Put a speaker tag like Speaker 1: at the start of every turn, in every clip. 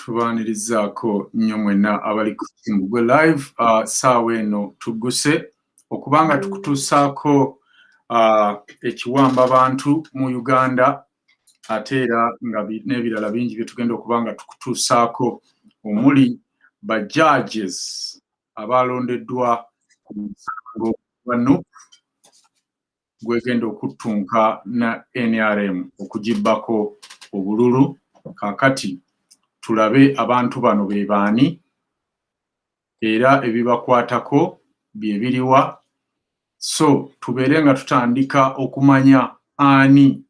Speaker 1: tubanirizaako nnyo mwenna abali ku Kimbugwe live saawa eno tugguse okubanga tukutuusaako ekiwamba abantu mu Uganda ate era nga n'ebirala bingi bye tugenda okubanga tukutuusaako omuli ba judges abalondeddwa ku musango gwa NUP gwegenda okuttunka na NRM okugibbako obululu. Kaakati tulabe abantu bano be baani era ebibakwatako bye biriwa, so tubeere nga tutandika okumanya ani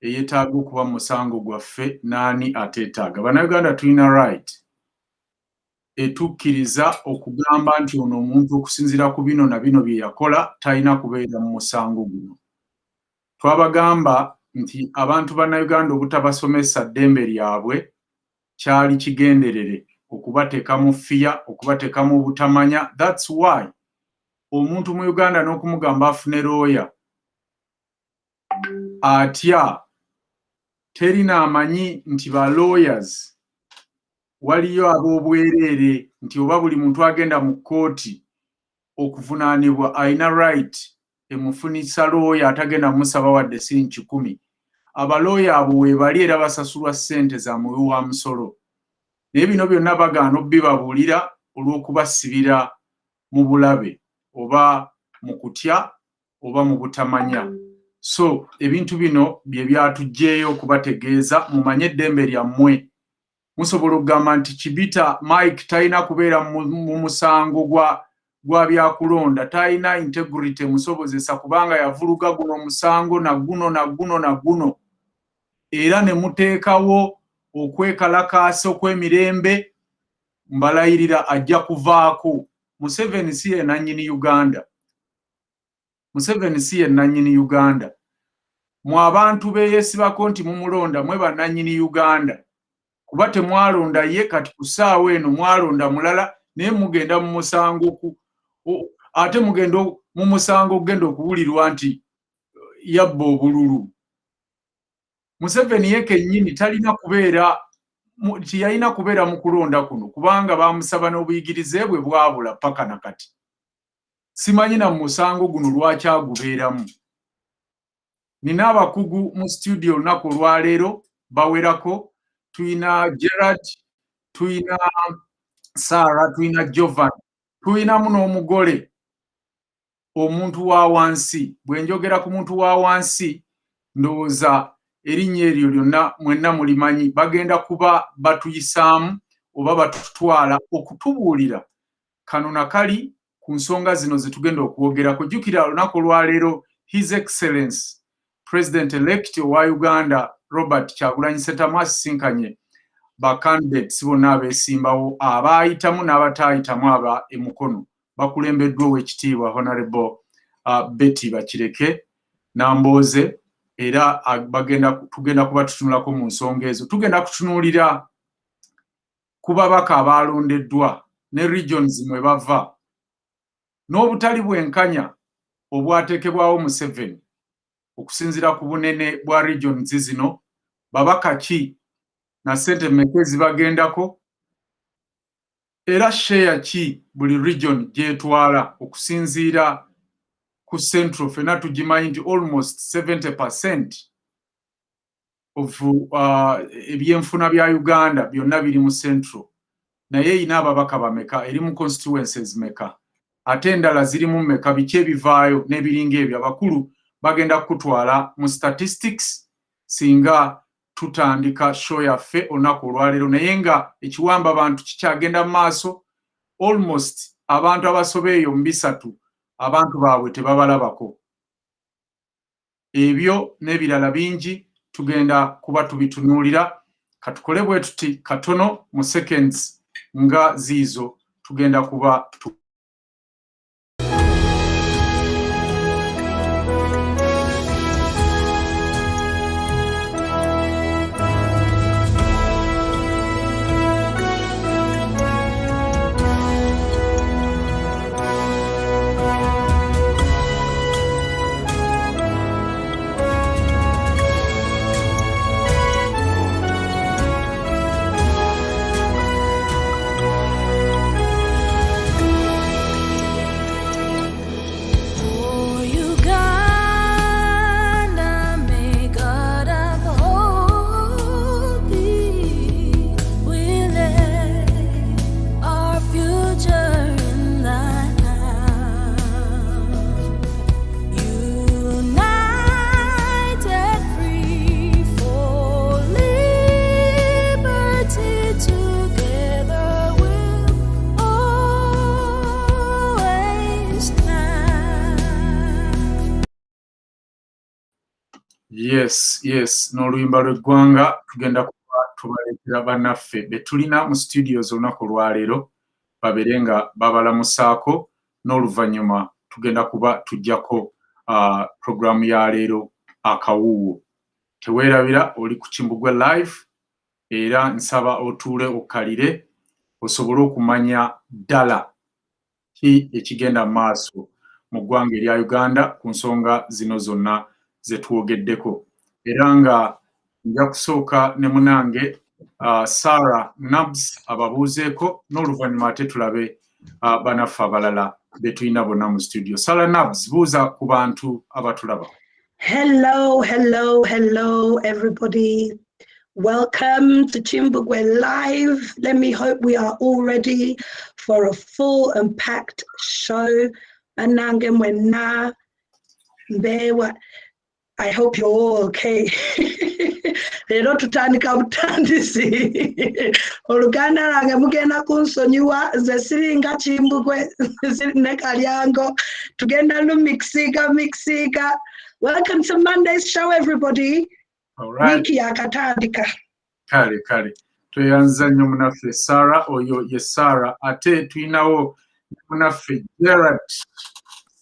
Speaker 1: eyeetaaga okuba mu musango gwaffe n'ani ateetaaga. Bannayuganda tulina right etukkiriza okugamba nti ono omuntu okusinziira ku bino na bino bye yakola talina kubeera mu musango guno. Twabagamba nti abantu bannayuganda obutabasomesa ddembe lyabwe kyali kigenderere okubateeka mu fiya, okubateeka mu butamanya. That's why omuntu mu Uganda n'okumugamba afune looya atya terina amanyi nti ba lawyers waliyo ab'obwereere nti oba buli muntu agenda mu kkooti okuvunaanibwa ayina right emufunisa looya atagenda musaba wadde siringi 10. Abalooya abo weebali era basasulwa ssente za muwi wa musolo. Naye bino byonna bagaana obbibabuulira olw'okubasibira mu bulabe oba mu kutya oba mu butamanya. So ebintu bino bye byatuggyeyo okubategeeza mumanye eddembe lyammwe. Musobola okugamba nti Kibita Mike talina kubeera mu musango gwa byakulonda, talina integrity musobozesa kubanga yavuluga guno omusango na guno era ne muteekawo okwekalakaasa okw'emirembe, mbalayirira ajja kuvaako. Museveni si ye nannyini Uganda. Museveni si ye nannyini Uganda. Mu abantu beeyeesibako nti mumulonda mwe bannannyini Uganda kuba temwalonda ye, kati ku ssaawa eno mwalonda mulala naye mugenda mu musango ate mugenda mu musango okugenda okuwulirwa nti yabba obululu. Museveni ye kennyini talina kubeera tiyalina kubeera mu kulonda kuno kubanga bamusaba n'obuyigirize bwe bwabula paka na kati. Simanyi na musango guno lwaki agubeeramu. Nina abakugu mu studio olunaku olwaleero bawerako. Tuyina Gerald, tuyina Sarah, tuyina Jovan, tuyinamu n'omugole Omuntu Wawansi. Bwe njogera ku muntu wa wansi ndowooza erinnya eryo lyonna mwenna mulimanyi. Bagenda kuba batuyisaamu oba batutwala okutubuulira kano na kali ku nsonga zino ze tugenda okwogerako. Jjukira olunaku olwaleero His Excellency President elect owa Uganda Robert Kyagulanyi Ssentamu asisinkanye ba candidates bonna abeesimbawo abaayitamu n'abataayitamu aba Mukono, bakulembeddwa ow'ekitiibwa Honorable Betty Bakireke Nambooze, era tugenda kuba tutunulako mu nsonga ezo. Tugenda kutunuulira ku babaka abaalondeddwa ne regions mwe bava n'obutali bwenkanya obwateekebwawo Museveni okusinziira ku bunene bwa regions zino. Babaka ki na ssente mmeka ezibagendako era share ki buli region gyetwala okusinziira ku Central. Fena tugimanyi nti almost 70% of ebyenfuna bya Uganda byonna biri mu Central, naye erina ababaka bameka, eri mu constituencies meka, ate endala ziri mu meka, biki ebivaayo n'ebiringa ebyo. Abakulu bagenda kutwala mu statistics singa tutandika show yaffe olunaku olwaleero, naye nga ekiwamba abantu kikyagenda mu maaso. Almost abantu abasoba eyo mu 3 abantu baabwe tebabalabako. Ebyo n'ebirala bingi tugenda kuba tubitunuulira. Katukole bwe tuti katono mu seconds nga ziizo tugenda kuba Yes n'oluyimba lw'eggwanga tugenda kuba tubaleetera bannaffe be tulina mu studios olunaku olwaleero babeere nga babalamusaako n'oluvannyuma tugenda kuba tuggyako programu ya leero akawuuwo. Teweerabira oli ku Kimbugwe live era nsaba otuule okkalire osobole okumanya ddala ki ekigenda mu maaso mu ggwanga erya Uganda ku nsonga zino zonna ze twogeddeko. Era nga nja kusooka ne munange Sarah Nabs ababuuzeeko n'oluvannyuma ate tulabe banaffe abalala be tulina bonna mu studio. Sarah Nabs, buuza ku bantu abatulaba.
Speaker 2: Hello everybody. Welcome to Kimbugwe Live. Let me hope we are all ready for a full and packed show. Anange mwena mbewa. I hope you're all okay. Leero tutandika butandisi. Oluganda lwange mugenda kunsonyiwa nze siringa Kimbugwe ne Kalyango. Tugenda lumixiga. Welcome to Monday's show, everybody.
Speaker 1: All right.
Speaker 2: Wiki yakatandika.
Speaker 1: Kale. Tweyanza nnyo munaffe Sarah, oyo ye Sarah. Ate tuyinawo munaffe Gerald.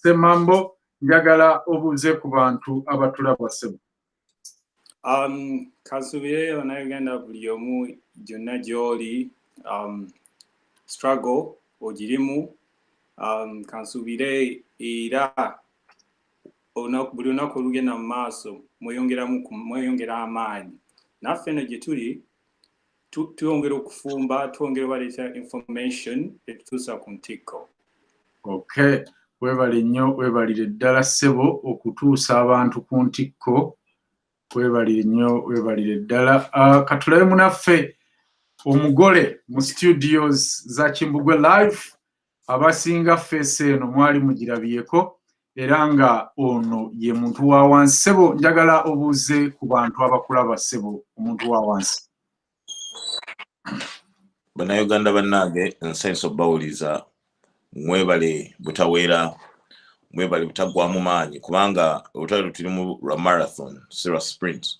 Speaker 1: Semambo, njagala obuuze ku bantu abatulaba ssebo.
Speaker 3: Kansubire Bannayuganda buli omu gyonna gy'oli struggle ogirimu. Kansubire era buli lunaku olugenda mu maaso mweyongera amaanyi. Naffe eno gye tuli tuyongera okufumba, twongera obaleeta information etutuusa ku ntikko.
Speaker 1: Okay. Webale nnyo, webalire ddala ssebo okutuusa abantu ku ntikko. Webalire nnyo, webalire ddala. Katulabe munaffe omugole mu studios za Kimbugwe live. Abasinga face eno mwali mugirabyeko. Era nga ono ye muntu wa wansi. Ssebo njagala obuuze ku bantu abakulaba ssebo, omuntu wa wansi.
Speaker 4: Bannayuganda bannange nsenso bawuliza mwebale butaweera, mwebale butaggwamu maanyi kubanga olutalo tuli mu marathon sera sprint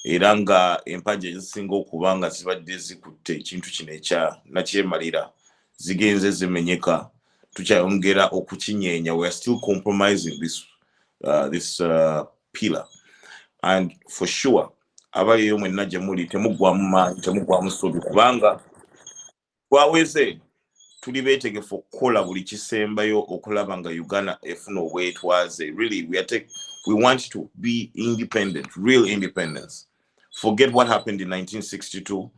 Speaker 4: era nga empagi ezisinga okuba nga zibadde zikutte ekintu kino ekya nakyemalira zigenze zimenyeka. Tukyayongera okukinyeenya. We are still compromising this pillar, and for sure abaliyo mwenna gye muli temuggwamu maanyi, temuggwamu ssuubi kubanga twaweze tuli beetegefu okukola buli kisembayo okulaba nga Uganda efuna obwetwaze. Really, we want to be independent, real independence. Forget what happened in 1962.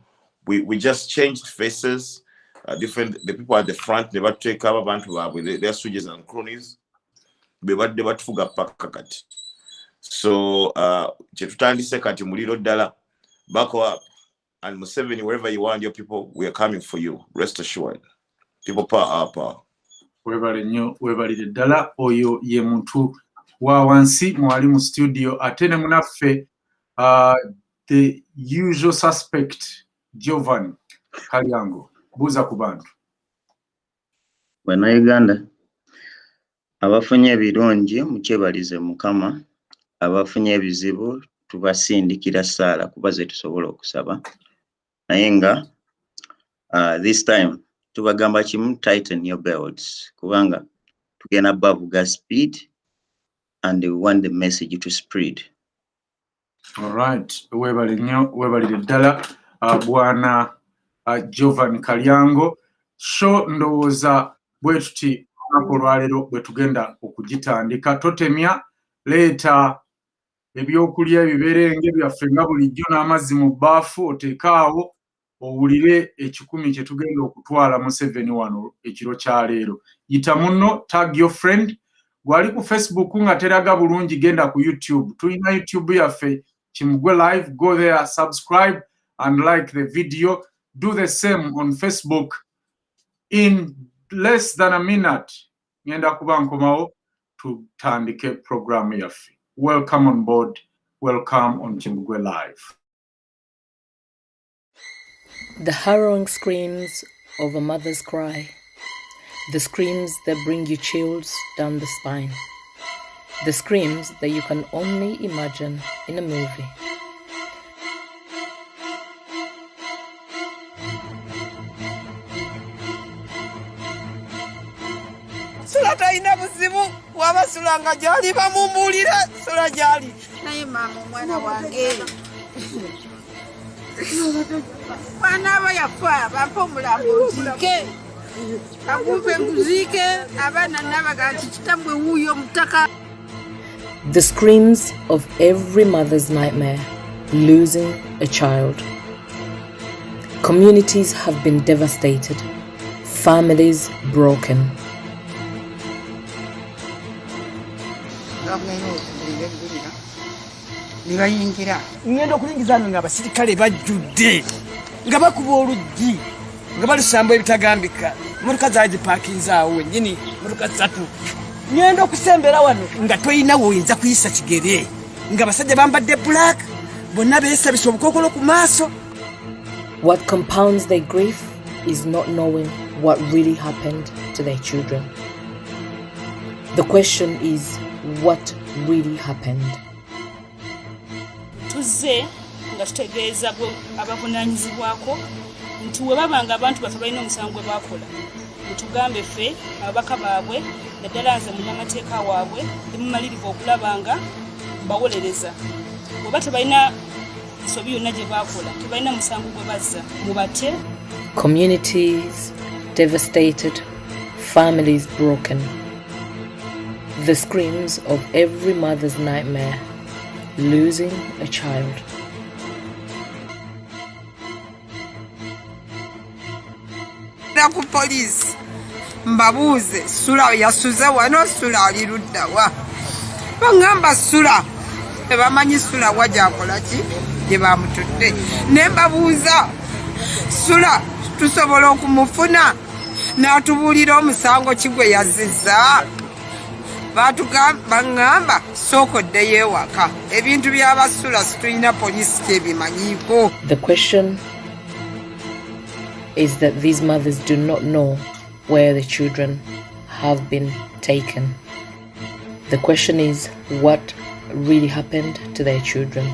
Speaker 4: We just changed faces. The people at the front, they would take over bantu with their switches and cronies. They would fuga pakakati. So, chetutandise kati muliro dala, back up, and Museveni, wherever you want your people, we are coming for you. Rest assured. People power.
Speaker 1: Webale nnyo, webalire ddala. Oyo ye muntu wa wansi mwali mu studio. Ate ne munaffe the usual suspect Jovan Kalyango. Buuza ku bantu.
Speaker 5: Bannayuganda abafunye ebirungi mukyebalize Mukama, abafunye ebizibu tubasindikira ssaala kuba ze tusobola okusaba. Naye nga this time tubagamba kimu, tighten your belts kubanga tugenda bavuga speed and we want the message to spread.
Speaker 1: All right. Webale nnyo, webalire ddala bwana Jovan Kalyango. Show ndowooza bwe tuti olunaku olwaleero bwe tugenda okugitandika. Totemya, leeta ebyokulya ebiberenge byaffe nga bulijjo n'amazzi mu bbaafu oteekaawo owulire ekikumi kye tugenda okutwala mu 7 wano ekiro kya leero. Yita munno, tag your friend. Gwali ku Facebook nga teraga bulungi, genda ku YouTube. Tulina YouTube yaffe Kimbugwe live. Go there, subscribe and like the video. Do the same on Facebook. In less than a minute, ngenda kuba nkomawo tutandike program yaffe. Welcome on board. Welcome on Kimbugwe live.
Speaker 6: The harrowing screams of a mother's cry. The screams that bring you chills down the spine. The screams that you can only imagine in a movie.
Speaker 7: Sula talina buzibu waba sula nga gyali bamumbuulira sula gyali naye maama omwana wange mwana aba yafa bampa omulambo nziike agumpe nguziike abaana nabaga nti kitambwe wuuyo mutaka.
Speaker 6: The screams of every mother's nightmare, losing a child. Communities have been devastated, families broken.
Speaker 7: Ngenda okulingiza nga abasirikale bajjudde nga bakuba oluggi nga balusamba ebitagambika motoka zaagipaakinze awo wennyini motoka 3 ngenda okusembera wano nga toyina woyinza kuyisa kigere nga abasajja bambadde black bonna beesabisa obukookolo ku maaso.
Speaker 6: What compounds their grief is not knowing what really happened to their children. The question is, what really happened?
Speaker 8: Tuzze nga tutegeeza abavunaanyizibwako nti we babanga abantu baffe balina omusango gwe baakola mutugambe ffe ababaka baabwe naddala nze munnamateeka waabwe temumalirivu okulaba nga bawolereza. Bweba tebalina nsobi yonna gye baakola tebalina musango gwe bazza mubate.
Speaker 6: Communities devastated, families broken. The screams of every mother's nightmare, losing a child.
Speaker 7: Ku poliisi mbabuuze sula yasuze wano sula ali ludda wa baŋŋamba sula tebamanyi sula wa gyakola ki gye bamutudde ne mbabuuza sula tusobola okumufuna n'atubuulira omusango ki gwe yazizza baŋŋamba sooka oddeyo ewaka ebintu by'abasula situlina poliisi kyebimanyiiko.
Speaker 6: The question is that these mothers do not know where the children have been taken. The question is, what really happened to their children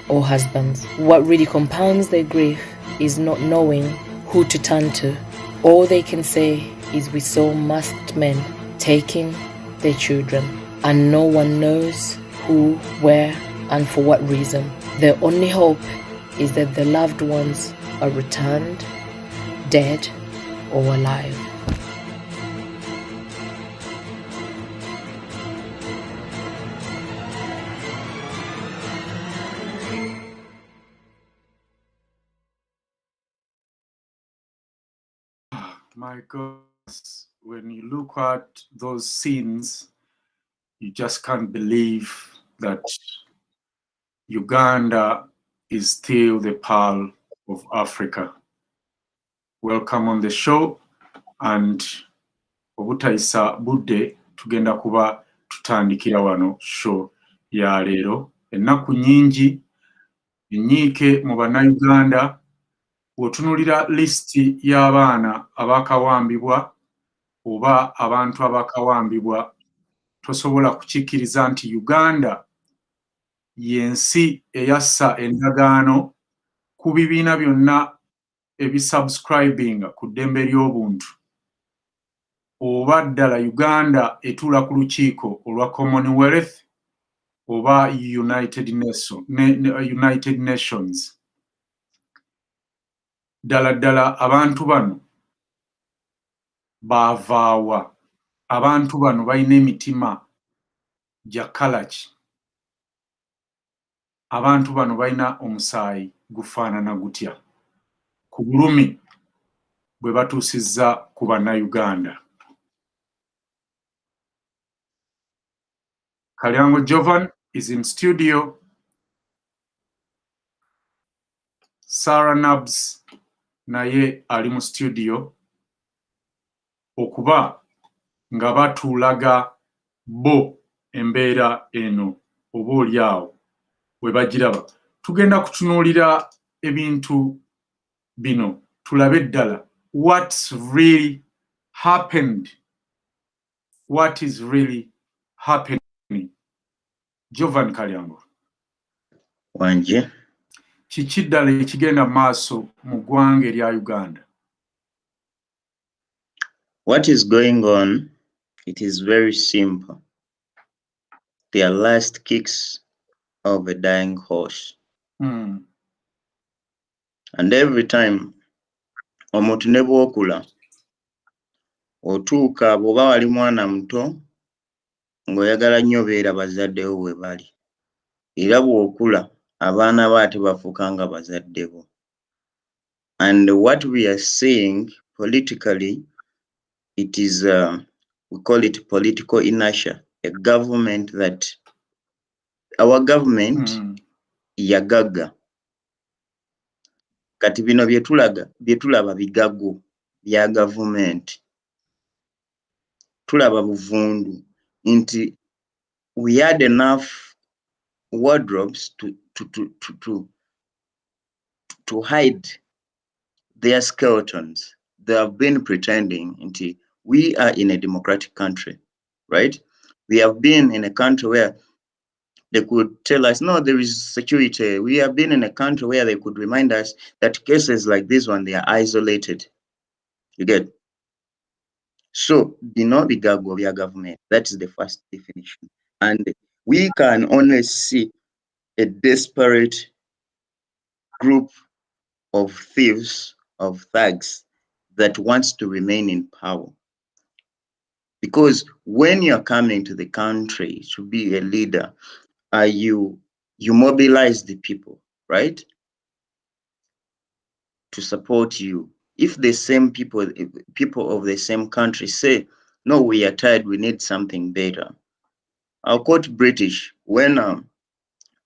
Speaker 6: or husbands? What really compounds their grief is not knowing who to turn to. All they can say is, we saw masked men taking their children, and no one knows who, where, and for what reason. Their only hope is that their loved ones are returned, dead or alive.
Speaker 1: My goodness, when you look at those scenes, you just can't believe that Uganda is still the pearl of Africa. Welcome on the show, and obutayisa budde tugenda kuba tutandikira wano show ya leero. Ennaku nyingi enyiike mu bannayuganda bw'otunuulira lisiti y'abaana abaakawambibwa oba abantu abaakawambibwa tosobola kukikkiriza nti Uganda y'ensi eyassa endagaano ku bibiina byonna ebisubscribinga ku ddembe ly'obuntu, oba ddala Uganda etuula ku lukiiko olwa Commonwealth oba United Nations. Ddala abantu bano baavaawa? Abantu bano balina emitima gya kala ki? Abantu bano balina omusaayi gufaanana gutya ku bulumi bwe batuusizza ku bannayuganda? Kalyango Jovan is in studio. Sarah Nabs naye ali mu studio okuba nga batuulaga bo embeera eno oba oliawo we bagiraba. Tugenda kutunuulira ebintu bino tulabe ddala what's really happened, what is really happening Jovan Kalyango.
Speaker 5: Wanje.
Speaker 1: Kiki ddala ekigenda maaso mu ggwanga erya Uganda?
Speaker 5: What is going on? It is very simple. They are last kicks of a dying horse.
Speaker 1: Mm.
Speaker 5: And every time omuntu ne bw'okula otuuka bw'oba wali mwana muto ng'oyagala nnyo beera bazaddewo we bali. Era bw'okula abaana bo ate bafuuka nga bazadde bo. And what we are seeing politically, it is, we call it political inertia, a government that, our government, yagaga. Kati bino byetulaba bigago bya government. Tulaba buvundu nti we had enough wardrobes to hide their skeletons. They have been pretending until we are in a democratic country, right? We have been in a country where they could tell us, no, there is security. We have been in a country where they could remind us that cases like this one, they are isolated. You get? So, bigago vya government. That is the first definition. And we can only see a desperate group of thieves, of thugs that wants to remain in power. Because when you're coming to the country to be a leader, you mobilize the people, right? To support you. If the same people of the same country say, no, we are tired, we need something better. I'll quote British. When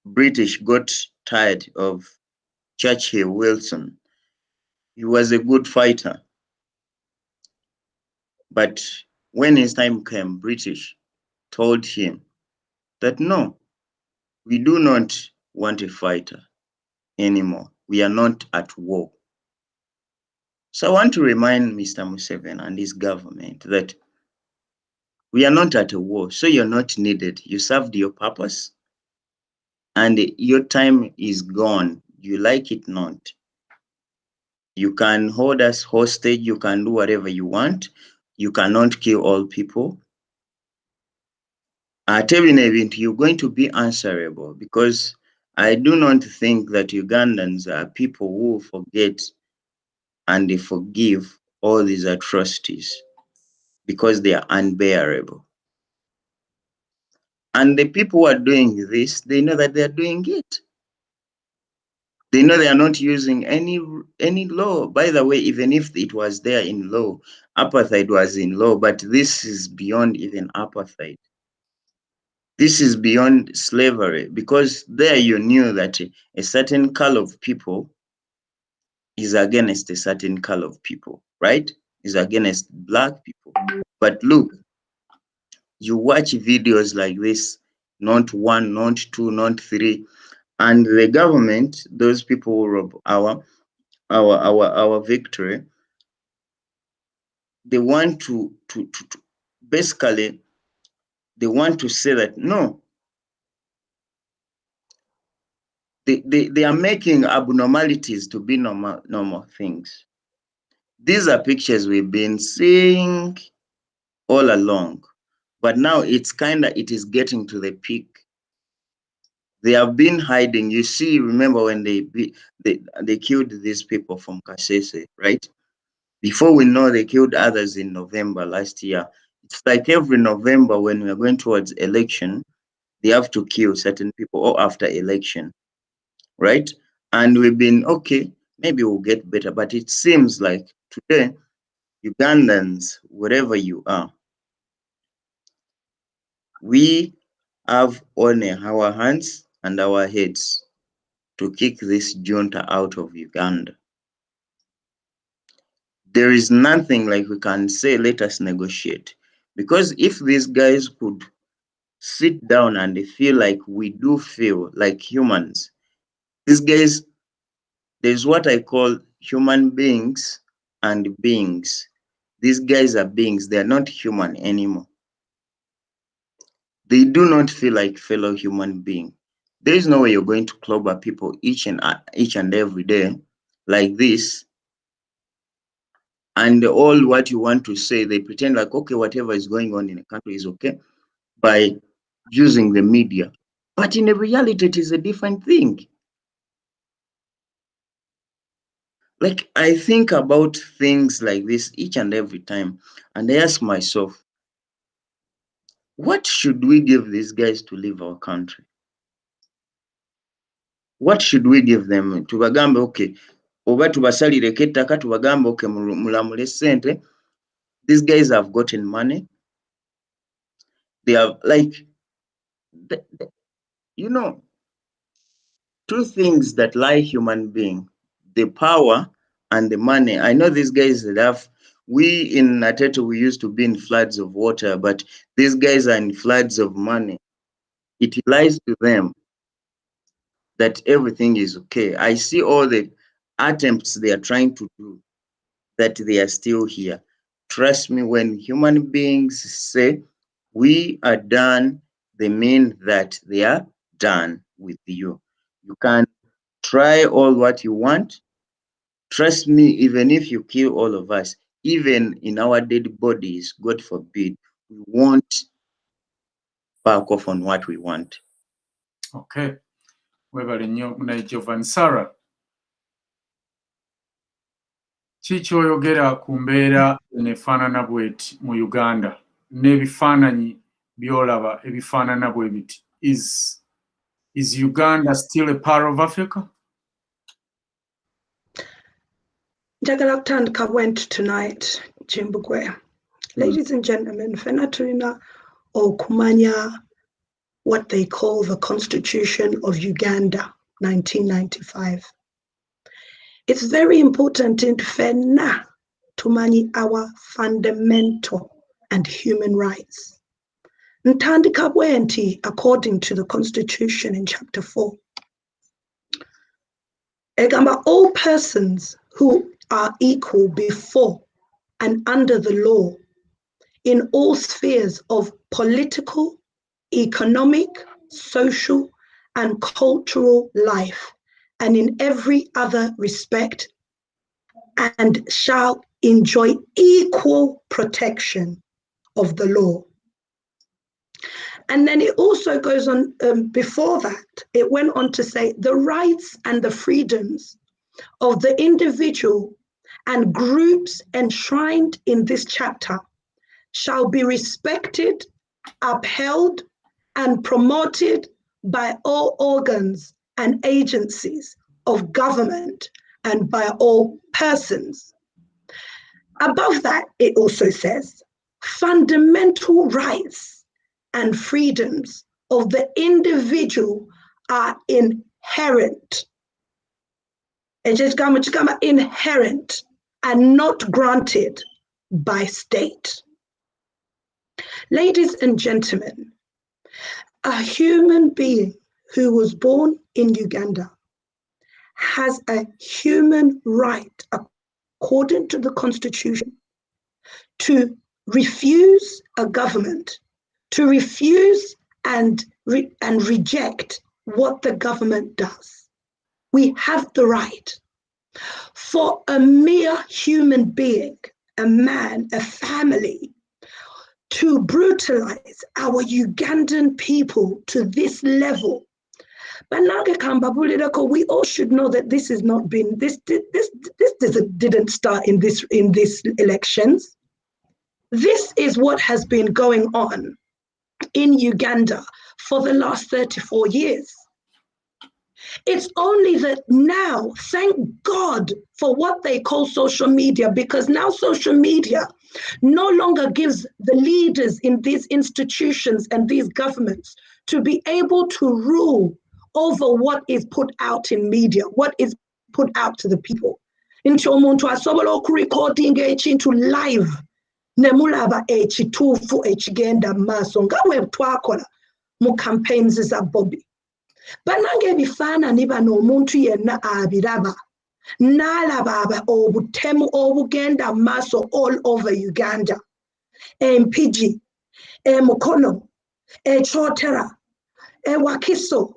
Speaker 5: British got tired of Churchill Wilson, he was a good fighter. But when his time came, British told him that no, we do not want a fighter anymore. We are not at war. So I want to remind Mr. Museveni and his government that we are not at a war, so you're not needed. You served your purpose and your time is gone. You like it not. You can hold us hostage, you can do whatever you want. You cannot kill all people. You're going to be answerable, because I do not think that Ugandans are people who forget and they forgive all these atrocities, because they are unbearable. And the people who are doing this, they know that they are doing it. They know they are not using any law. By the way, even if it was there in law, apartheid was in law, but this is beyond even apartheid. This is beyond slavery, because there you knew that a certain color of people is against a certain color of people, right? Is against black people. But look, you watch videos like this, not one, not two, not three, and the government, those people who rob our victory, they want to basically, they want to say that no, they are making abnormalities to be normal things. These are pictures we've been seeing all along, but now it is getting to the peak. They have been hiding. You see, remember when they killed these people from Kasese, right? Before we know, they killed others in November last year. It's like every November when we're going towards election, they have to kill certain people, or after election, right? And we've been, okay, maybe we'll get better, but it seems like today, Ugandans, wherever you are, we have on our hands and our heads to kick this junta out of Uganda. There is nothing like we can say, let us negotiate. Because if these guys could sit down and they feel like we do feel like humans, these guys, there's what I call human beings and beings. These guys are beings, they're not human anymore. They do not feel like fellow human beings. There is no way you're going to clobber people each and every day like this. And all what you want to say, they pretend like, okay, whatever is going on in the country is okay by using the media. But in reality, it is a different thing. Like, I think about things like this each and every time, and I ask myself, what should we give these guys to leave our country? What should we give them? Tubagambe, okay, oba tubasalireko ettaka, tubagambe, okay, mulamule sente. These guys have gotten money. They have, like, you know, two things that lie human being, the power and the money. I know these guys that have, we in Nateto, we used to be in floods of water, but these guys are in floods of money. It lies to them that everything is okay. I see all the attempts they are trying to do, that they are still here. Trust me, when human beings say we are done, they mean that they are done with you. You can try all what you want. Trust me, even if you kill all of us, even in our dead bodies, God forbid, we won't back off on what we want.
Speaker 1: Okay. Webale nnyo na Jovan. Sarah, ki ky'oyogera ku mbeera eneefaanana bw'eti mu Uganda n'ebifaananyi by'olaba ebifaanana bwe biti? Is Uganda still a part of Africa?
Speaker 2: Njagala kutandika bwenti tonight, Kimbugwe. Ladies and gentlemen, ffenna tulina okumanya what they call the Constitution of Uganda, 1995. It's very important in ffenna tumanyi our fundamental and human rights. Ntandika bwenti, according to the Constitution in Chapter 4. Egamba, all persons who are equal before and under the law in all spheres of political, economic, social, and cultural life, and in every other respect, and shall enjoy equal protection of the law. And then it also goes on, before that, it went on to say the rights and the freedoms of the individual and groups enshrined in this chapter shall be respected, upheld, and promoted by all organs and agencies of government and by all persons. Above that, it also says fundamental rights and freedoms of the individual are inherent. It's just inherent and not granted by state. Ladies and gentlemen, a human being who was born in Uganda has a human right, according to the Constitution, to refuse a government, to refuse and reject what the government does. We have the right. For a mere human being, a man, a family, to brutalize our Ugandan people to this level. But we all should know that this has not been, this didn't start in this elections. This is what has been going on in Uganda for the last 34 years. It's only that now, thank God for what they call social media, because now social media no longer gives the leaders in these institutions and these governments to be able to rule over what is put out in media, what is put out to the people. Into Omuntu asobola okurecording ekintu live nemulaba ekituufu ekigenda maaso nga bwe twakola mu campaigns za Bobby. Banange ebifaananyi bano omuntu yenna abiraba n'alaba obutemu obugenda maaso all over Uganda. Empigi, Mukono, Chotera, Wakiso.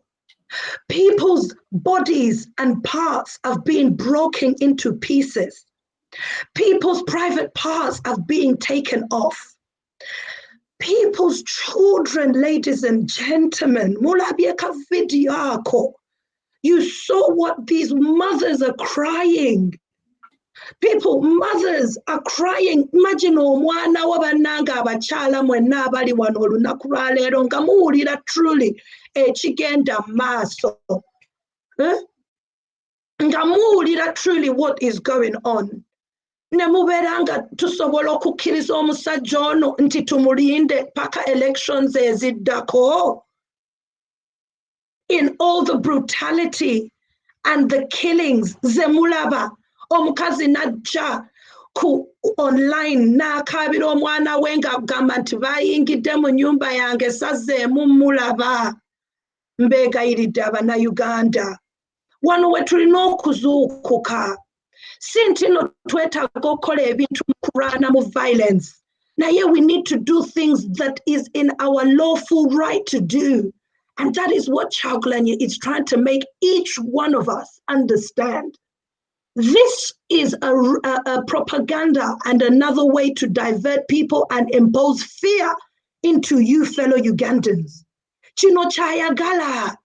Speaker 2: People's bodies and parts have been broken into pieces. People's private parts have been taken off. People's children, ladies and gentlemen, you saw what these mothers are crying. People, mothers are crying. Imagine omwana wabananga abachala mwenna abali wano olunaku lwa leero nga muwulira truly ekigenda maaso. Nga muwulira truly what is going on. Ne mubeera nga tusobola okukkiriza omusajja ono nti tumulinde paka elections eziddako. In all the brutality and the killings, zemulaba omukazi najja ku online n'akaabira omwana we ng'agamba nti bayingidde mu nnyumba yange sazzeemu mulaba. Mbeegayiridde Uganda. Wano we tulina okuzuukuka. Si ntino twetaaga okukola ebintu mu kulwana mu violence. Naye we need to do things that is in our lawful right to do. And that is what Kyagulanyi is trying to make each one of us understand. This is a propaganda and another way to divert people and impose fear into you fellow Ugandans. Chino chayagala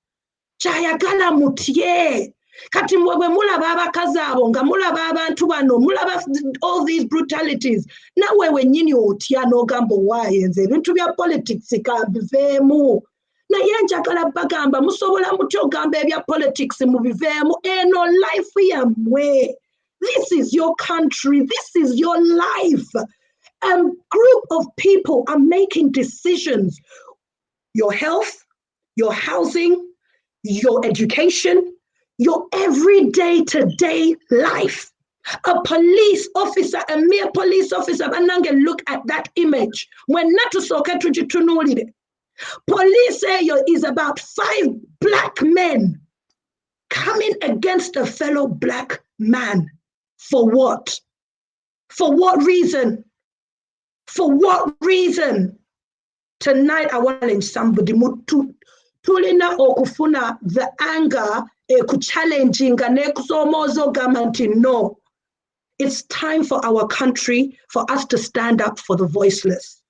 Speaker 2: mutye. Kati mwe mulaba abakazi abo nga mulaba abantu bano mulaba all these brutalities. Nawe wennyini otya n'ogamba waayenze ebintu bya politics kabiveemu. Naye njagala bagamba musobola mutya ogamba ebya politics mubiveemu eno life yammwe. This is your country. This is your life. A group of people are making decisions. Your health, your housing, your education, your everyday today life. A police officer, a mere police officer, banange look at that image. When natusoke tujitunulire. Police is about 5 black men coming against a fellow black man. For what? For what reason? For what reason? Tonight I want to challenge somebody. Tulina okufuna the anger challenging no. It's time for our country, for us to stand up for the voiceless.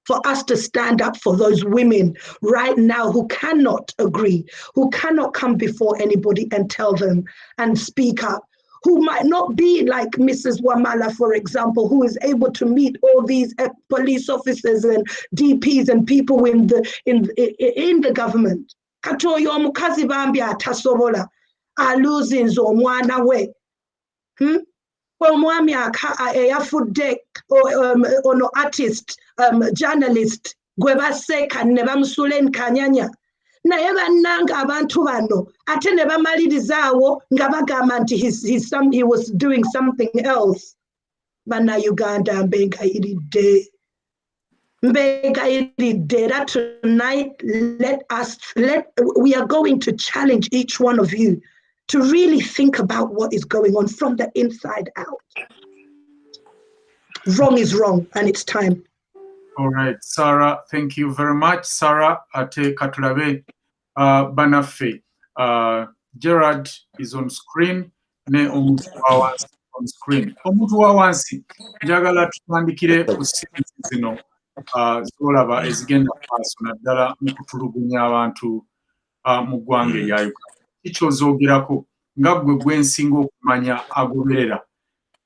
Speaker 2: For us to stand up for those women right now who cannot agree, who cannot come before anybody and tell them and speak up, who might not be like Mrs. Wamala, for example, who is able to meet all these police officers and DPs and people in the government. Katoyo omukazi bambi atasobola aluzinze omwana we. Omwami eyafudde ono artist, journalist, gwe baseka ne bamusula enkanyanya. Naye bannanga abantu bano ate ne bamalirizaawo nga bagamba nti he was doing something else. Bannayuganda mbeegayiridde. That tonight we are going to challenge each one of you to really think about what is going on from the inside out. Wrong is wrong, and it's time.
Speaker 1: All right, Sarah, thank you very much. Sarah, ate katulabe banafe. Gerald is on screen, ne Omuntu Wawansi on screen. Omuntu Wawansi, njagala tutandikire ku series zino zolaba ezigenda maaso naddala mu kutulugunya abantu mu ggwanga erya Uganda. Kikyozoogerako nga gwe gwensinga okumanya agoberera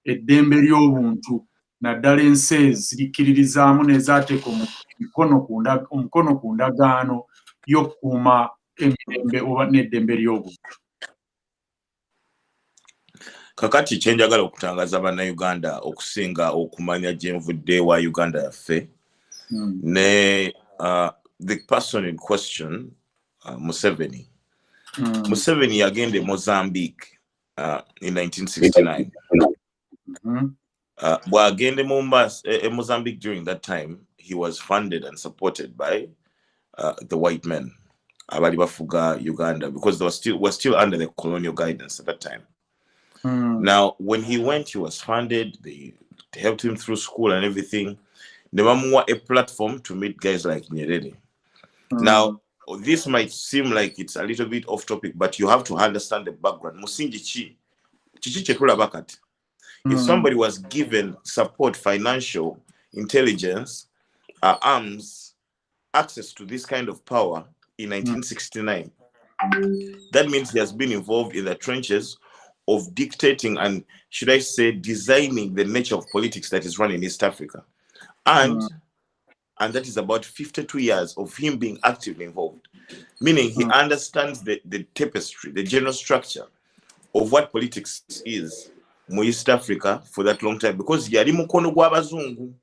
Speaker 1: eddembe ly'obuntu naddala ensi ezirikkiririzaamu n'ezaateeka omukono ku ndagaano y'okukuuma emirembe oba n'eddembe ly'obuntu.
Speaker 4: Kakati kye njagala okutangaza bannayuganda okusinga okumanya gye nvudde wa Uganda yaffe ne the person in question, Museveni. Museveni yagenda Mozambique in 1969. Bw'agenda Mozambique during that time, he was funded and supported by the white men, abali bafuga Uganda, because they were still under the colonial guidance at that time. Now, when he went, he was funded. They helped him through school and everything. They were a platform to meet guys like Nyerere. Now, this might seem like it's a little bit off topic, but you have to understand the background. Musingi bakati. If somebody was given support, financial, intelligence, arms, access to this kind of power in 1969, that means he has been involved in the trenches of dictating and, should I say, designing the nature of politics that is run in East Africa. And that is about 52 years of him being actively involved, meaning he understands the tapestry, the general structure of what politics is in East Africa for that long time, because yali mukono gwa bazungu.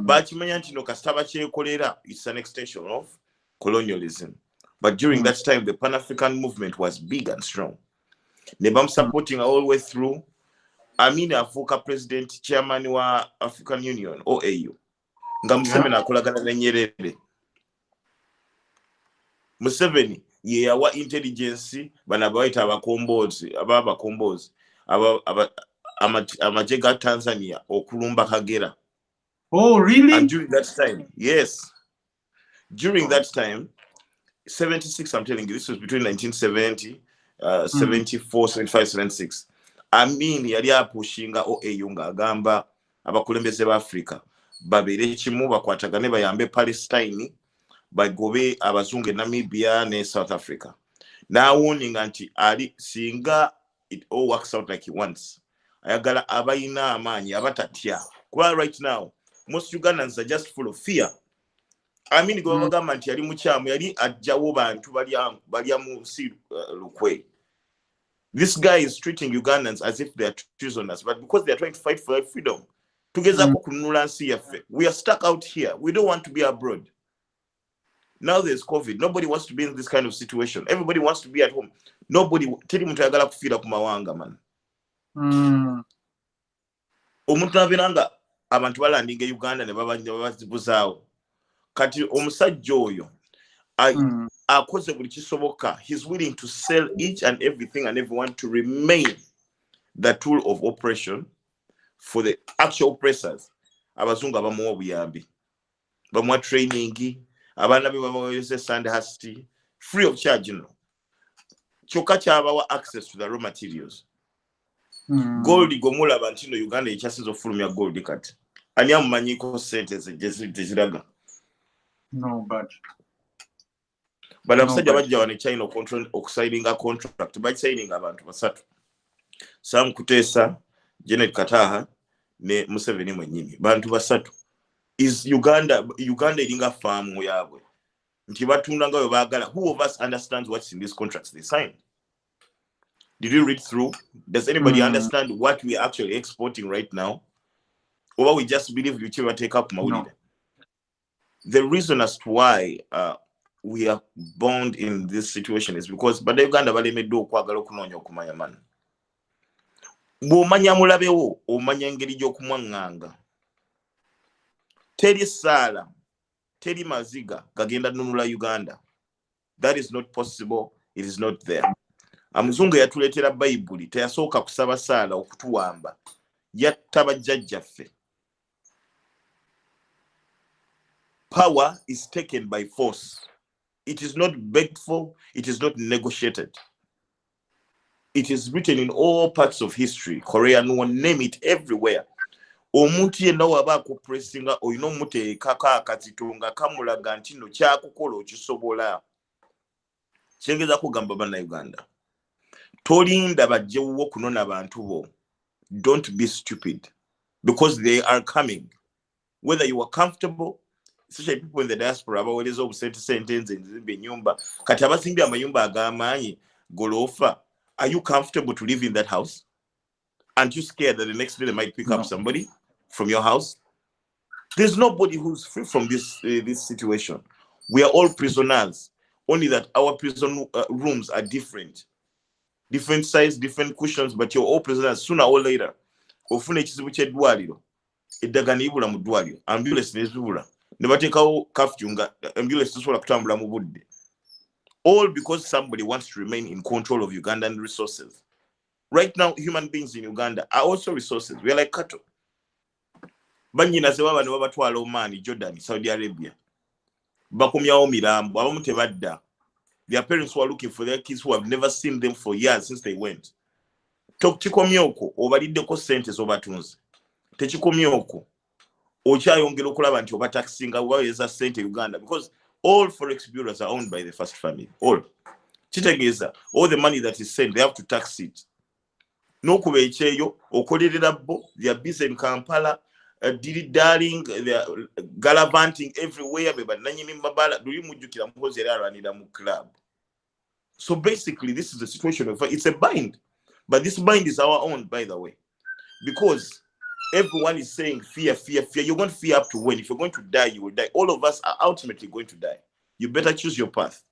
Speaker 4: Bakimanya nti no kasitaba kyekolera, it's an extension of colonialism. But during that time, the Pan-African movement was big and strong. Nebam supporting all the way through. Amina Afuka president, chairman wa African Union, OAU. Nga Museveni akolagana na Nyerere. Museveni ye yawa intelligence bana baita abakombozi amajega Tanzania okulumba Kagera.
Speaker 1: Oh, really?
Speaker 4: And during that time, yes. During that time, 76, I'm telling you, this was between 1970, 74, 75, 76. I mean, yali apushinga OAU nga agamba abakulembeze ba Africa babere kimu bakwatagane bayambe Palestine bagobe abazungu Namibia ne South Africa. Now warning anti ali singa it all works out like he wants. Ayagala abayina amanyi abatatya. Kwa right now, most Ugandans are just full of fear. I mean, government yali muchamu yali ajjawo bantu bali mu lukwe. This guy is treating Ugandans as if they are prisoners, but because they are trying to fight for their freedom. Together, we are stuck out here. We don't want to be abroad. Now there's COVID. Nobody wants to be in this kind of situation. Everybody wants to be at home. Nobody tell him to kufira kumawanga, man. Omuntu avinanga abantu balandinga Uganda ne babazibuzawo. Kati omusajja oyo akoze buli kisoboka. He's willing to sell each and everything and everyone to remain the tool of oppression for the actual oppressors. Abazungu abamuwa obuyambi, bamuwa training, abana be bamuwa Sandhurst free of charge, you know. Kyokka kyabawa access to the raw materials. Gold gomula bantino Uganda ekyasiza ofulumya gold kati. Ani amumanyiko sente ziraga.
Speaker 1: No, but
Speaker 4: abasajja bajja wano China okusigning a contract signing abantu basatu. Sam Kutesa, Janet Kataha ne Museveni mwennyini. Bantu basatu. Is Uganda iringa farm yabwe. Nti batunda ngayo bagala. Who of us understands what's in these contracts they signed? Did you read through? Does anybody understand what we are actually exporting right now? Or we just believe whichever take up Maulida? No. The reason as to why we are bound in this situation is because but Uganda balemeddwa okwagala okunoonya okumanya man. Bw'omanya mulabewo omanya engeri gy'okumwaŋŋanga. Teri Sala, teri Maziga gagenda nunula Uganda. That is not possible. It is not there. Amuzungu yatuleetera Bayibuli teyasooka kusaba Sala okutuwamba. Yatta bajjajjaffe. Power is taken by force. It is not begged for. It is not negotiated. It is written in all parts of history. Korea, no one name it everywhere. Omuntu yenna waba akupressinga oyina omuteekako akazitunga kamulaga nti no kyakukola okisobola. Kyengeza kugamba bannayuganda. Tolinda bajjewo okunona bantu bo. Don't be stupid. Because they are coming. Whether you are comfortable, especially people in the diaspora, abaweleza obusente sentence nzimbe nyumba. Kati abazimbye amayumba ag'amaanyi golofa. Are you comfortable to live in that house? Aren't you scared that the next day they might pick up somebody from your house? There's nobody who's free from this situation. We are all prisoners. Only that our prison rooms are different. Different size, different cushions, but you're all prisoners. Sooner or later, ofune ekizibu ky'eddwaliro eddagala ibula mu ddwaliro ambulance nezibula ne bateekawo curfew nga ambulance tesobola kutambula mu budde. All because somebody wants to remain in control of Ugandan resources. Right now, human beings in Uganda are also resources. We are like cattle. Banyina sebaba ne babatwala Oman, Jordan, Saudi Arabia. bakomyawo mirambo abamu tebadda. Their parents were looking for their kids who have never seen them for years since they went. Tokikomyoko obaliddeko sente zobatunze. Tekikomyoko okyayongera okulaba nti obatakisinga waweza sente Uganda, because all forex bureaus are owned by the first family. All. Kitegeeza, all the money that is sent, they have to tax it. Nokuba ekyeyo okolerera bo, they are busy in Kampala, dilly-dallying, they are gallivanting everywhere. Bebananyini mabala duli mujjukira mukozi era alwanira mu club. So basically, this is the situation of it's a bind, but this bind is our own, by the way, because everyone is saying fear, fear, fear. You're going to fear up to when? If you're going to die, you will die. All of us are ultimately going to die. You better choose your path.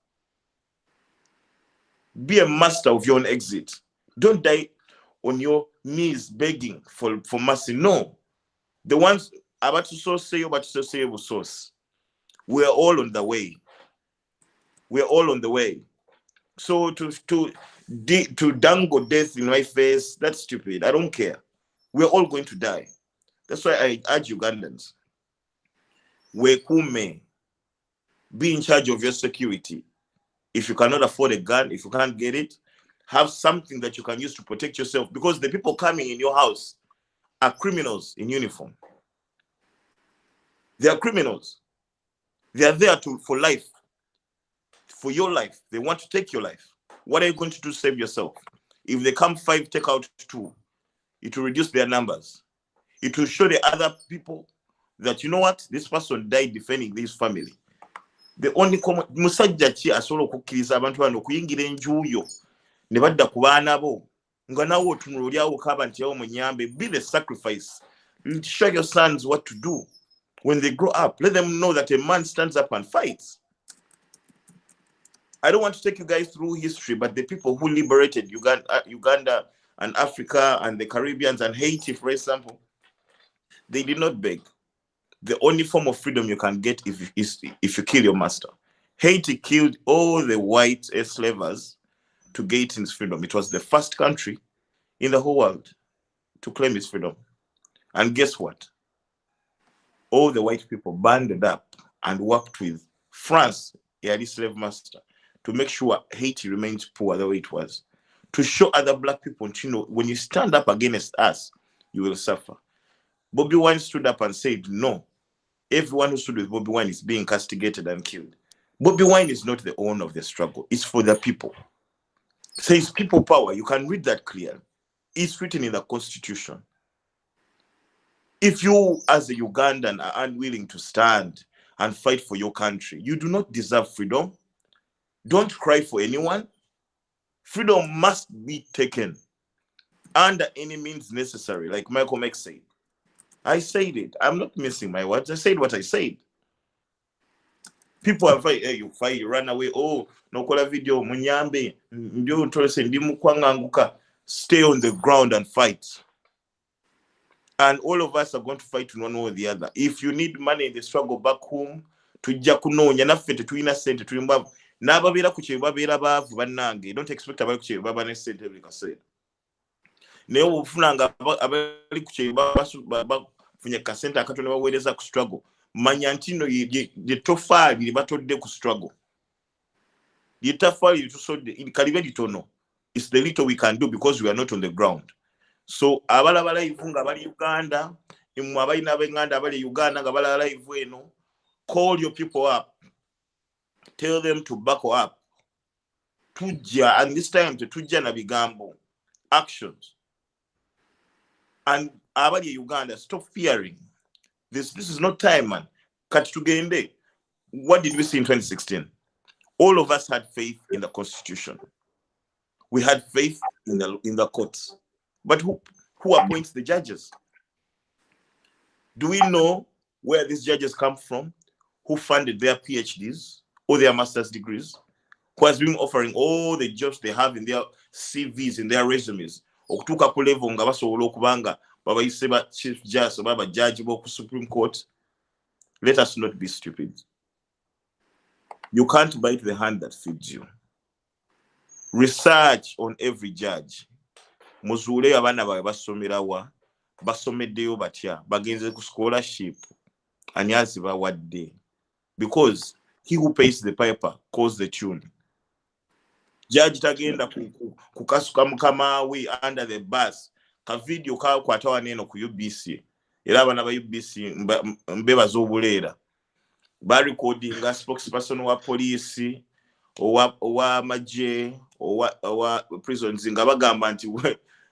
Speaker 4: Be a master of your own exit. Don't die on your knees begging for mercy. No. The ones about to say source. We're all on the way. We're all on the way. So to dangle death in my face, that's stupid. I don't care. We're all going to die. That's why I urge Ugandans. Wekume, be in charge of your security. If you cannot afford a gun, if you can't get it, have something that you can use to protect yourself, because the people coming in your house are criminals in uniform. They are criminals. They are there for life. For your life. They want to take your life. What are you going to do to save yourself? If they come 5, take out 2. It will reduce their numbers. It will show the other people that, you know what, this person died defending this family. The only musajja ki asobola okukkiriza abantu bano okuyingira enjuuyo ne badda ku baana bo nga nawe otunula oli awo kaba nti yawo munyambe. Be the sacrifice. Show your sons what to do when they grow up. Let them know that a man stands up and fights. I don't want to take you guys through history, but the people who liberated Uganda and Africa and the Caribbeans and Haiti, for example, they did not beg. The only form of freedom you can get is if you kill your master. Haiti killed all the white slavers to gain its freedom. It was the first country in the whole world to claim its freedom. And guess what? All the white people banded up and worked with France, the slave master, to make sure Haiti remains poor the way it was. To show other black people, you know, when you stand up against us, you will suffer. Bobby Wine stood up and said, no, everyone who stood with Bobby Wine is being castigated and killed. Bobby Wine is not the owner of the struggle. It's for the people. It says people power. You can read that clearly. It's written in the Constitution. If you, as a Ugandan, are unwilling to stand and fight for your country, you do not deserve freedom. Don't cry for anyone. Freedom must be taken under any means necessary, like Malcolm X said. I said it. I'm not missing my words. I said what I said. People are fighting. Hey, you fight, you run away. Oh, no kola video. Munyambe. Stay on the ground and fight. And all of us are going to fight one or the other. If you need money in the struggle back home, tujja kunonya naffe tetulina sente tuli mbavu. N'ababeera ku kye babeera baavu bannange. Don't expect abali ku kye baba ne sente buli kaseera. Naye obufunanga abali ku kye bafunye kasente akatono baweereza ku struggle. Manya nti no ye tofaali lye batodde ku struggle. Lye tafaali lye tusodde kalibe litono. It's the little we can do because we are not on the ground. So abalaba live nga bali Uganda, imwe abalina ab'Enganda abali Uganda nga balaba live eno, call your people up. Tell them to buckle up. Tujja, and this time tujja na bigambo. Actions. And abali Uganda, stop fearing. This is not time, man. Kati tugende. What did we see in 2016? All of us had faith in the Constitution. We had faith in the courts. But who appoints the judges? Do we know where these judges come from? Who funded their PhDs or their master's degrees? Who has been offering all the jobs they have in their CVs, in their resumes? Okutuuka ku level nga basobola okubanga babayise ba chief judge or baba judge b'oku Supreme Court. Let us not be stupid. You can't bite the hand that feeds you. Research on every judge. Muzuule abaana baabwe basomera wa, basomeddeyo batya, bagenze ku scholarship, ani azibawadde. Because he who pays the piper calls the tune. Judge tagenda kukasuka mukama we under the bus. Ka video ka kwatawa neno ku UBC. Era abana ba UBC mbeba zobulera. Ba recording nga spokesperson wa police owa maje owa prisons nga bagamba nti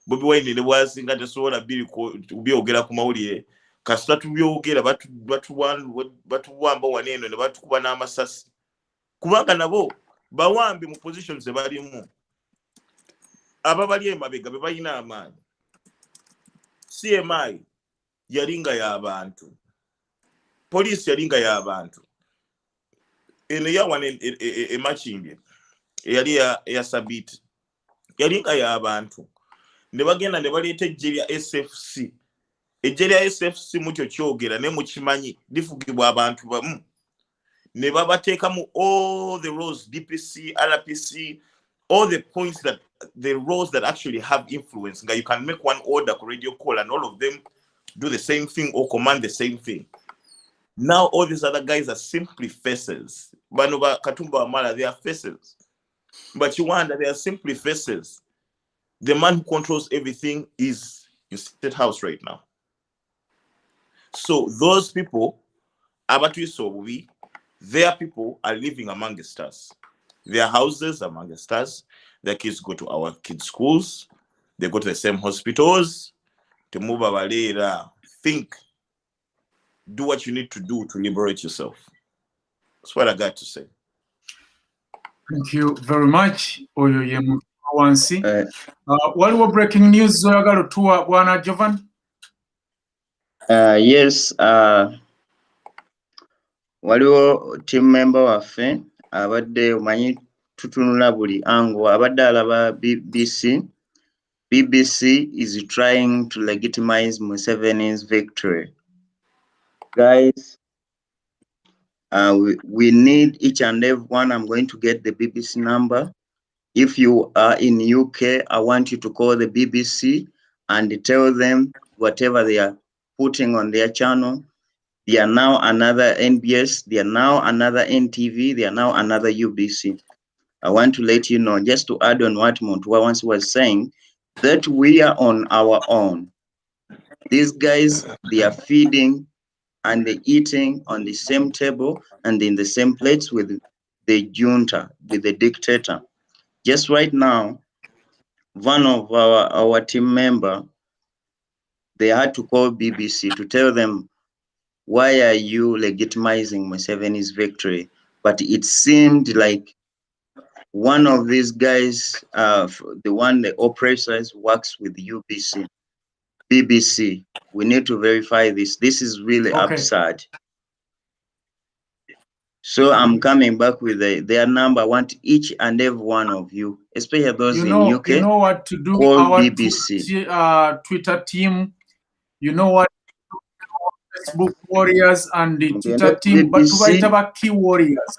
Speaker 4: Bobi Wine ne bwasinga tesobola byogera ku mawulire kasita tubyogera batuwamba waneno ne batukuba n'amasasi kubanga nabo bawambi mu positions balimu ababali emabega be balina amaanyi. CMI yalinga y'abantu, police yalinga y'abantu eno yawane emachinge yali ya Sabiti yalinga y'abantu ne bagenda ne baleeta ejje lya SFC. Ejje lya SFC mukyo kyogera ne mukimanyi lifugibwa abantu bamu ne babateeka mu all the roles, DPC, RPC, all the points that the roles that actually have influence. You can make one order for radio call and all of them do the same thing or command the same thing. Now all these other guys are simply faces. Banuba Katumba Amala, they are faces. But you wonder, they are simply faces. The man who controls everything is in State House right now. So those people, their people are living amongst us. Their houses amongst us. Their kids go to our kids' schools. They go to the same hospitals. Think. Do what you need to do to liberate yourself. That's what I got to say.
Speaker 1: Thank you very much. Omuntu Wawansi. Waliwo breaking news zoyagala otuwa bwana Jovan?
Speaker 5: Yes, waliwo team member waffe abadde omanyi tutunula buli angle abadde alaba BBC. BBC is trying to legitimize Museveni's victory. Guys, we need each and every one. I'm going to get the BBC number. If you are in UK, I want you to call the BBC and tell them whatever they are putting on their channel. They are now another NBS, they are now another NTV, they are now another UBC. I want to let you know, just to add on what Omuntu Wawansi was saying, that we are on our own. These guys, they are feeding and they're eating on the same table and in the same plates with the junta, with the dictator. Just right now, one of our team member, they had to call BBC to tell them, why are you legitimizing Museveni's victory? But it seemed like one of these guys, the oppressors, works with UBC. BBC, we need to verify this. This is really absurd. So I'm coming back with their number. I want each and every one of you, especially those in UK,
Speaker 1: you know what to do.
Speaker 5: call
Speaker 1: Our
Speaker 5: BBC.
Speaker 1: Twitter team, you know what, Facebook warriors and the Twitter team, but tubaita key warriors.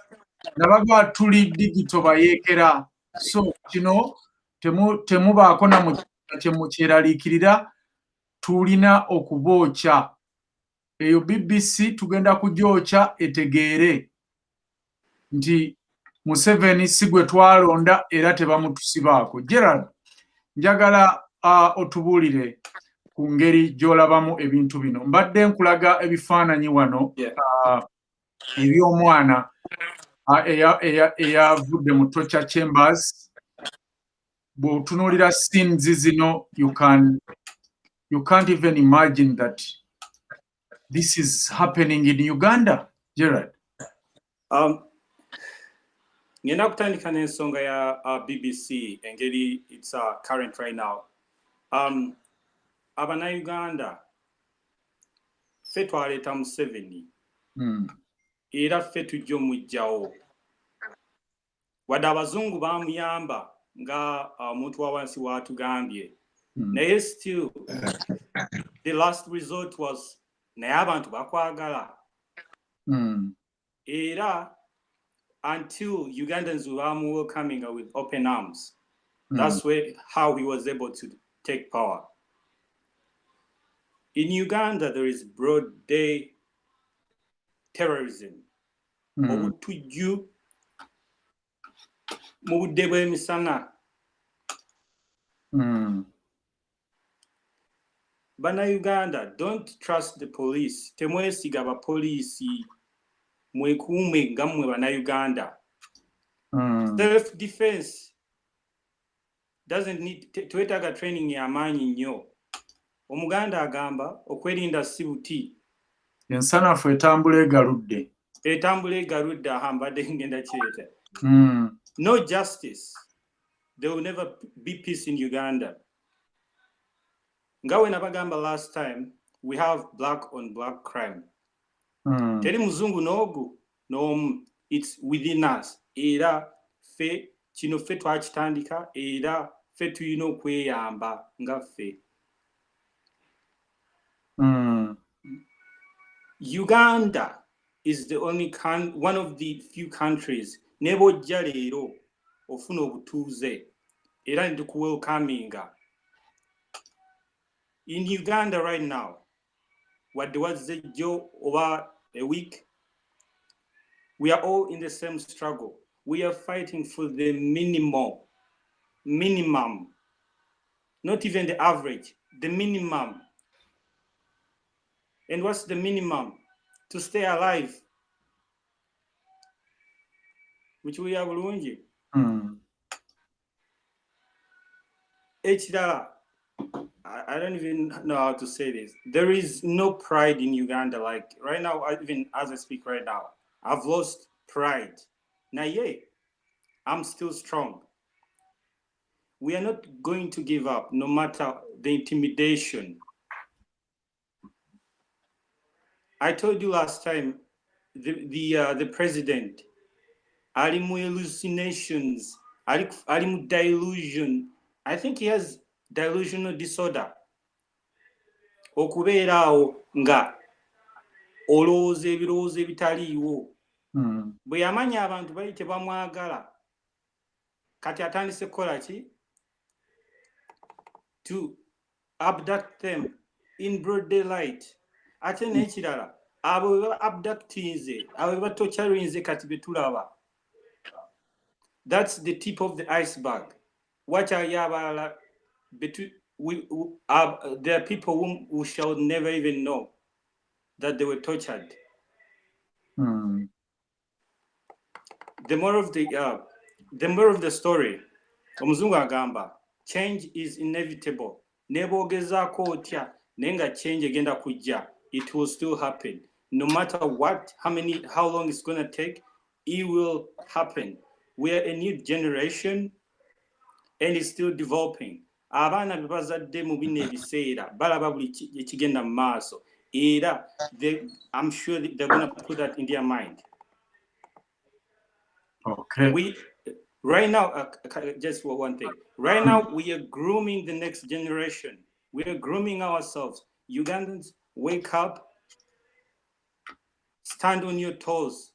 Speaker 1: Nabaga tuli digital bayekera. So, you know, temuba akona mukyeralikirira tulina okubocha. Eyo BBC tugenda kujoocha etegeere nti Museveni sigwe twalonda era tebamutusibaako. Gerald, njagala otubulire ku ngeri gy'olabamu ebintu bino. Mbadde nkulaga ebifaananyi wano eby'omwana eyavudde mu torture chambers. Bw'otunuulira scenes zino, you can't even imagine that this is happening in Uganda. Gerald.
Speaker 3: Ngenda kutandika n'ensonga ya BBC engeri it's current right now. Abannayuganda ffe twaleeta Museveni era ffe tujja omujjawo. Wadde abazungu bamuyamba nga Omuntu Wawansi watugambye. Naye still the last resort was naye abantu bakwagala. Era until Ugandans were welcoming with open arms. That's how he was able to take power. In Uganda, there is broad day terrorism. obutujju mu budde bw'emisana. Bannayuganda, don't trust the police. Temwesiga abapoliisi, mwekuume nga mmwe bannayuganda. Self-defense doesn't need twetaaga training y'amaanyi nnyo. Omuganda agamba okwerinda si buti.
Speaker 1: Ensanafu etambula egaludde.
Speaker 3: Etambula egaludde ahambadde ngenda kireta. No justice. There will never be peace in Uganda. Nga we nabagamba last time, we have black on black crime. Teri muzungu n'ogu, no, it's within us. Era fe kino fe twakitandika, era fe tulina okweyamba nga ffe. Uganda is the only one of the few countries nebojja leero ofuna obutuuze era ndikuwelcominga. In Uganda right now, what was the job over a week? We are all in the same struggle. We are fighting for the minimum, not even the average, the minimum. And what's the minimum? To stay alive. Which we are bulungi. Ekirala, I don't even know how to say this. There is no pride in Uganda. Like right now, even as I speak right now, I've lost pride. Now, yeah, I'm still strong. We are not going to give up, no matter the intimidation. I told you last time, the president, alimu hallucinations, alimu delusion. I think he has delusional disorder. Okubeeraawo nga olowooza ebirowoozo ebitaliiwo. Bwe yamanya abantu bali tebamwagala, kati atandise kukola ki? To abduct them in broad daylight. Ate n'ekirala, abo bwe ba abductinze, abo bwe batocharinze kati be tulaba. That's the tip of the iceberg. Watch out, Yabala. There are people who shall never even know that they were tortured. The moral of the story, Omuzungu agamba, change is inevitable. Nebogezaako otya, nenga change egenda kujja. It will still happen. No matter what, how long it's going to take, it will happen. We are a new generation, and it's still developing. Abaana bebazadde mu bino ebiseera balaba buli ekigenda mu maaso. Era I'm sure they're going to put that in their mind.
Speaker 1: Okay.
Speaker 3: Right now, just one thing. Right now, we are grooming the next generation. We are grooming ourselves. Ugandans, wake up, stand on your toes,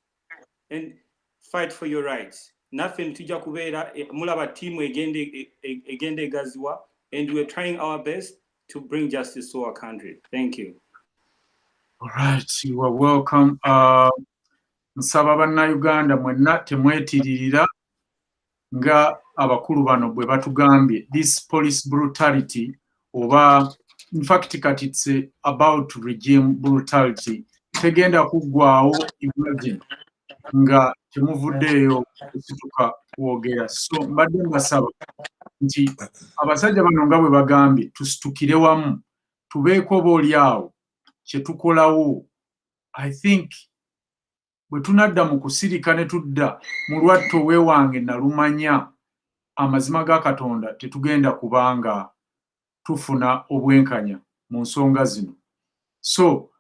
Speaker 3: and fight for your rights. Nothing tujja kubeera mulaba team egende egaziwa, and we're trying our best to bring justice to our country. Thank you.
Speaker 1: All right, you are welcome. Nsaba bannayuganda mwenna temwetiririra nga abakulu bano bwe batugambye. This police brutality, oba in fact kati it's about regime brutality, tegenda kuggwaawo, imagine nga temuvuddeeyo kusituka kwogera. So mbadde mbasaba nti abasajja bano nga bwe bagambye tusitukire wamu, tubeeko obaolyawo kye tukolawo. I think bwe tunadda mu kusirika ne tudda mu lwatto weewange nalumanya, amazima ga Katonda tetugenda kubanga tufuna obwenkanya mu nsonga zino. So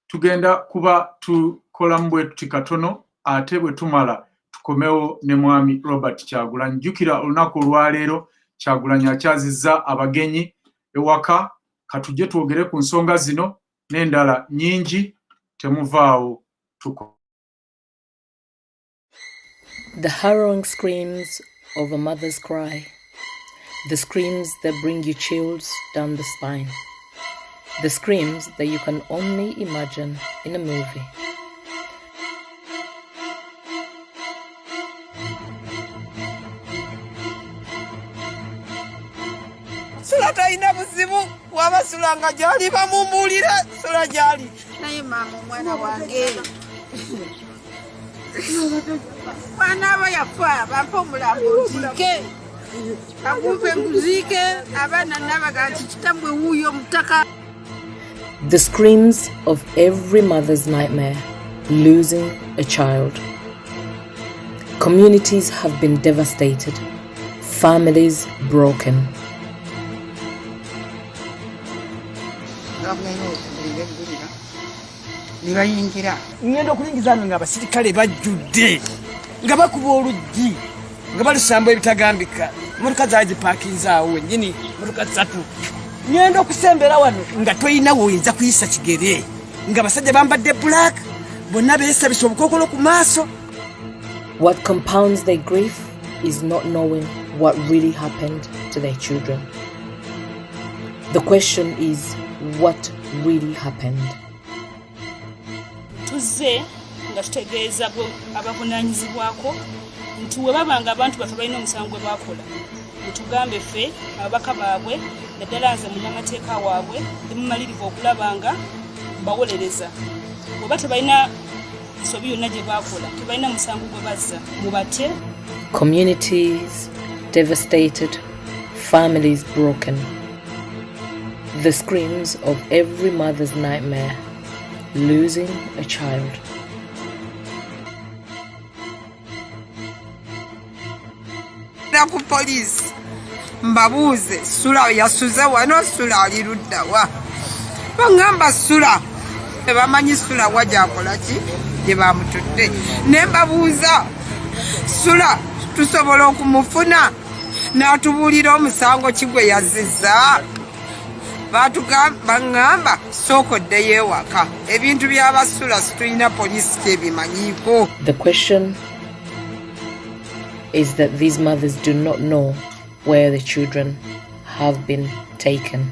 Speaker 1: tugenda kuba tukolamu bwe tuti katono, ate bwe tumala tukomewo ne mwami Robert Kyagulanyi. Jjukira olunaku olwaleero Kyagulanyi akyazizza abagenyi ewaka, katujje twogere ku nsonga zino n'endala nnyingi, temuvaawo tuko.
Speaker 6: The harrowing screams of a mother's cry. The screams that bring you chills down the spine. The screams that you can only imagine in a movie.
Speaker 7: Sula talina buzibu wabasula nga gyali bamumbuulira sula gyali naye maama omwana wange mwana aba yafa bampa omulambo nziike agumpe nguziike abaana nabaga nti kitambwe wuuyo omutaka.
Speaker 6: The screams of every mother's nightmare, losing a child. Communities have been devastated, families broken.
Speaker 7: Nibayingira ngenda okulingiza nga abasirikale bajjudde nga bakuba oluggi nga balusamba ebitagambika motoka zaagipaakinze awo wennyini motoka 3 ngenda okusembera wano nga toyina woyinza kuyisa kigere nga abasajja bambadde black bonna beesabisa obukokolo ku maaso.
Speaker 6: What compounds their grief is not knowing what really happened to their children. The question is, what really happened?
Speaker 8: Tuzze nga tutegeeza abavunaanyizibwako nti we babanga abantu baffe balina omusango gwe bakola mutugambe ffe ababaka baabwe naddala nze munnamateeka waabwe ndi mumalirivu okulaba nga mbawolereza oba tebalina nsobi yonna gye bakola tebalina musango gwe bazza mubate.
Speaker 6: Communities devastated, families broken. The screams of every mother's nightmare, losing a child.
Speaker 7: Ku police mbabuuze sula yasuze wano sula ali ludda wa bangamba sula tebamanyi sula wajakola ki gye bamutudde ne mbabuuza sula tusobola okumufuna n'atubuulira omusango ki gwe yazizza bangamba sookoddeyo ewaka ebintu by'abasula situlina poliisi kyebimanyiiko.
Speaker 6: The question is that these mothers do not know where the children have been taken.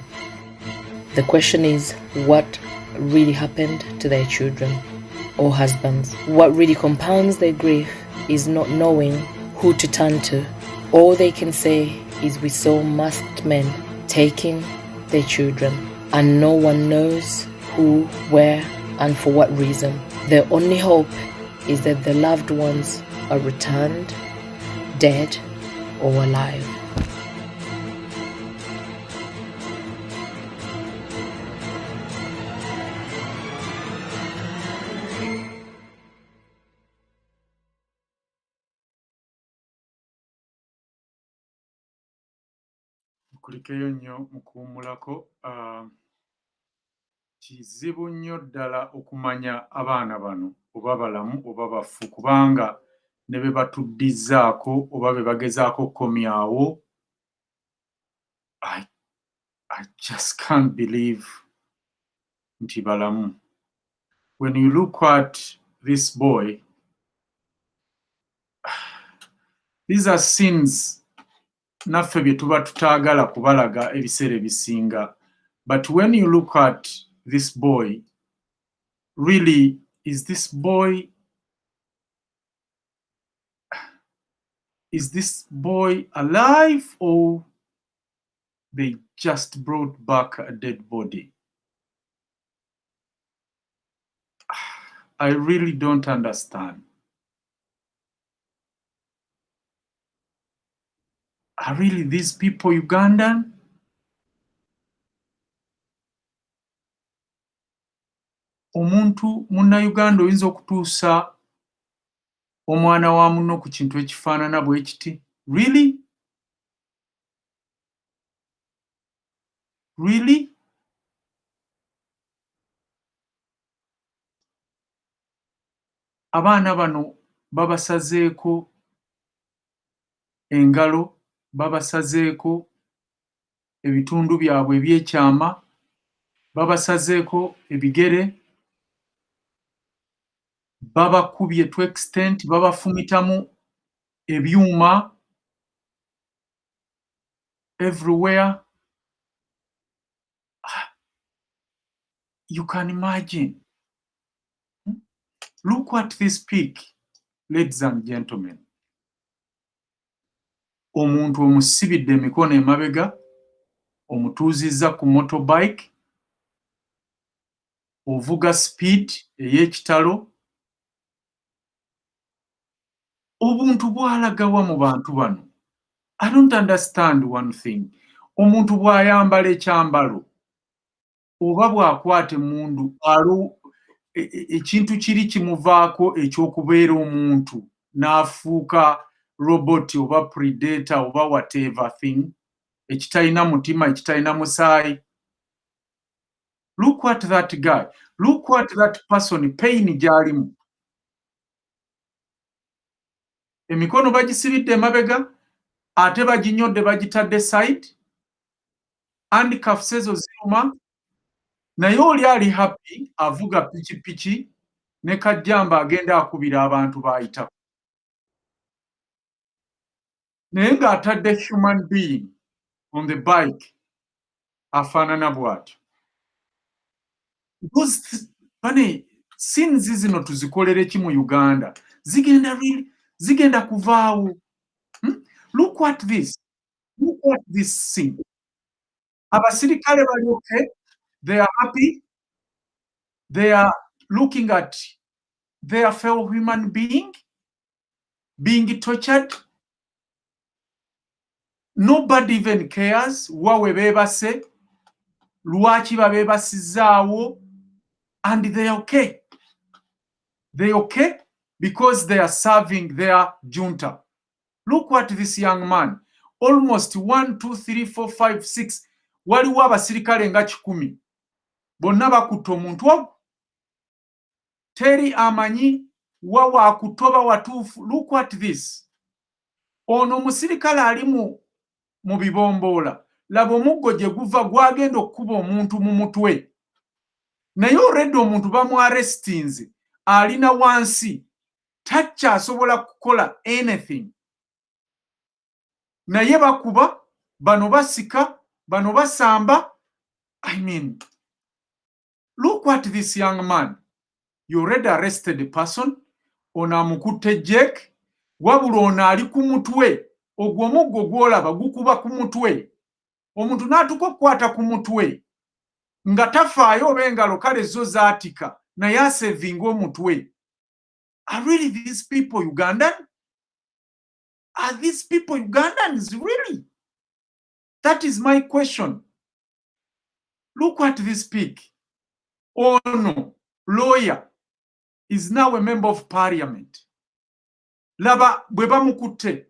Speaker 6: The question is, what really happened to their children or husbands? What really compounds their grief is not knowing who to turn to. All they can say is, we saw masked men taking their children, and no one knows who, where, and for what reason. Their only hope is that their loved ones are returned, dead or alive.
Speaker 1: Kulikeyo nnyo mukuwummulako. Kizibu nnyo ddala okumanya abaana bano oba balamu oba bafu kubanga ne be batuddizaako oba be bagezaako okukomyawo. I just can't believe nti balamu. When you look at this boy, these are scenes naffe bye tuba tutaagala kubalaga ebiseera ebisinga. But when you look at this boy, really, is this boy alive, or they just brought back a dead body? I really don't understand. Are really these people Ugandan? Omuntu munnauganda oyinza okutuusa omwana wa munno ku kintu ekifaanana bwe kiti? Really? Really? Abaana bano babasazeeko engalo, babasazeeko ebitundu byabwe ebyekyama, babasazeeko ebigere, babakubye to extent babafumitamu ebyuma everywhere. You can imagine. Look at this pig, ladies and gentlemen. Omuntu omusibidde emikono emabega, omutuuzizza ku motorbike, ovuga speed ey'ekitalo, obuntu bwalagawa mu bantu bano. I don't understand one thing. Omuntu bw'ayambala ekyambalo oba bw'akwata emmundu ekintu kiri kimuvaako eky'okubeera omuntu n'afuuka robot oba predator oba whatever thing ekitalina mutima ekitalina musaayi. Look at that guy. Look at that person pain gy'alimu. Emikono bagisibidde emabega ate baginyodde bagitadde side, handcuffs ezo ziruma, naye oli ali happy avuga pikipiki ne kajjamba agenda akubira abantu b'ayitako. Naye ng'atadde human being on the bike afaanana bw'atyo. Because bane sins zino tuzikolere ki mu Uganda zigenda kuvaawo. Look at this. Look at this scene. Abasirikale bali okay. They are happy. They are looking at their fellow human being being tortured. Nobody even cares wawe beebase, lwaki babeebasizzaawo, and they are okay. They are okay because they are serving their junta. Look at this young man. Almost 1, 2, 3, 4, 5, 6. Waliwo abasirikale nga 10. Bonna bakutte omuntu ogwo. Teri amanyi wawa akutoba watuufu. Look at this. Ono omusirikale ali mu bibomboola. Laba omuggo gye guva gwagenda okukuba omuntu mu mutwe. Naye already omuntu bamuarestinze. Alina wansi. Takyasobola kukola anything. Naye bakuba, bano basika, bano basamba. I mean, look at this young man. You already arrested the person. Ono amukutte Jake. Wabula ono ali ku mutwe. Ogwo omuggo gw'olaba gukuba ku mutwe. Omuntu n'atuka okukwata ku mutwe. Nga tafaayo oba engalo kale zo zaatika. Naye asevinga omutwe. Are really these people Ugandan? Are these people Ugandans, really? That is my question. Look at this pic. Ono, lawyer, is now a member of parliament. Laba bwe bamukutte.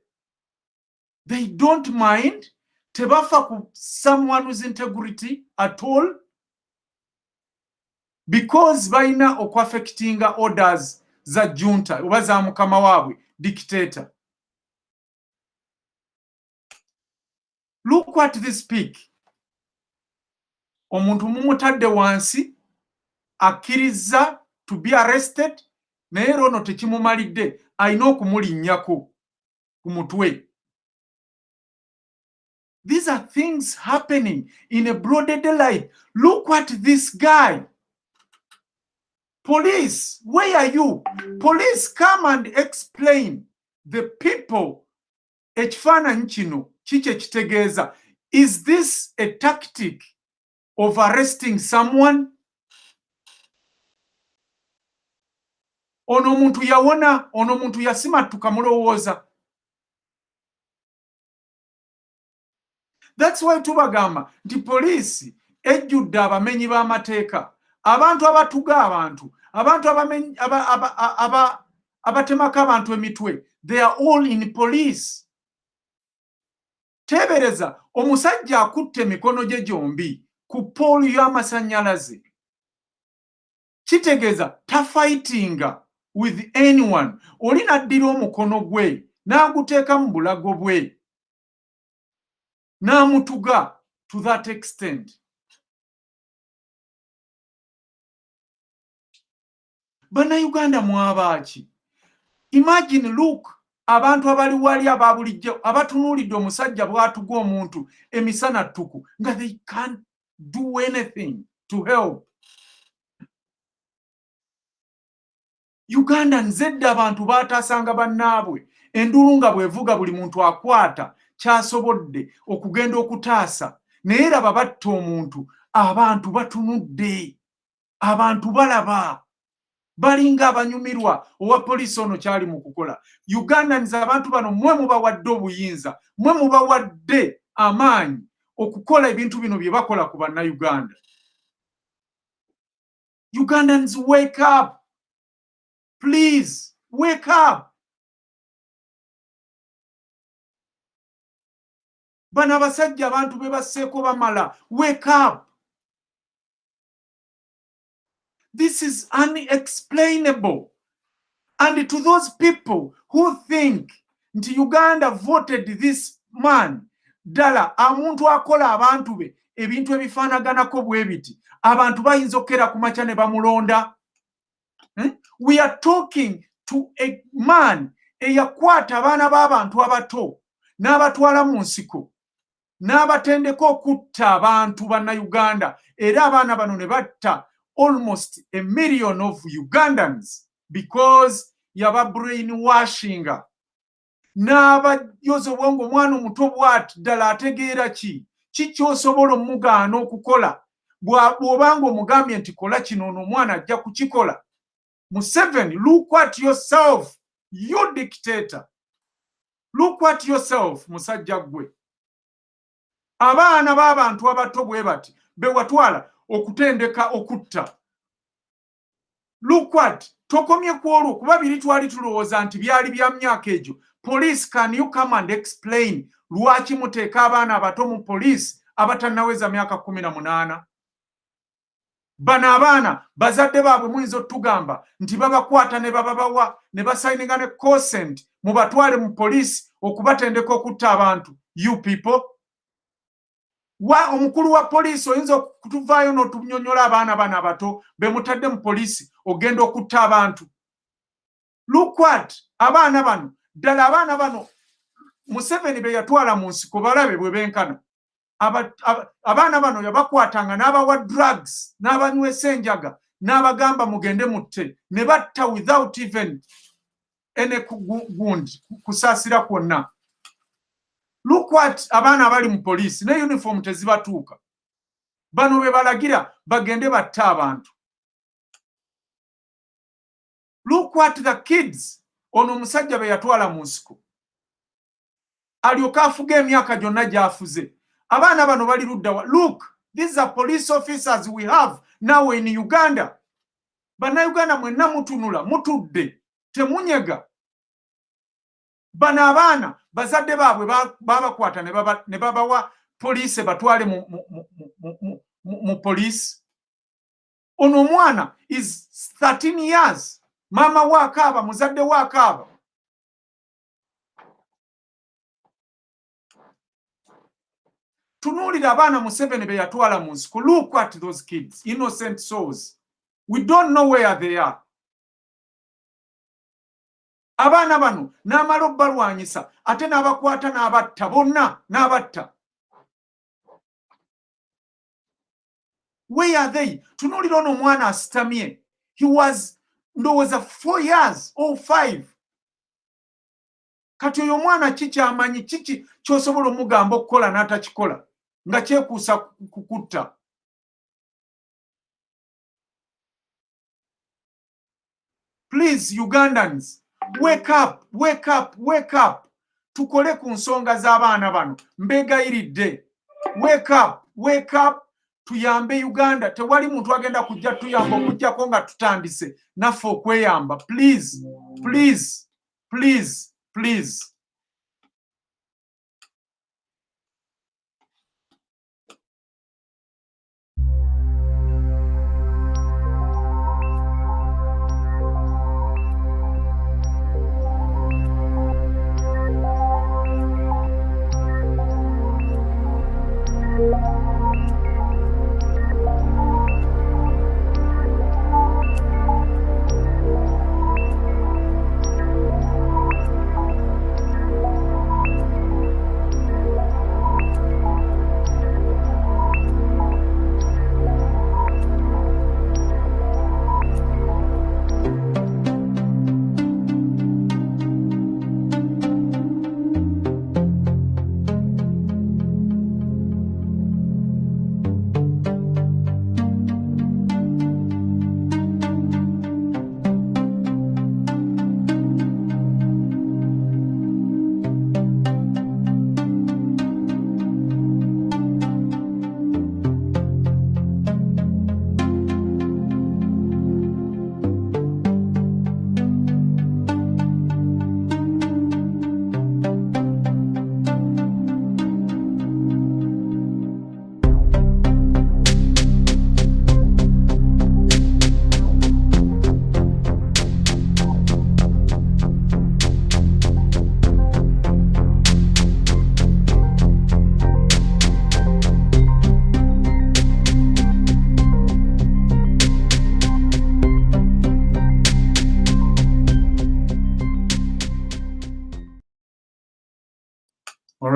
Speaker 1: They don't mind. Tebafa ku someone whose integrity at all. Because baina okwaffectinga orders za junta, oba za mukama waabwe, dictator. Look at this pic. Omuntu mumutadde wansi, akkiriza to be arrested, naye ono tekimumalidde, alina okumulinnyako ku mutwe. These are things happening in a broad daylight. Look at this guy. Police, where are you? Police, come and explain the people. Ekifaananyi kino kiki ekitegeeza? Is this a tactic of arresting someone? Ono omuntu yawona, ono omuntu yasima tukamulowooza. That's why tubagamba nti poliisi ejjudde abamenyi b'amateeka, abantu abatuga abantu abatemako abantu emitwe. They are all in police. Tebereza omusajja akutte emikono gye gyombi ku poolu y'amasannyalaze. Kitegeeza tafightinga with anyone. Oli n'addira omukono gwe n'aguteeka mu bulago bwe n'amutuga to that extent. Bannayuganda mwabaaki? Imagine, look, abantu abali wali ababulijjo abatunuulidde omusajja bw'atuga omuntu emisana ttuku nga they can't do anything to help. Uganda nzedde abantu baataasanga bannaabwe, enduulu nga bwevuga buli muntu akwata ky'asobodde okugenda okutaasa. naye laba batta omuntu abantu batunudde abantu balaba balinga abanyumirwa owa poliisi ono kyali mu kukola. Ugandans abantu bano mwe mubawadde obuyinza, mwe mubawadde amaanyi okukola ebintu bino bye bakola ku bannayuganda. Ugandans, wake up. Please, wake up. Bana basajja abantu be basseeko bamala. Wake up. This is unexplainable. And to those people who think nti Uganda voted this man, dala amuntu akola abantu be ebintu ebifanaganako bwe biti, abantu bayinza okera ku makya ne bamulonda. We are talking to a man eyakwata abaana b'abantu abato n'abatwala mu nsiko n'abatendeka okutta abantu bannayuganda, era abaana bano ne batta almost 1 million of Ugandans because yaba brainwashinga. N'abayoza obwongo omwana omuto bw'ati ddala ategeera ki ky'osobola omugaana okukola bw'obanga omugambye nti kola kino ono omwana ajja kukikola. Museveni, look at yourself, you dictator. Look at yourself, musajja gwe. Abaana b'abantu abato bwe bati be watwala okutendeka okutta. Look at tokomye ku olwo kuba biri twali tulowooza nti byali bya myaka egyo. Police, can you come and explain lwaki muteeka abaana abato mu police abatannaweza myaka 18? Bana abaana bazadde baabwe muyinza otugamba nti babakwata ne bababawa ne basayininga ne consent mu batwale mu police okubatendeka okutta abantu. You people, omukulu wa police oyinza okutuvaayo n'otunyonyola abaana bana abato be mutadde mu police ogenda okutta abantu. Look at abaana bano, ddala abaana bano Museveni be yatwala mu nsiko balabe bwe benkana. Abaana bano yabakwatanga n'abawa drugs n'abanywesa enjaga n'abagamba mugende mutte ne batta without even ene gundi kusaasira kwonna. Look at abaana abali mu police ne uniform tezibatuuka. Bano be balagira bagende batta abantu. Look at the kids. Ono omusajja be yatwala mu nsiko alyoka afuga emyaka gyonna gy'afuze. Abaana bano bali luddawa. Look, these are police officers we have now in Uganda. Bannayuganda mwenna mutunula mutudde temunyega. Bano abaana bazadde baabwe babakwata ne babawa police batwale mu police. Ono omwana is 13 years. Mama wakaaba, muzadde wakaaba. Tunuulira abaana Museveni be yatwala mu nsiko. Look at those kids, innocent souls. We don't know where they are. Abaana bano n'amala obbalwanyisa ate n'abakwata n'abatta bonna n'abatta. Where are they? Tunuulira ono omwana asitamye. He was ndowooza 4 years or 5. Kati oyo omwana kikyamanyi kiki ky'osobola omugamba okukola n'atakikola nga kyekuusa kukutta. Please, Ugandans, wake up, wake up, wake up. Tukole ku nsonga z'abaana bano. Mbegayiridde. Wake up, wake up. Tuyambe Uganda. Tewali muntu agenda kujja tuyamba okujjako nga tutandise naffe okweyamba. Please, please, please, please.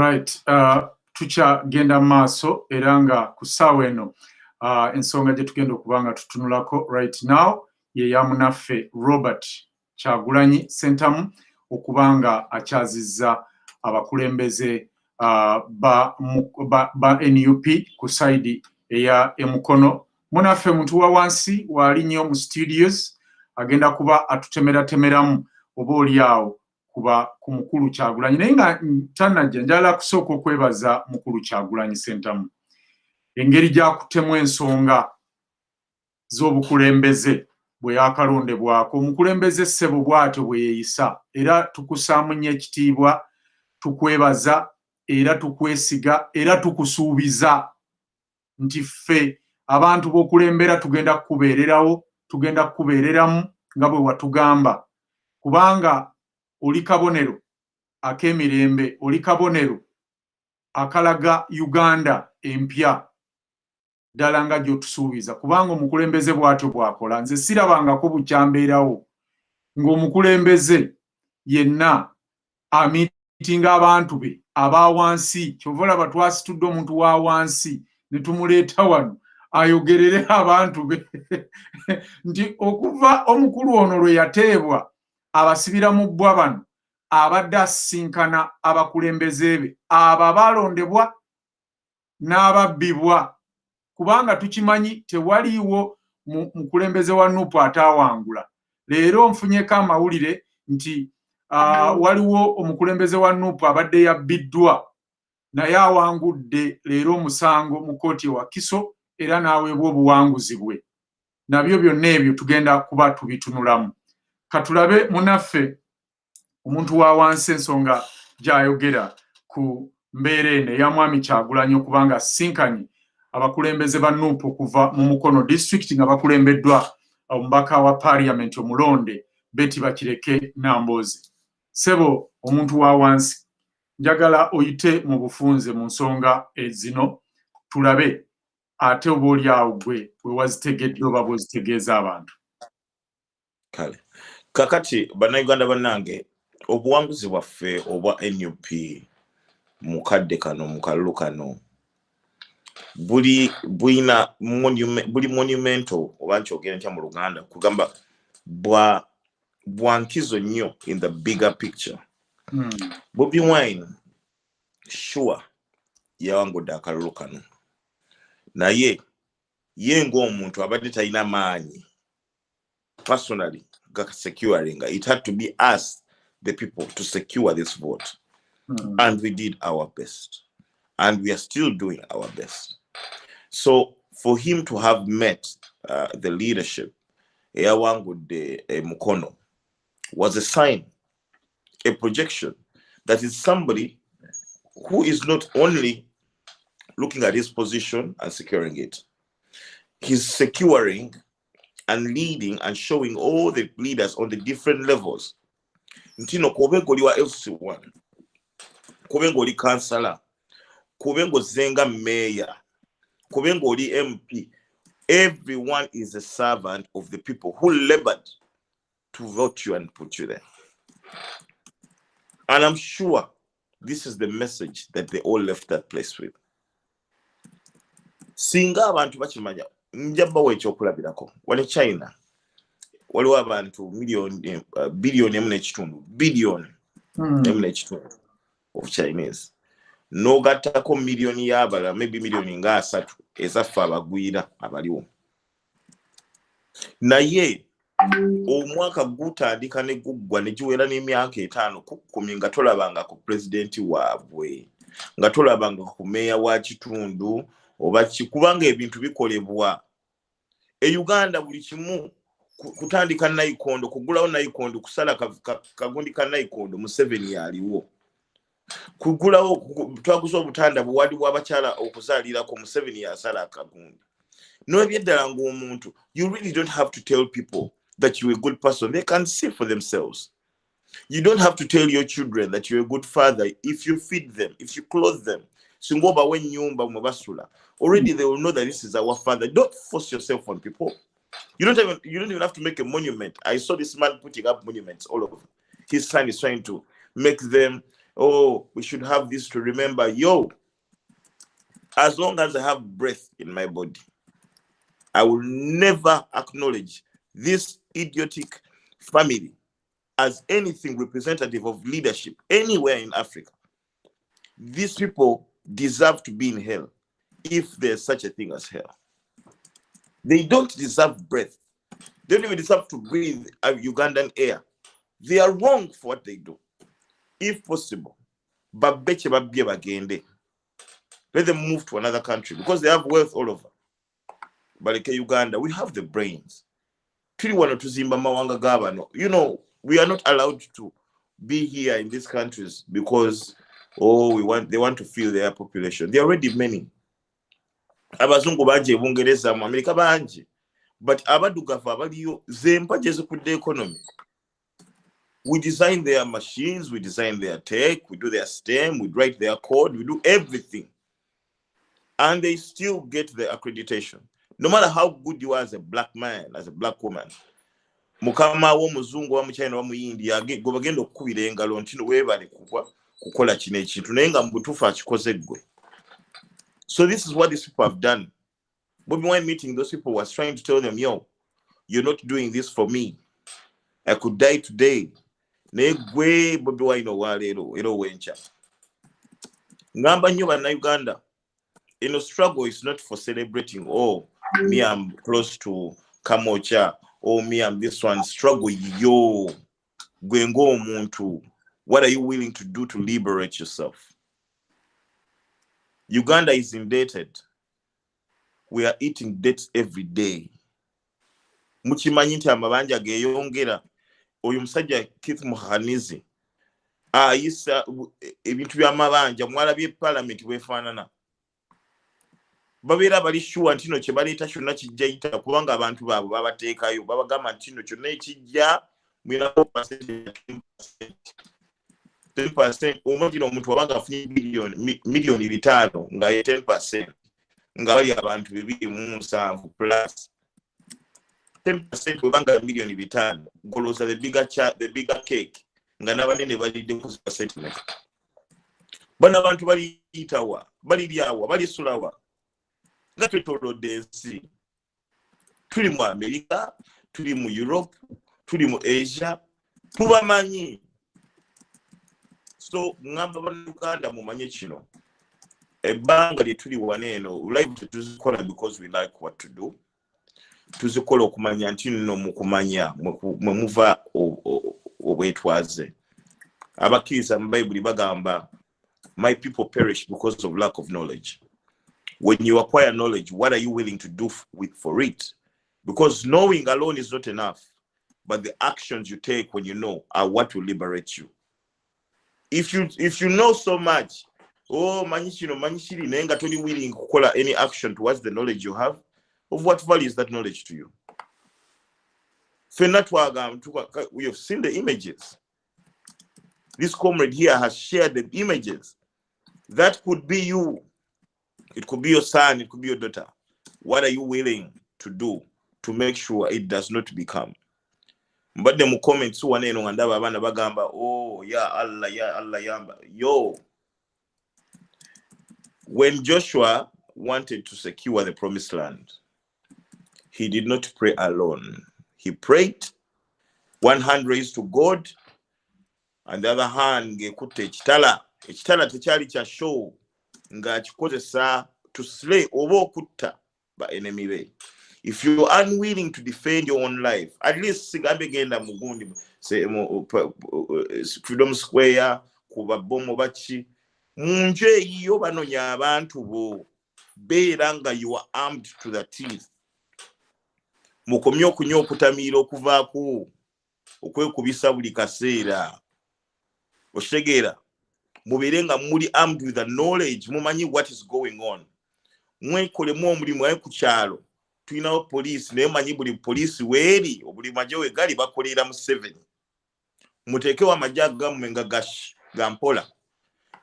Speaker 1: Right. Tukyagenda maaso era nga ku ssaawa eno ensonga gye tugenda okuba nga tutunulako right now ye ya munaffe Robert Kyagulanyi Ssentamu okuba nga akyazizza abakulembeze ba NUP ku side eya Mukono. Munaffe Omuntu Wawansi waali nnyo mu studios agenda kuba atutemeratemeramu oba oliawo kuba ku mukulu Kyagulanyi naye nga tannajja njala kusooka okwebaza mukulu Kyagulanyi Ssentamu engeri gy'akutemu ensonga z'obukulembeze bwe yakalondebwako. Omukulembeze ssebo bw'atyo bwe yeeyisa era tukusaamu nnyo ekitiibwa, tukwebaza era tukwesiga era tukusuubiza nti ffe abantu b'okulembera tugenda kukubeererawo, tugenda kukubeereramu nga bwe watugamba, kubanga oli kabonero ak'emirembe, oli kabonero akalaga Uganda empya ddala nga gy'otusuubiza, kubanga omukulembeze bw'atyo bw'akola. Nze sirabangako bukyambeerawo ng'omukulembeze yenna amiitinga abantu be abaawansi. Kyova olaba twasitudde omuntu wa wansi ne tumuleeta wano ayogerere abantu be nti okuva omukulu ono lwe yateebwa abasibira mu bbwa bano abadde asisinkana abakulembeze be abo abaalondebwa n'ababbibwa, kubanga tukimanyi tewaliiwo mukulembeze wa NUP ataawangula. Leero nfunyeko amawulire nti waliwo omukulembeze wa NUP abadde yabbiddwa naye awangudde leero omusango mu kkooti ewa Kiso era n'aweebwa obuwanguzi bwe. Nabyo byonna ebyo tugenda kuba tubitunulamu. Katulabe munaffe Omuntu Wawansi ensonga gy'ayogera ku mbeera eno eya mwami Kyagulanyi okuba nga asinkanye abakulembeze ba NUP okuva mu Mukono district nga bakulembeddwa omubaka wa parliament omulonde Betty Bakireke Nambooze. Ssebo Omuntu Wawansi, njagala oyite mu bufunze mu nsonga zino tulabe ate oba oliawo gwe we wazitegedde oba bwezitegeeza abantu.
Speaker 4: Kale kakati bannayuganda bannange, obuwanguzi bwaffe obwa NUP mu kadde kano mu kalulu kano buli monumental oba nkyogera ntya mu Luganda kugamba bwankizo nnyo in the bigger picture. Bobi Wine sure yawangudde akalulu kano naye ye ng'omuntu abadde talina maanyi personally securing. It had to be us the people to secure this vote. And we did our best. And we are still doing our best. So for him to have met the leadership, Mukono, was a sign, a projection, that is somebody who is not only looking at his position and securing it, he's securing and leading and showing all the leaders on the different levels. Ntino kubengo liwa FC1, kubengo li councillor, kubengo zenga mayor, kubengo li MP. Everyone is a servant of the people who labored to vote you and put you there. And I'm sure this is the message that they all left that place with. Singa abantu bakimanya njaba wekyokulabirako wali China waliwo abantu billion emu n'ekitundu of Chinese n'ogattako million y'abala maybe million nga 3 ezaffe abagwira abaliwo naye omwaka gutandika ne guggwa ne giwera n'emyaka 5 ku 10 nga tolabanga ku presidenti waabwe nga tolabanga ku meya wa kitundu oba kubanga ebintu bikolebwa Uganda buli kimu kutandika nayikondo kugulawo nayikondo kusala kagundi ka nayikondo mu 7 yaliwo kugulawo twaguza obutanda buwadi bw'abakyala okuzaalirako mu 7 yasala akagundi n'ebyeddala ng'omuntu you really don't have to tell people that you're a good person. They can see for themselves. You don't have to tell your children that you're a good father if you feed them, if you clothe them. Singoba when nyumba mabasula. Already they will know that this is our father. Don't force yourself on people. You don't even have to make a monument. I saw this man putting up monuments all over. His son is trying to make them oh, we should have this to remember. Yo, as long as I have breath in my body, I will never acknowledge this idiotic family as anything representative of leadership anywhere in Africa. These people deserve to be in hell, if there's such a thing as hell. They don't deserve breath. They don't even deserve to breathe Ugandan air. They are wrong for what they do. If possible, let them move to another country because they have wealth all over. But like Uganda, we have the brains. You know, we are not allowed to be here in these countries because they want to fill their population. There are already many. Abazungu banje Bungereza mu Amerika banje, but abadugafa abaliyo zempa jezo ku the economy. We design their machines, we design their tech, we do their STEM, we write their code, we do everything, and they still get the accreditation. No matter how good you are as a black man, as a black woman, mukama wo muzungu wa muchina wa muyindia go bagenda okubira engalo ntino webale kukola kino ekintu naye nga mbutufu akikoze gwe. So this is what these people have done. Bobby Wine meeting, those people was trying to tell them, yo, you're not doing this for me. I could die today. Negwe Bobby Wine ero wencha. Ngamba nyoba na Uganda. Struggle is not for celebrating, oh, me I'm close to Kamocha, oh, me I'm this one. Struggle, yo. Gwengo Omuntu. What are you willing to do to liberate yourself? Uganda is indebted. We are eating debts every day. Muchimanyi nti amabanja geyongera. Oyo musajja Keith Muhanizi ayisa ebintu by'amabanja mwalabye parliament wefaanana. Babeera bali sure nti no kye baleeta kyonna kijja yita kubanga abantu baabo babateekayo babagamba nti no kyonna ekijja mwina 10%. Omugino omuntu wabanga afunye milioni 5 nga ye 10% nga bali abantu 2.7 plus 10% wabanga milioni 5 goloza the bigger cake nga nabanene balidde ku percent. Bana abantu bali itawa bali lyawa bali sulawa nga twetolodde ensi. Tuli mu America, tuli mu Europe, tuli mu Asia, tubamanyi. So ngamba Uganda mumanye kino ebbanga lye tuli waneeno live tuzikola because we like what to do. Tuzikola okumanya nti nno mukumanya mwe muva obwetwaze. Abakkiriza mu Bible bagamba my people perish because of lack of knowledge. When you acquire knowledge, what are you willing to do for it? Because knowing alone is not enough, but the actions you take when you know are what will liberate you. If you know so much, oh manishiri nenga toli willing kukola any action towards the knowledge you have, of what value is that knowledge to you? We have seen the images. This comrade here has shared the images. That could be you. It could be your son, it could be your daughter. What are you willing to do to make sure it does not become? But the comments who bagamba, oh ya Allah yamba. Yo, when Joshua wanted to secure the promised land, he did not pray alone. He prayed, one hand raised to God, and the other hand gekute ekitala tekyali kya show nga kikozesa to slay oba okutta ba enemy be. If you are unwilling to defend your own life, at least sigambe genda mugundi say Freedom Square kuba bomo bachi munje iyo banonya abantu bo beeranga you are armed to the teeth. Mukomyo kunyo okutamira okuvaako okwekubisa buli kaseera oshegera mubirenga muri armed with the knowledge mumanyi what is going on. Mwekolemu omulimu aye ku kyalo tulinawo police naye manyi buli police weeri obuli maje we gali bakolera mu 7 muteekewo amajje agammwe nga gampola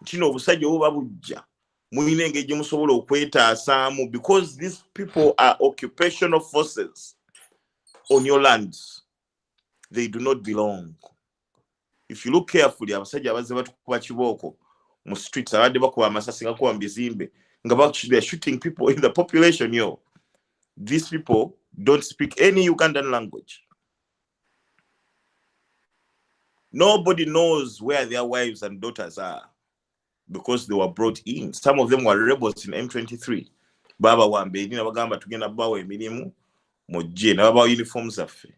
Speaker 4: kino obusajja obuba bujja mulina engeri gye musobola okwetaasaamu because these people are occupational forces on your lands. They do not belong. If you look carefully, abasajja abazze batukuba kiboko mu streets abadde bakuba amasasi nga kuba bizimbe nga they're shooting people in the population. Yo, these people don't speak any Ugandan language. Nobody knows where their wives and daughters are because they were brought in. Some of them were rebels in M23. Baba wambe nina bagamba tugenda bawa emirimu mujje na baba uniforms affe.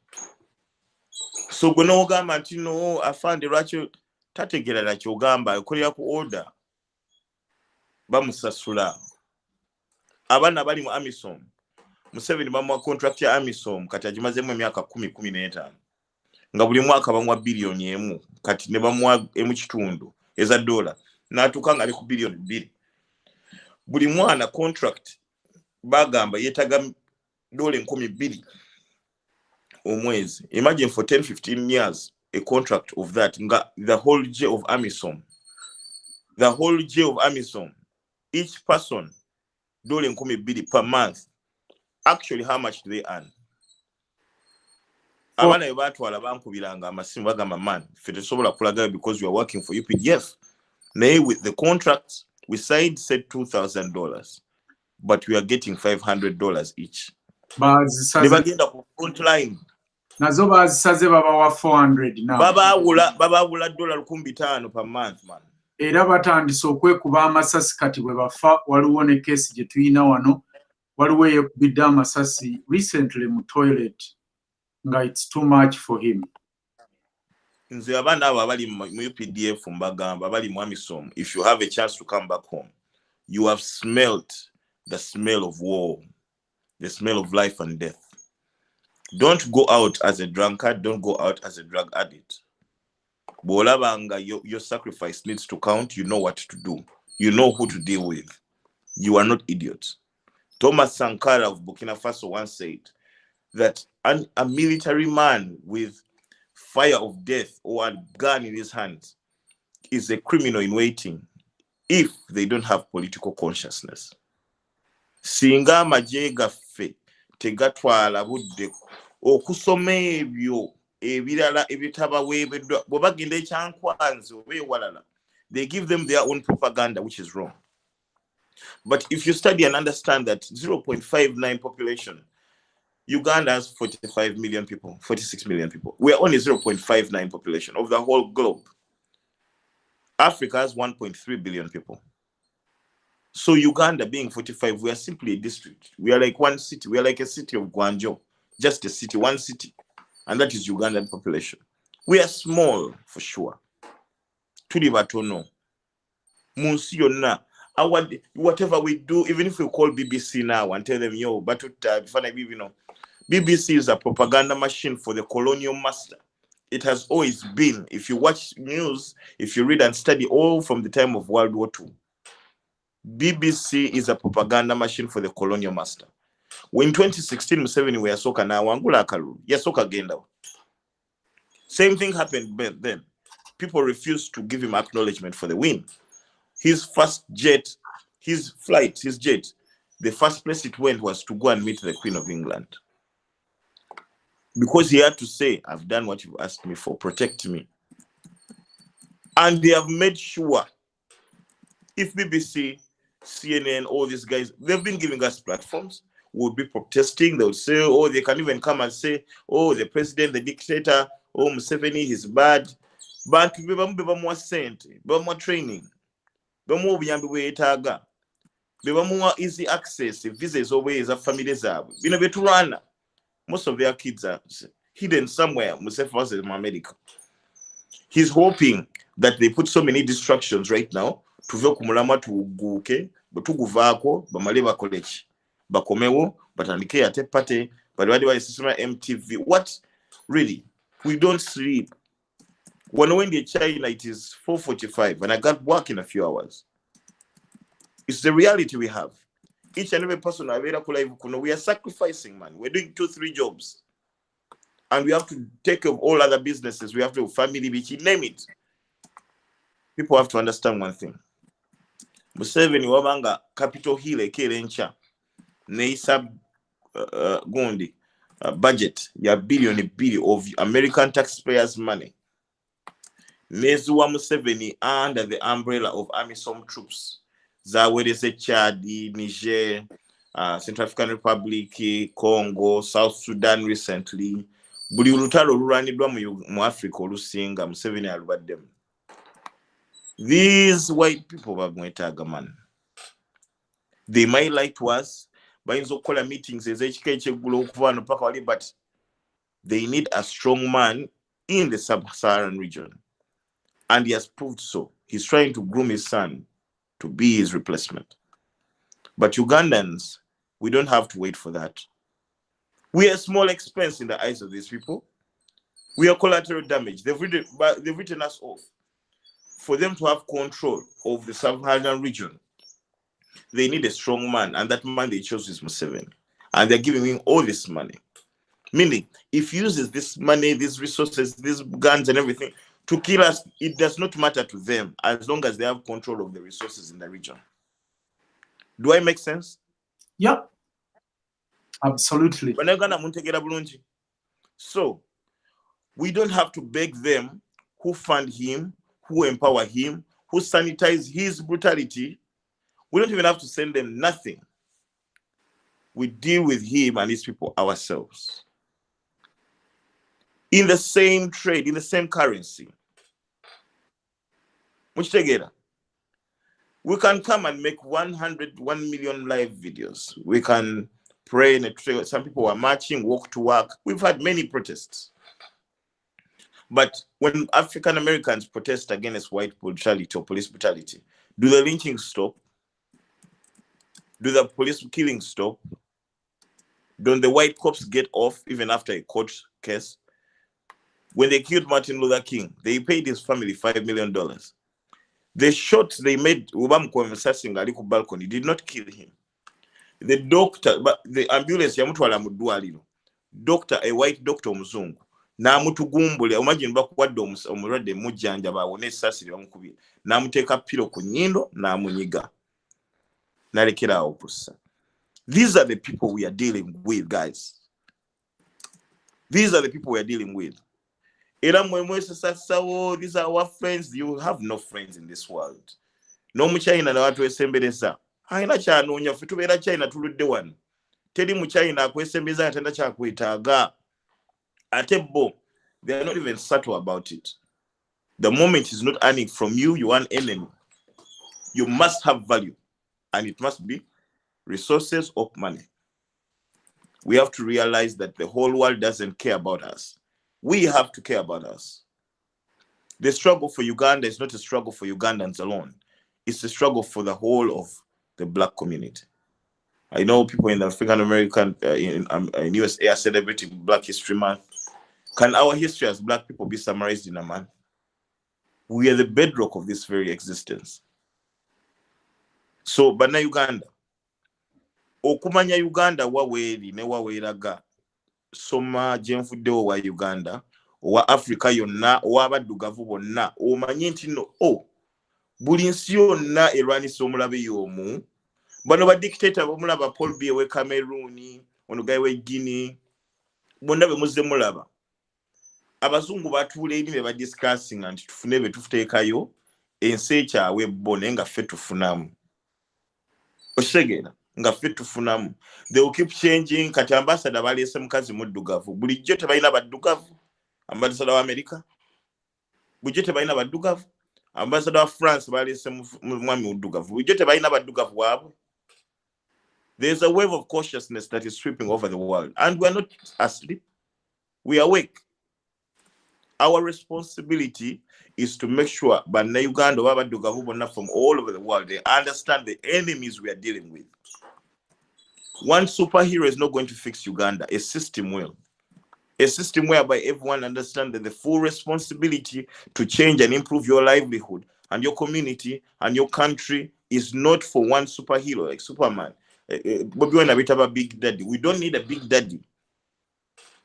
Speaker 4: So gwe n'ogamba nti no afande lwaki tategera na kyogamba akolera ku order bamusasula. Abana bali mu AMISOM Museveni bamuwa contract ya AMISOM kati agimazemu emyaka 10-15 nga buli mwaka bamuwa billioni emu kati ne bamuwa emu kitundu eza dola n'atuuka nga ali ku billioni 2. Buli mwana contract bagamba yetaga dola 2,000 omwezi. Imagine for 10-15 years a contract of that nga the whole J of AMISOM. The whole J of AMISOM, each person dola 2,000 per month. Actually, how much do they earn? Abana ebatwala bankubiranga amasimu bagamba man fete sobola kulaga because you are working for UPDF. Nay, with the contracts we signed said $2,000, but we are getting $500 each. Nebagenda ku front line.
Speaker 1: Nazo bazisaze babawa 400 now.
Speaker 4: Babawula dola 1,500 per month man.
Speaker 1: Era batandise okwekuba amasasi kati bwe bafa waliwo ne case gye tuyina wano waliwo yekubidde amasasi recently mu toilet nga it's too much for him.
Speaker 4: Nze abana abo abali mu UPDF mbagamba bali mu AMISOM, if you have a chance to come back home, you have smelt the smell of war, the smell of life and death. Don't go out as a drunkard, don't go out as a drug addict. Bolabanga, your sacrifice needs to count. You know what to do. You know who to deal with. You are not idiots. Thomas Sankara of Burkina Faso once said that a military man with fire of death or a gun in his hands is a criminal in waiting if they don't have political consciousness. Singa amagye gaffe tegatwala budde okusoma ebyo ebirala ebitabaweebeddwa bwe bagenda ekyankwanzi oba ewalala, they give them their own propaganda, which is wrong. But if you study and understand that 0.59 population, Uganda has 45 million people, 46 million people. We are only 0.59 population of the whole globe. Africa has 1.3 billion people. So Uganda being 45, we are simply a district. We are like one city. We are like a city of Guangzhou. Just a city, one city. And that is Ugandan population. We are small for sure. Tuli batono. Munsi yonna. Whatever we do, even if we call BBC now and tell them, yo, but you know, BBC is a propaganda machine for the colonial master. It has always been. If you watch news, if you read and study all from the time of World War II, BBC is a propaganda machine for the colonial master. When 2016 Museveni we soka na wangula akalu, yasoka genda. Same thing happened then. People refused to give him acknowledgement for the win. His first jet, his jet, the first place it went was to go and meet the Queen of England. Because he had to say, I've done what you've asked me for, protect me. And they have made sure, if BBC, CNN, all these guys, they've been giving us platforms, we would be protesting, they would say, oh, they can even come and say, oh, the president, the dictator, oh, Museveni, he's bad. But we have more sent, we have more training. Bemo buyambi bwetaaga bebamuwa easy access visas always a family zabo bino betulwana. Most of their kids are hidden somewhere in America. He's hoping that they put so many distractions right now tuve kumulama tuguke batuguvaako bamale bakoleki bakomewo batandike ate pate bali system MTV. What really? We don't sleep. When I went to China, it is 4:45, and I got work in a few hours. It's the reality we have. Each and every person we are sacrificing, man. We're doing 2-3 jobs. And we have to take care of all other businesses. We have to have family, name it. People have to understand one thing. Museveni wabanga Capitol Hill ekerencha neisa gundi budget ya billion of American taxpayers' money. Nezuwa Museveni under the umbrella of AMISOM troops. Zawedese Chad, Niger, Central African Republic, Congo, South Sudan recently. Buli lutalo lulanidwa mu Africa olusinga Museveni alubaddemu. These white people bagwetaga man. They might like to us, bayinza okukola meetings ez'ekika ekyeggulo okuva wano paka wali, but they need a strong man in the sub-Saharan region. And he has proved so. He's trying to groom his son to be his replacement. But Ugandans, we don't have to wait for that. We are a small expense in the eyes of these people. We are collateral damage. They've written us off. For them to have control of the sub-Saharan region, they need a strong man, and that man they chose is Museveni. And they're giving him all this money. Meaning, if he uses this money, these resources, these guns and everything to kill us, it does not matter to them as long as they have control of the resources in the region. Do I make sense?
Speaker 1: Yep. Absolutely.
Speaker 4: So, we don't have to beg them who fund him, who empower him, who sanitize his brutality. We don't even have to send them nothing. We deal with him and his people ourselves. In the same trade, in the same currency. Which together, we can come and make 1 million live videos. We can pray in a trade. Some people are marching, walk to work. We've had many protests. But when African Americans protest against white brutality or police brutality, do the lynching stop? Do the police killing stop? Don't the white cops get off even after a court case? When they killed Martin Luther King, they paid his family $5 million. The shot they made, balcony, did not kill him. The doctor, but the ambulance, doctor, a white doctor, Mzungu, namutugumbule, imagine bakwadde omulwadde mujjanja bawone essasi ly'omukubira, namuteeka pilo ku nnyindo namunyiga, nalekera awo okussa. These are the people we are dealing with, guys. These are the people we are dealing with. These are our friends. You have no friends in this world. No muchina na watu esembereza. Haina kyanoonya ffe tubeera China tuludde wano. Teri mu China akwesembeza atenda kyakwetaaga. Ate bo, they are not even subtle about it. The moment is not earning from you, you are an enemy. You must have value, and it must be resources or money. We have to realize that the whole world doesn't care about us. We have to care about us. The struggle for Uganda is not a struggle for Ugandans alone. It's a struggle for the whole of the Black community. I know people in the African American, in USA are celebrating Black History Month. Can our history as Black people be summarized in a month? We are the bedrock of this very existence. So, Bana Uganda. Okumanya Uganda waweri ne waweraga. Soma jenfuddewo wa Uganda, wa Africa yonna, wa baddugavu bonna. Omanyi nti no, buli nsi yonna erwanisa omulabe y'omu. Bano ba dictator bamulaba Paul Biya we Cameroon, ono guy we Guinea, bonna be muzze mulaba. Abazungu batuula eri ne ba discussing nti tufune be tuteekayo ensi ekyawe bo naye nga ffe tufunamu. Oshegera nga ffe tufunamu. They will keep changing. Kati ambassador baleese mukazi muddugavu. Bulijjo tebalina baddugavu. Ambassador wa America. Bulijjo tebalina baddugavu. Ambassador wa France baleese mwami muddugavu. Bulijjo tebalina baddugavu waabwe. There's a wave of cautiousness that is sweeping over the world. And we are not asleep. We are awake. Our responsibility is to make sure Bana Uganda from all over the world, they understand the enemies we are dealing with. One superhero is not going to fix Uganda. A system will. A system whereby everyone understands that the full responsibility to change and improve your livelihood and your community and your country is not for one superhero like Superman. Bobby and a bit of a big daddy. We don't need a big daddy.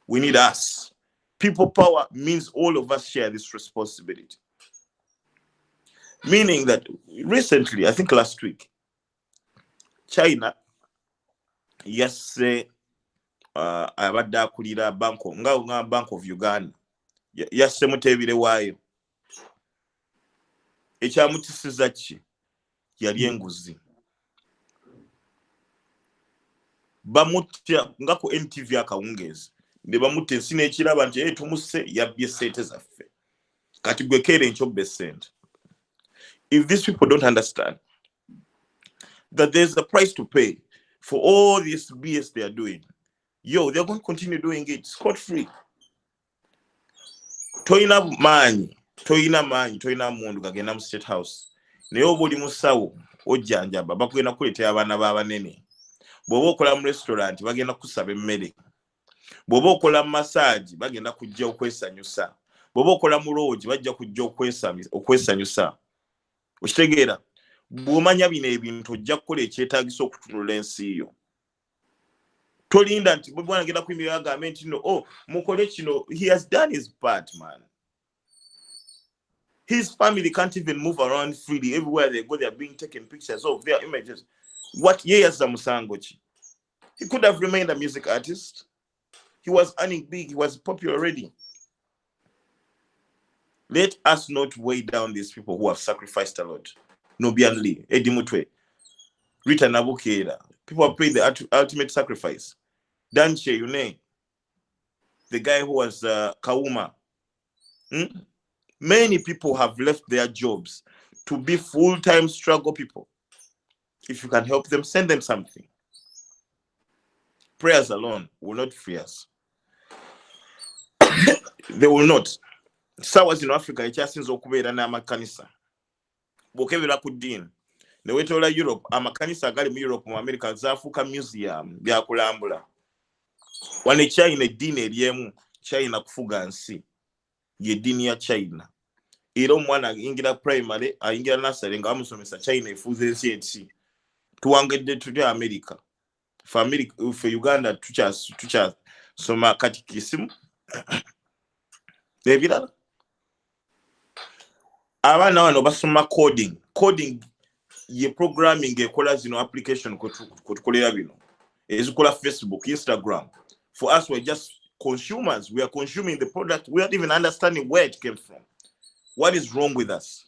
Speaker 4: We need us. People power means all of us share this responsibility. Meaning that recently, I think last week, China, yasse abadde akulira Bank of Uganda, yasse Mutebire waayo. Ekyamukisiza ki yali enguzi. Bamutya nga ku NTV akawungeezi ne bamutta ensi n'ekiraba nti tumusse yabbye ssente zaffe. Kati gwe keera enkyobe ssente. If these people don't understand that there's a price to pay for all this BS they are doing, they're going to continue doing it scot-free. Toyina maanyi, toyina mundu gagenda mu State House. Naye oba oli musawo ojjanjaba bakugenda kuleetera abaana b'abanene. Bw'oba okola mu restaurant bagenda kusaba emmere. Bw'oba okola mu massage bagenda kujja okwesanyusa. Bw'oba okola mu lodge bajja kujja okwesanyusa. Okitegeera? Bw'omanya bino ebintu ojja kukola ekyetaagisa okutunula ensi yo. Tolinda nti bwana agenda kuyimirira agambe nti mukole kino. He has done his part, man. His family can't even move around freely. Everywhere they go, they are being taken pictures of their images. What years Musangochi? He could have remained a music artist. He was earning big. He was popular already. Let us not weigh down these people who have sacrificed a lot. Nobian Lee, Eddie Mutwe, Rita Nabukera. People have paid the ultimate sacrifice. Danche Yune, the guy who was Kauma. Many people have left their jobs to be full-time struggle people. If you can help them, send them something. Prayers alone will not free us. They will not. Sawas in Africa, it just seems okubeera n'amakanisa. Bw'okebera ku ddiini. Ne weetola Europe, amakanisa agali mu Europe mu America zaafuuka museum byakulambula. Wano China eddiini eryemu, China kufuga nsi. Ye dini ya China. Era omwana ayingira primary, ayingira nursery nga bamusomesa China efuuza ensi ensi. Tuwangedde tuli America. For Uganda tukyasoma katikisimu. Ebirala. Abaana bano basoma coding. Coding ye programming ekola zino application kutukolera bino. Ezikola Facebook, Instagram. For us, we're just consumers. We are consuming the product. We are not even understanding where it came from. What is wrong with us?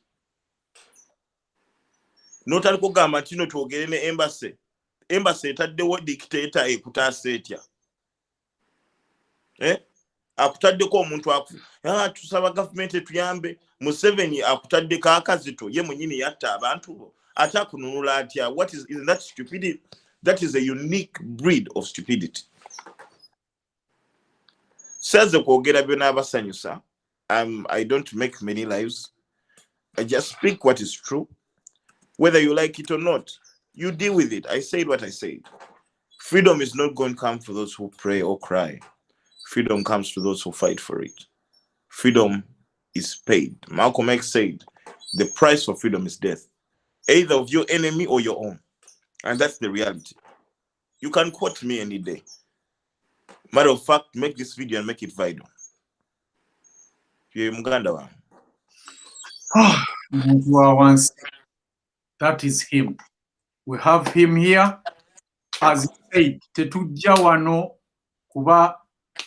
Speaker 4: Notali kugamba tino twogere ne embassy. Embassy etaddewo dictator ekutaasa etya. Akutaddeko omuntu tusaba government etuyambe. Museveni akutaddeko akazito ye mwenyini yatta abantu ate akununula atya. What is that stupidity? That is a unique breed of stupidity. Says the kwogera byonna abasanyusa. I don't make many lives. I just speak what is true. Whether you like it or not, you deal with it. I said what I said. Freedom is not going to come for those who pray or cry. Freedom comes to those who fight for it. Freedom is paid. Malcolm X said, the price for freedom is death, either of your enemy or your own. And that's the reality. You can quote me any day. Matter of fact, make this video and make it viral. You're Uganda one.
Speaker 1: Omuntu Wawansi. That is him. We have him here. As he said, tetujja wano kuba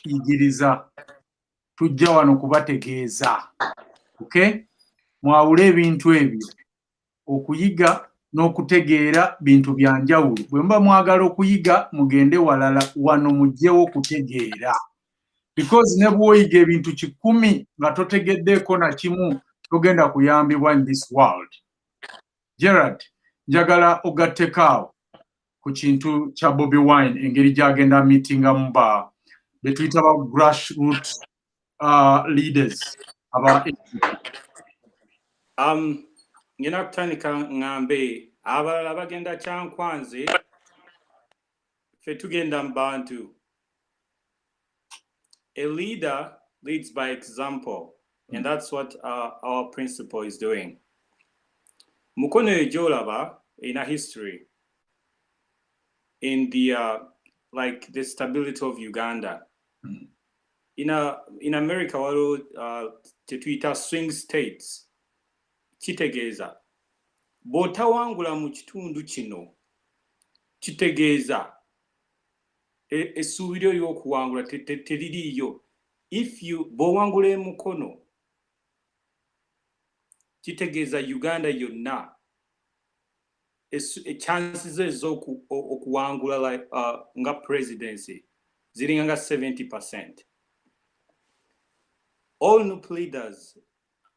Speaker 1: igiriza. Tujja wano kubategeeza. Okay? Mwawule ebintu ebyo. Okuyiga n'okutegeera bintu bya njawulo. Bwe mba mwagala okuyiga mugende walala wano mujjewo kutegeera. Because ne bw'oyiga ebintu 100 nga totegeddeeko na kimu togenda kuyambibwa in this world. Gerald, njagala ogattekaawo ku kintu kya Bobi Wine engeri gy'agenda meetingamu be tuyita ba grassroots leaders aba
Speaker 3: ngina kutandika ngambe abalala bagenda kyankwanze ffe tugenda mu bantu. A leader leads by example, and that's what our principle is doing. Mukono ejolaba in a history in the like the stability of Uganda. In America, walo tetwita swing states. Kitegeeza bw'otawangula mu kitundu kino kitegeeza essuubi lyo ly'okuwangula teririiyo. If you bw'owangula Mukono kitegeeza Uganda yonna chances ez'okuwangula like nga presidency ziringa nga 70%. All NUP leaders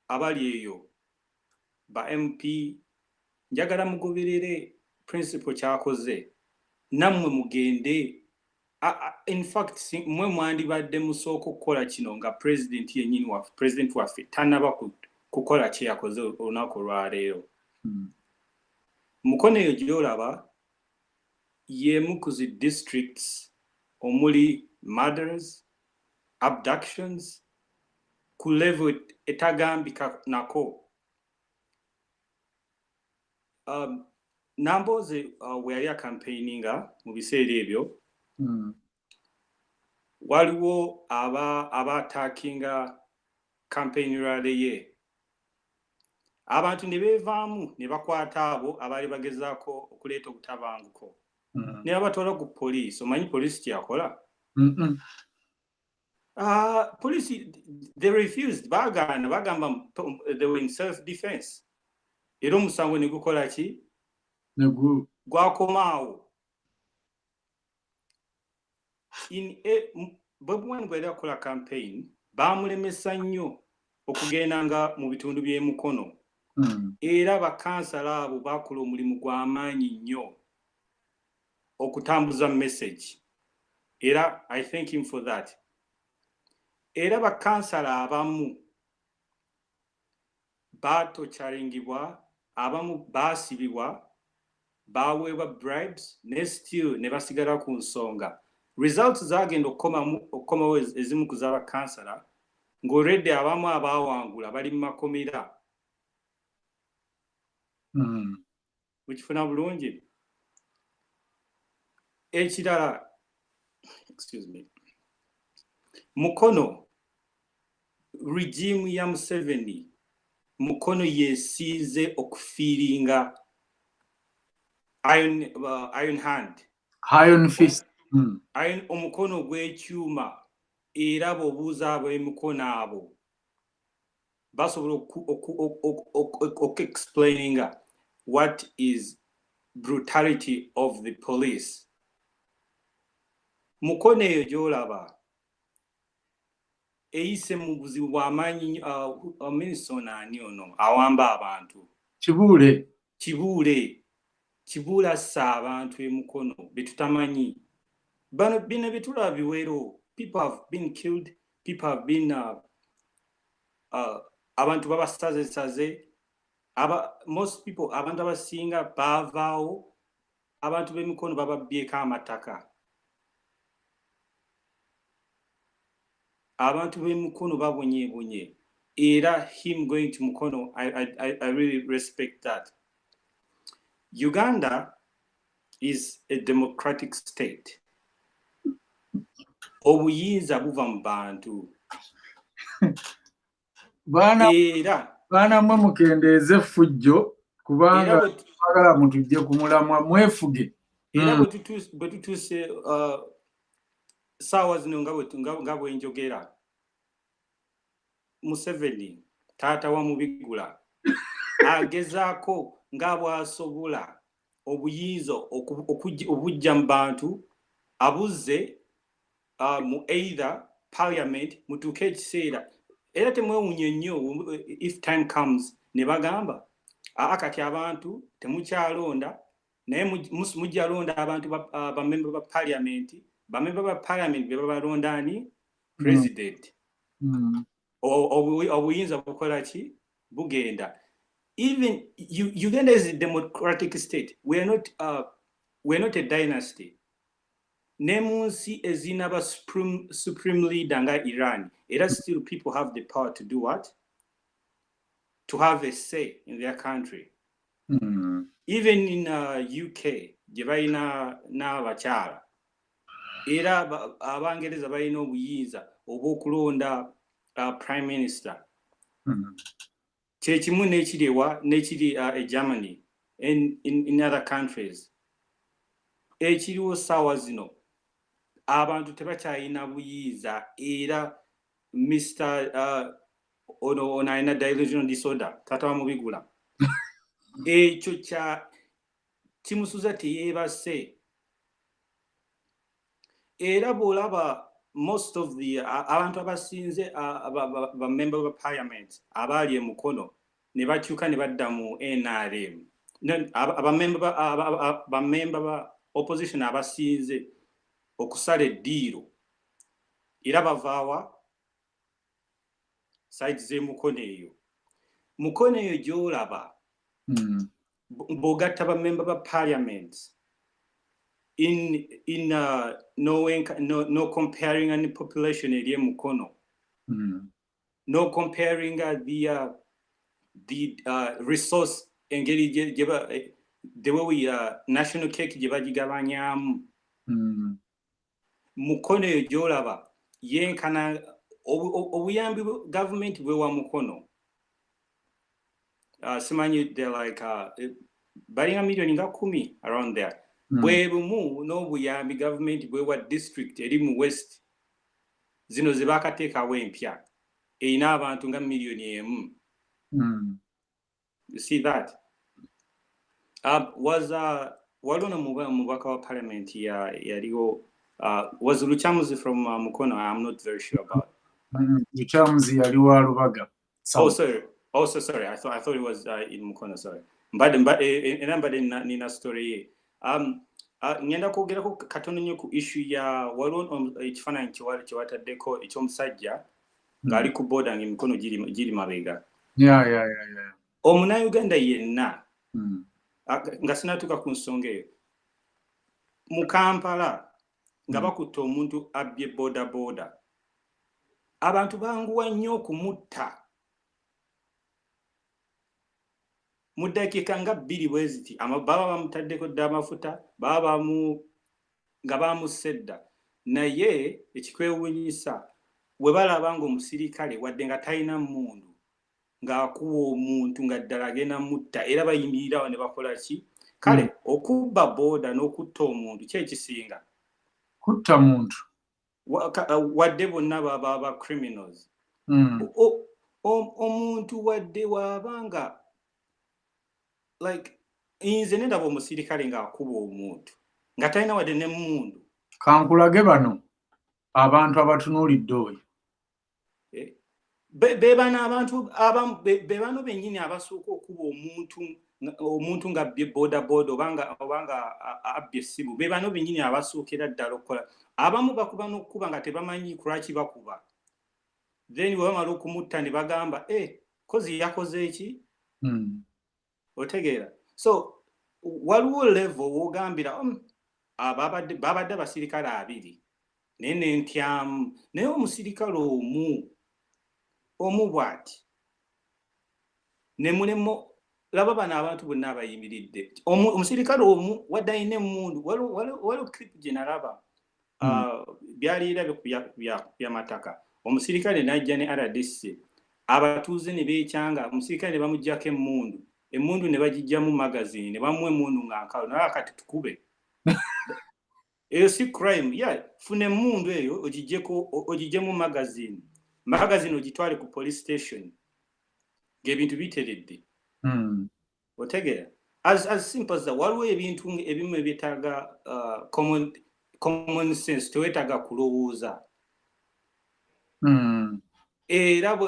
Speaker 3: abali eyo ba MP njagala mugoberere principle kyakoze nammwe mugende. In fact mwe mwandibadde musooka okukola kino nga president yennyini waffe president waffe tanaba kukola kye yakoze olunaku olwaleero. Mukono eyo gy'olaba y'emu ku zi districts omuli murders, abductions ku level etagambika nako. Namboze we yali campaigninga mu biseera ebyo waliwo aba-attackinga campaign rally ye. Abantu ne beevaamu ne bakwata abo abaali bagezaako okuleeta obutabanguko ne babatwala ku poliisi. Omanyi poliisi kyeyakola? Poliisi they refused, bagamba they were in self defense. Era omusango ne gukola ki? Gwakomaawo. Bwe bwali akola campaign baamulemesa nnyo okugendanga mu bitundu by'e Mukono. Era bakansala abo bakola omulimu gw'amaanyi nnyo okutambuza message. Era I thank him for that. Era bakansala abamu baatocharingibwa, abamu baasibibwa, baweebwa bribes ne still ne basigala ku nsonga. Results zagenda okukomawo ezimu ku z'abakansala ng'olredde abamu abaawangula bali mu makomera. Ukifuna bulungi. Ekirala, excuse me, Mukono regime ya Museveni, Mukono yesiize okufiiringa iron hand,
Speaker 1: iron fist,
Speaker 3: omukono gw'ekyuma. Era bw'obuuza ab'emikono abo basobola explaininga what is brutality of the police. Mukono eyo gy'olaba eyise mu buzibu bw'amaanyi. Minisona ani ono awamba abantu? Kibuule assa abantu e Mukono be tutamanyi. Bino bye tulaba biwero. People have been killed, people have been abantu babasaze. Most people, abantu abasinga baavaawo, abantu b'e Mukono bababbyeko amataka. Abantu b'e Mukono babonyeebonye. Era him going to Mukono, I really respect that. Uganda is a democratic state. Obuyinza buva mu bantu.
Speaker 1: Baana mwe mukendeeze effujjo kubanga twagala mutujje ku mulamwa mwefuge.
Speaker 3: Era bwe tutuuse ssaawa zino nga bwe njogera, Museveni taata wa Mubigula agezaako nga bw'asobola obuyinza obujja mu bantu abuzze mu either parliament mutuuke ekiseera. Era temwewunye nnyo if time comes ne bagamba kati abantu temukyalonda naye mujja londa abantu bamemba ba parliament. Bamemba ba parliament be babalonda ani? President. Obuyinza bukola ki? Bugenda. Even Uganda is a democratic state. We are not a dynasty. Nemunsi ezina ba supreme leader nga Iran. Era still people have the power to do what? To have a say in their country. Even in UK, gye balina n'abakyala. Era abangereza balina obuyinza obw'okulonda prime minister. Kyekimu n'ekiri Germany and in other countries. Ekiriwo ssaawa zino abantu tebakyalina buyinza. Era Mr. ono alina delusional disorder tata wamubigula ekyo kya kimusuza teyeebase era bw'olaba most of the abantu abasinze bamember ba parliament abaali e Mukono ne bakyuka ne badda mu NRM bamember ba opposition abasinze okusala eddiiro era bavaawa side ze Mukono eyo gy'olaba bw'ogatta bamember ba parliament in no comparing any population eri e Mukono no comparing the resource engeri the way we national cake gye bagigabanyaamu Mukono eyo gy'olaba yenkana obuyambi government bwe wa Mukono simanyi they're like balinga million nga 10 around there bwe bumu n'obuyambi government bwe wa district eri mu west zino ze bakateekawo empya erina abantu nga million 1 you see that waliwo nomubaka wa parliament yaliwo was Luchamuzi from Mukono. I'm not very sure about
Speaker 1: Luchamuzi yaliwo Lubaga.
Speaker 3: Oh, sorry. I thought it was in Mukono. Sorry. But nina story. Ngenda kwogerako katono nnyo ku issue ya waliwo ekifaananyi kyewataddeko eky'omusajja ng'ali ku border ng'emikono giri mabega.
Speaker 1: Yeah.
Speaker 3: Omunnayuganda yenna nga sinatuuka ku nsonga eyo mu Kampala nga bakutte omuntu abbye boda abantu banguwa nnyo okumutta mu ddakiika nga 2 bwe ziti baba bamutaddeko dda amafuta baba nga bamusedda naye ekikwewuunyisa bwe balaba ng'omusirikale wadde nga talina mmundu ng'akuwa omuntu nga ddala agenda mutta era bayimirirawo ne bakola ki kale okubba booda n'okutta omuntu kyekisinga
Speaker 1: kutta muntu
Speaker 3: wadde bonna baba criminals omuntu wadde wabanga like nze nendaba omusirikale ng'akuba omuntu nga talina wadde n'emmundu
Speaker 1: kankulage bano abantu abatunuulidde oyo
Speaker 3: bebana abantu bebano bennyini abasooka okuba omuntu nga abbye boda obanga abbye essimu bebano bennyini abasookera ddala okukola abamu bakuba n'okukuba nga tebamanyi kulwaki bakuba then bwe bamala okumutta ne bagamba kozi yakoze eki otegeera so waliwo level wogambira babadde abasirikale 2 naye nentyamu naye omusirikale omu bw'ati ne mulemo laba bano abantu bonna abayimiridde omusirikale omu wadde alina emmundu waliwo clip gye nalaba byaliira byamataka omusirikale n'ajja ne RDC abatuuze ne beekyanga omusirikale ne bamuggyako emmundu ne bagijjamu magazine ne bamuwa emmundu nga nkalo naye kati tukube eyo si crime funa emmundu eyo ogijjemu magazine ogitwale ku police station ng'ebintu biteredde otegeera as simple as that waliwo ebintu ebimu ebyetaaga common sense tewetaaga kulowooza era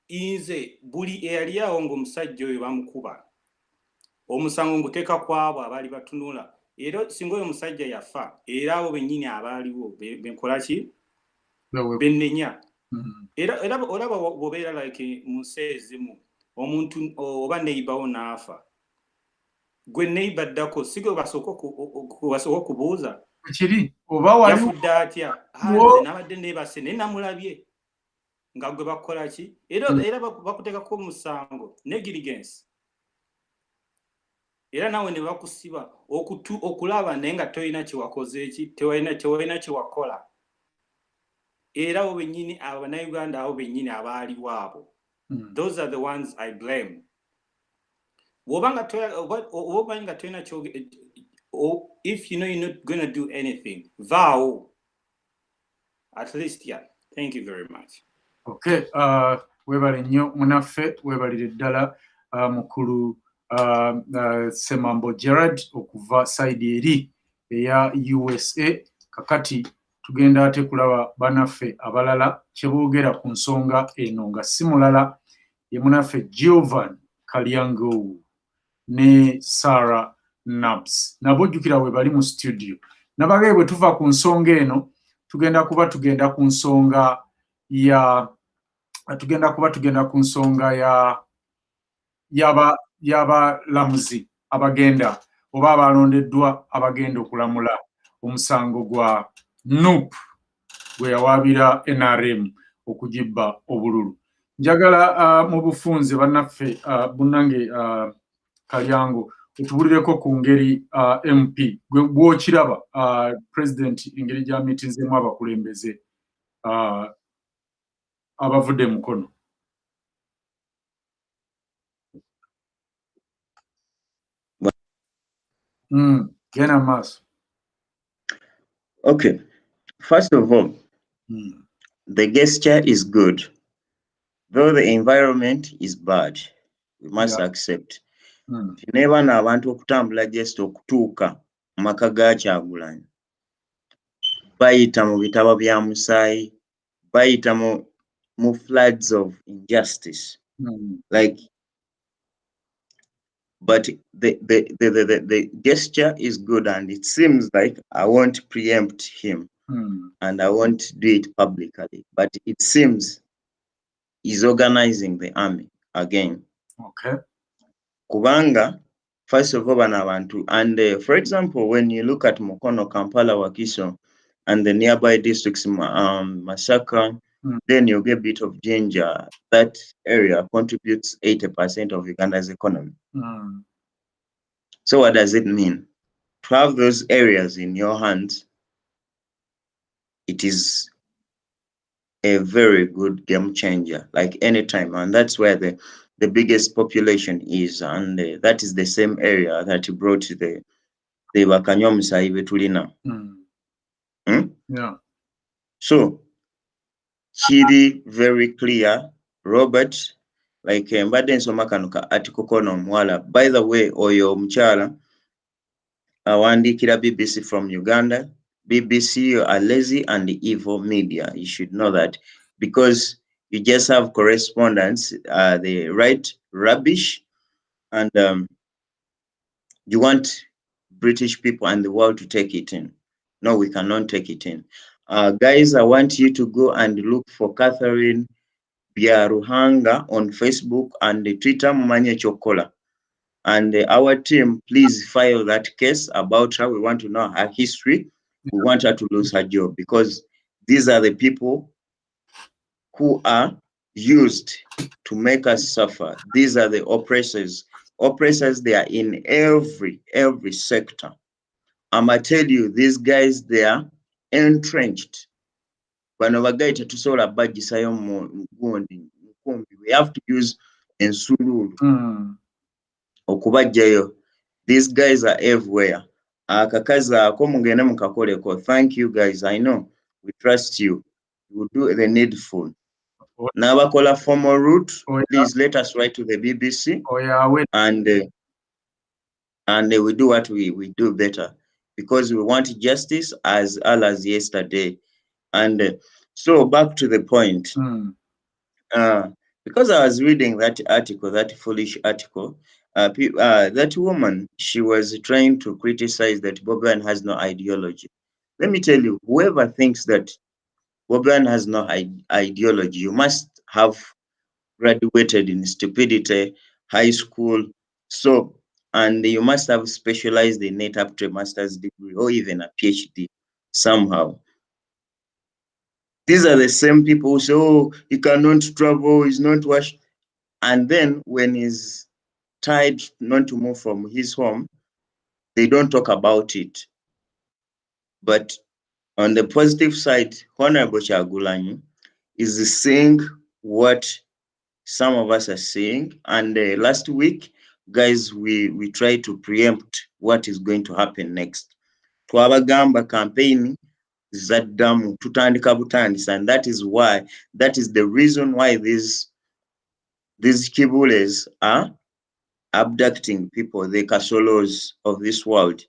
Speaker 3: nze buli eyali awo ng'omusajja oyo bamukuba omusango nguteeka kwabo abaali batunula era singa oyo omusajja yafa era abo bennyini abaaliwo benkola ki bennenya era olaba bw'obeera like mu nsi ezimu omuntu oba neighbour n'afa gwe neighbour addako si gwe basooka okubuuza
Speaker 1: kiri oba
Speaker 3: yafudde atya nabadde neebase naye namulabye nga gwe bakola ki era bakuteekako omusango negligence era nawe ne bakusiba okulaba naye nga tolina kyewakoze eki tewalina kyewakola era abo bennyini abannayuganda abo bennyini abaaliwo abo those are the ones I blame woba nga tolina if you know you're not going to do anything vow at least thank you very much.
Speaker 1: Okay, webale nnyo munaffe, webalire ddala mukulu Semambo Gerald okuva side eri eya USA. Kakati tugenda ate kulaba banaffe abalala kyeboogera ku nsonga eno nga si mulala ye munaffe Jovan Kalyango ne Sarah Naps. Nabo jjukira we bali mu studio. Nabagaye bwe tuva ku nsonga eno tugenda ku nsonga y'abalamuzi abagenda oba abalondeddwa abagenda okulamula omusango gwa NUP gwe yawaabira NRM okugibba obululu. Njagala mu bufunze bannaffe bunnange Kalyango otubulireko ku ngeri MP gw'okiraba President engeri gy'amiitinzeemu abakulembeze abavudde Mukono. Genda maaso.
Speaker 5: Okay, first of all, the gesture is good, though the environment is bad. We must accept. Never na abantu okutambula just okutuuka mu maka ga Kyagulanyi bayita mu bitabo bya musaayi, bayita mu floods of injustice. Like, but the gesture is good, and it seems like I won't preempt him and I won't do it publicly, but it seems he's organizing the army again.
Speaker 1: Okay.
Speaker 5: Kubanga, first of all, banabantu, and for example, when you look at Mukono, Kampala, Wakiso, and the nearby districts, Masaka, then you get a bit of Jinja. That area contributes 80% of Uganda's economy. So what does it mean? To have those areas in your hands, it is a very good game changer, like any time. And that's where the biggest population is. And that is the same area that brought the Bakanyomsai betulina.
Speaker 1: Yeah.
Speaker 5: So, Chidi, very clear. Robert, like mbadde nsoma kano ka article kono mwala. By the way, oyo mchala awandikira BBC from Uganda. BBC are lazy and evil media. You should know that, because you just have correspondents, they write rubbish, and you want British people and the world to take it in. No, we cannot take it in. Guys, I want you to go and look for Catherine Biaruhanga on Facebook and Twitter, Mumanye Chokola. And our team, please file that case about her. We want to know her history. We want her to lose her job, because these are the people who are used to make us suffer. These are the oppressors. Oppressors, they are in every sector. I'ma tell you, these guys, they are entrenched. We have to use ensululu okubajjayo. These guys are everywhere. Thank you guys. I know we trust you. You will do the needful. Nabakola formal route. Please let us write to the BBC. And we do what we do better, because we want justice as early as yesterday. And so back to the point. Because I was reading that article, that foolish article, that woman, she was trying to criticize that Bobi Wine has no ideology. Let me tell you, whoever thinks that Bobi Wine has no ideology, you must have graduated in stupidity, high school, so, and you must have specialized in it up to a master's degree or even a PhD somehow. These are the same people who say, oh, he cannot travel, he's not washed. And then when he's tired not to move from his home, they don't talk about it. But on the positive side, Honorable Kyagulanyi is saying what some of us are saying. And last week, guys, we tried to preempt what is going to happen next. Twabagamba campaign zaddamu tutandika butandisa, and that is the reason why these these Kibules are abducting people, the Kasolos of this world.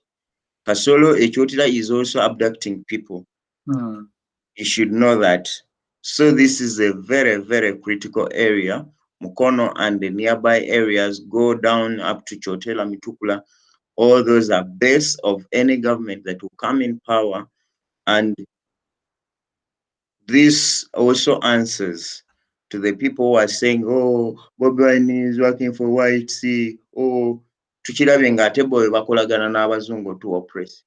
Speaker 5: Kasolo Echotira is also abducting people. You should know that. So this is a very, very critical area. Mukono and the nearby areas go down up to Chotela, Mitukula. All those are base of any government that will come in power. And this also answers to the people who are saying, oh, Bobi Wine is working for White Sea. Oh, tukirabe ngate boy bakolagana n'abazungu to oppress.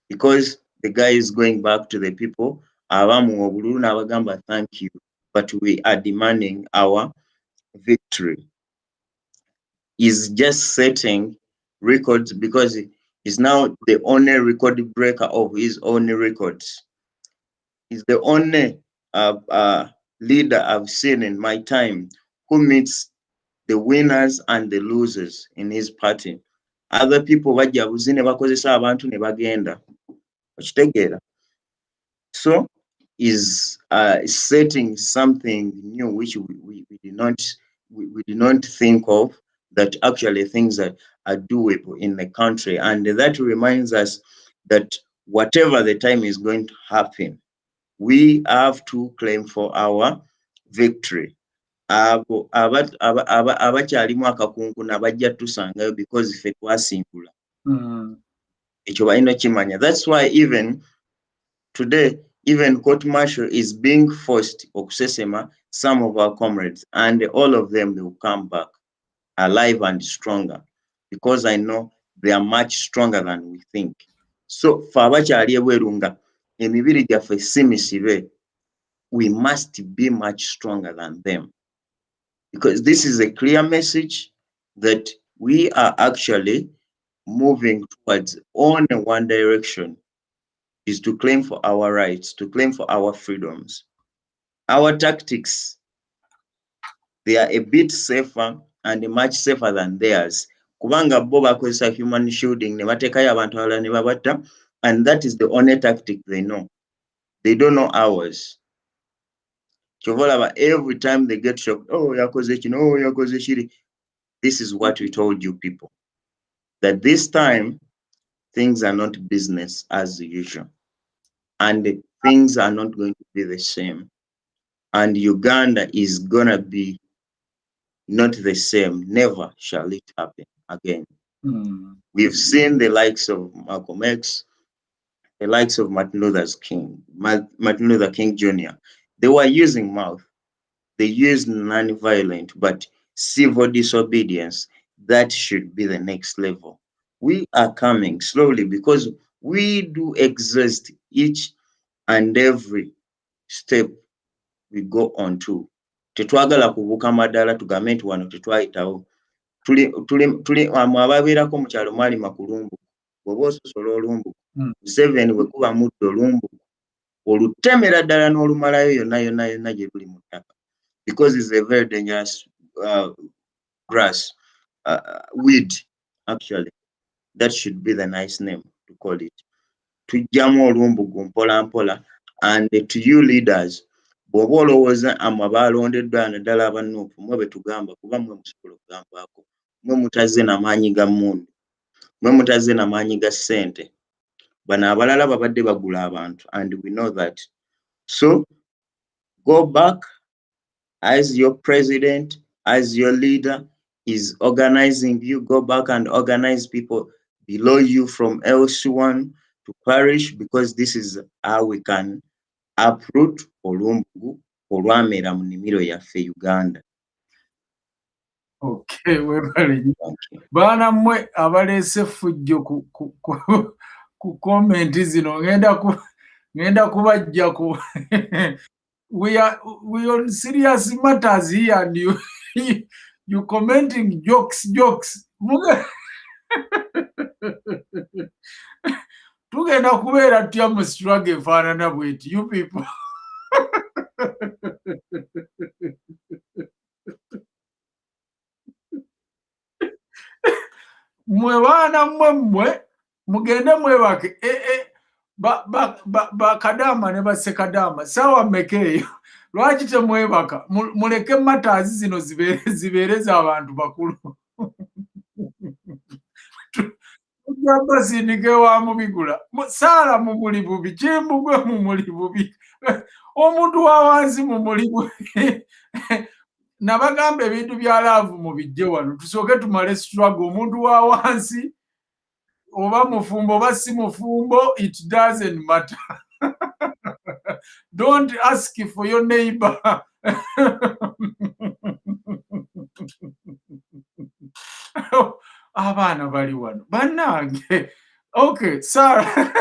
Speaker 5: Because the guy is going back to the people, thank you, but we are demanding our victory. He's just setting records because he's now the only record breaker of his own records. He's the only leader I've seen in my time who meets the winners and the losers in his party. Other people bajabuzine bakozesa abantu ne bagenda. So is setting something new which we did not think of, that actually things are doable in the country. And that reminds us that whatever the time is going to happen, we have to claim for our victory. Abakyalimu akakunku nabajja tusangayo because ffe twasimbula. Ekyo balina kimanya. That's why even today, even court martial is being forced okusesema some of our comrades, and all of them will come back alive and stronger, because I know they are much stronger than we think. So fabakyali ebweru nga emibiri gyaffe si misibe, we must be much stronger than them, because this is a clear message that we are actually moving towards only one direction, is to claim for our rights, to claim for our freedoms. Our tactics, they are a bit safer and much safer than theirs. Kubanga bo bakozesa human shielding, ne batekayo abantu abalala ne babatta, and that is the only tactic they know. They don't know ours. Every time they get shocked, oh, yakoze kino, oh, yakoze kiri. This is what we told you people, that this time things are not business as usual. And things are not going to be the same. And Uganda is gonna be not the same. Never shall it happen again. We've seen the likes of Malcolm X, the likes of Martin Luther King Jr. They were using mouth. They used non-violent, but civil disobedience. That should be the next level. We are coming slowly because we do exist each and every step we go on to. Tetwagala kubuka madala tugambe nti wano tetwayitawo. Tuli ababeerako mu kyalo mwali makulumbu. Bw'oba ososola olumbu. 7 bwe kuba muddo olumbu. Olutemera ddala n'olumalayo yonna gye luli mu ttaka. Because it's a very dangerous grass, weed, actually. That should be the nice name to call it. Tujjamu olumbugu mpola mpola, and to you leaders, bw'oba olowooza abalondeddwa naddala abanuupu mwe betugamba, kuba mwe musobola okugambaako, mwe mutazze n'amaanyi ga mmundu, mwe mutazze n'amaanyi ga ssente, bano abalala babadde bagula abantu, and we know that. So go back, as your president, as your leader is organizing you, go back and organize people below you from LC1 to parish, because this is how we can uproot olumbugu olwamera mu nnimiro yaffe Uganda.
Speaker 1: Okay, webale. Baana mmwe abaleese fujjo ku comment zino ngenda kubajja ku we on serious matters here, and you commenting jokes. Tugenda kubeera tutya mu struggle efaanana bweti, you people. Mwe baana mmwe mugende mwebake bakadama ne basekadama sawa mmeka eyo lwaki temwebaka muleke matters zino zibeereza abantu bakulu basindike wa mubigula Saala mumuli bubi Kimbugwe mumuli bubi Omuntu Wawansi mumuli bubi nabagamba ebintu bya laavu mubijje wano tusooke tumale struggle Omuntu Wawansi oba mufumbo oba si mufumbo it doesn't matter don't ask for your neighbor abaana bali wano bannange okay Sarah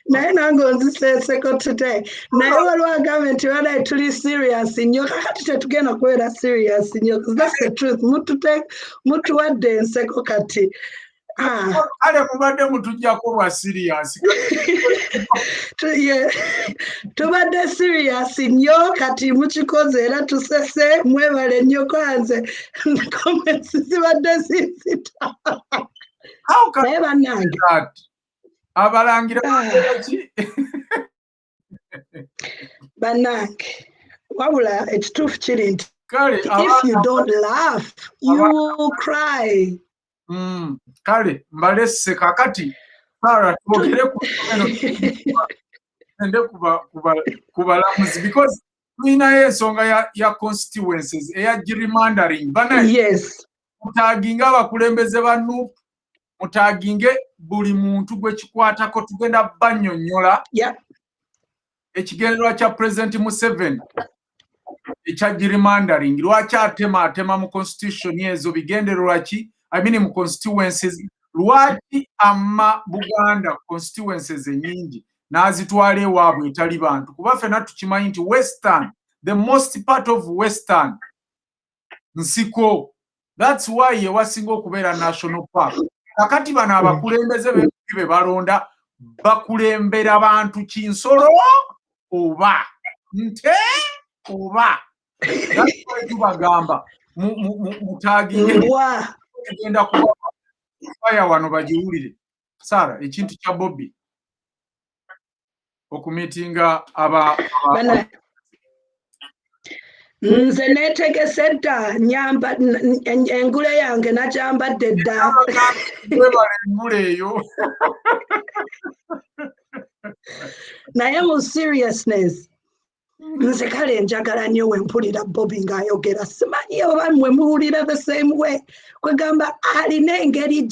Speaker 2: naye nange onziseeseko today naye waliwo agambe nti wanaye tuli serious nnyo kakati tetugenda kubeera serious nnyo because that's the truth mutuwadde enseko kati
Speaker 1: kale mubadde mutujjako lwa serious
Speaker 2: tubadde serious nnyo kati mukikoze era tusese mwebale nnyo kwanze comments zibadde zizita naye bannange
Speaker 1: abalangira ki
Speaker 2: bannange wabula ekituufu kiri nti
Speaker 1: kale
Speaker 2: if you don't laugh you will cry
Speaker 1: kale mbalesse kakati Sarah twogere ku balamuzi because tulinayo ensonga ya constituencies eya gerrymandering banaye
Speaker 2: yes
Speaker 1: mutaginga abakulembeze ba NUP mutaginge buli muntu gwe kikwatako tugenda bannyonnyola ekigendererwa kya President Museveni ekya gerrymandering lwaki atema mu constitution ezo bigendererwa ki mu constituencies lwaki amma Buganda constituencies enyingi n'azitwala ewaabwe etali bantu kuba ffenna tukimanyi nti western the most part of western nsiko that's why yewasinga okubeera national park kakati bano abakulembeze be balonda bakulembera bantu kinsolo oba nte oba tubagamba mutaginge genda kuba wano bagiwulire Sarah ekintu kya Bobby okumitinga
Speaker 2: nze neetegese dda nyamba engule yange nagyambadde dda
Speaker 1: engule eyo
Speaker 2: naye mu seriousness nze kale njagala nnyo wempulira Bobby ng'ayogera simanyi oba mmwe muwulira the same way kwegamba alina engeri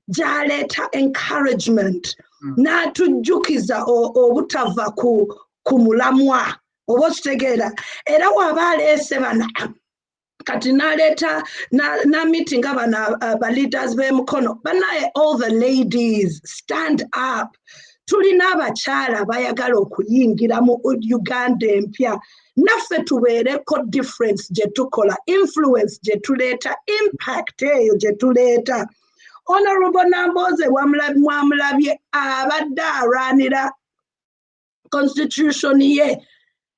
Speaker 2: gy'aleeta encouragement n'atujjukiza obutava ku mulamwa oba okitegeera era waba aleese bana kati n'aleeta n'meetinga bano ba-leaders b'e Mukono banaye all the ladies stand up tulina abakyala bayagala okuyingira mu Uganda empya naffe tubeereko difference gye tukola influence gye tuleeta impact eyo gye tuleeta Honorable Namboze mwamulabye abadde arwanira constitution ye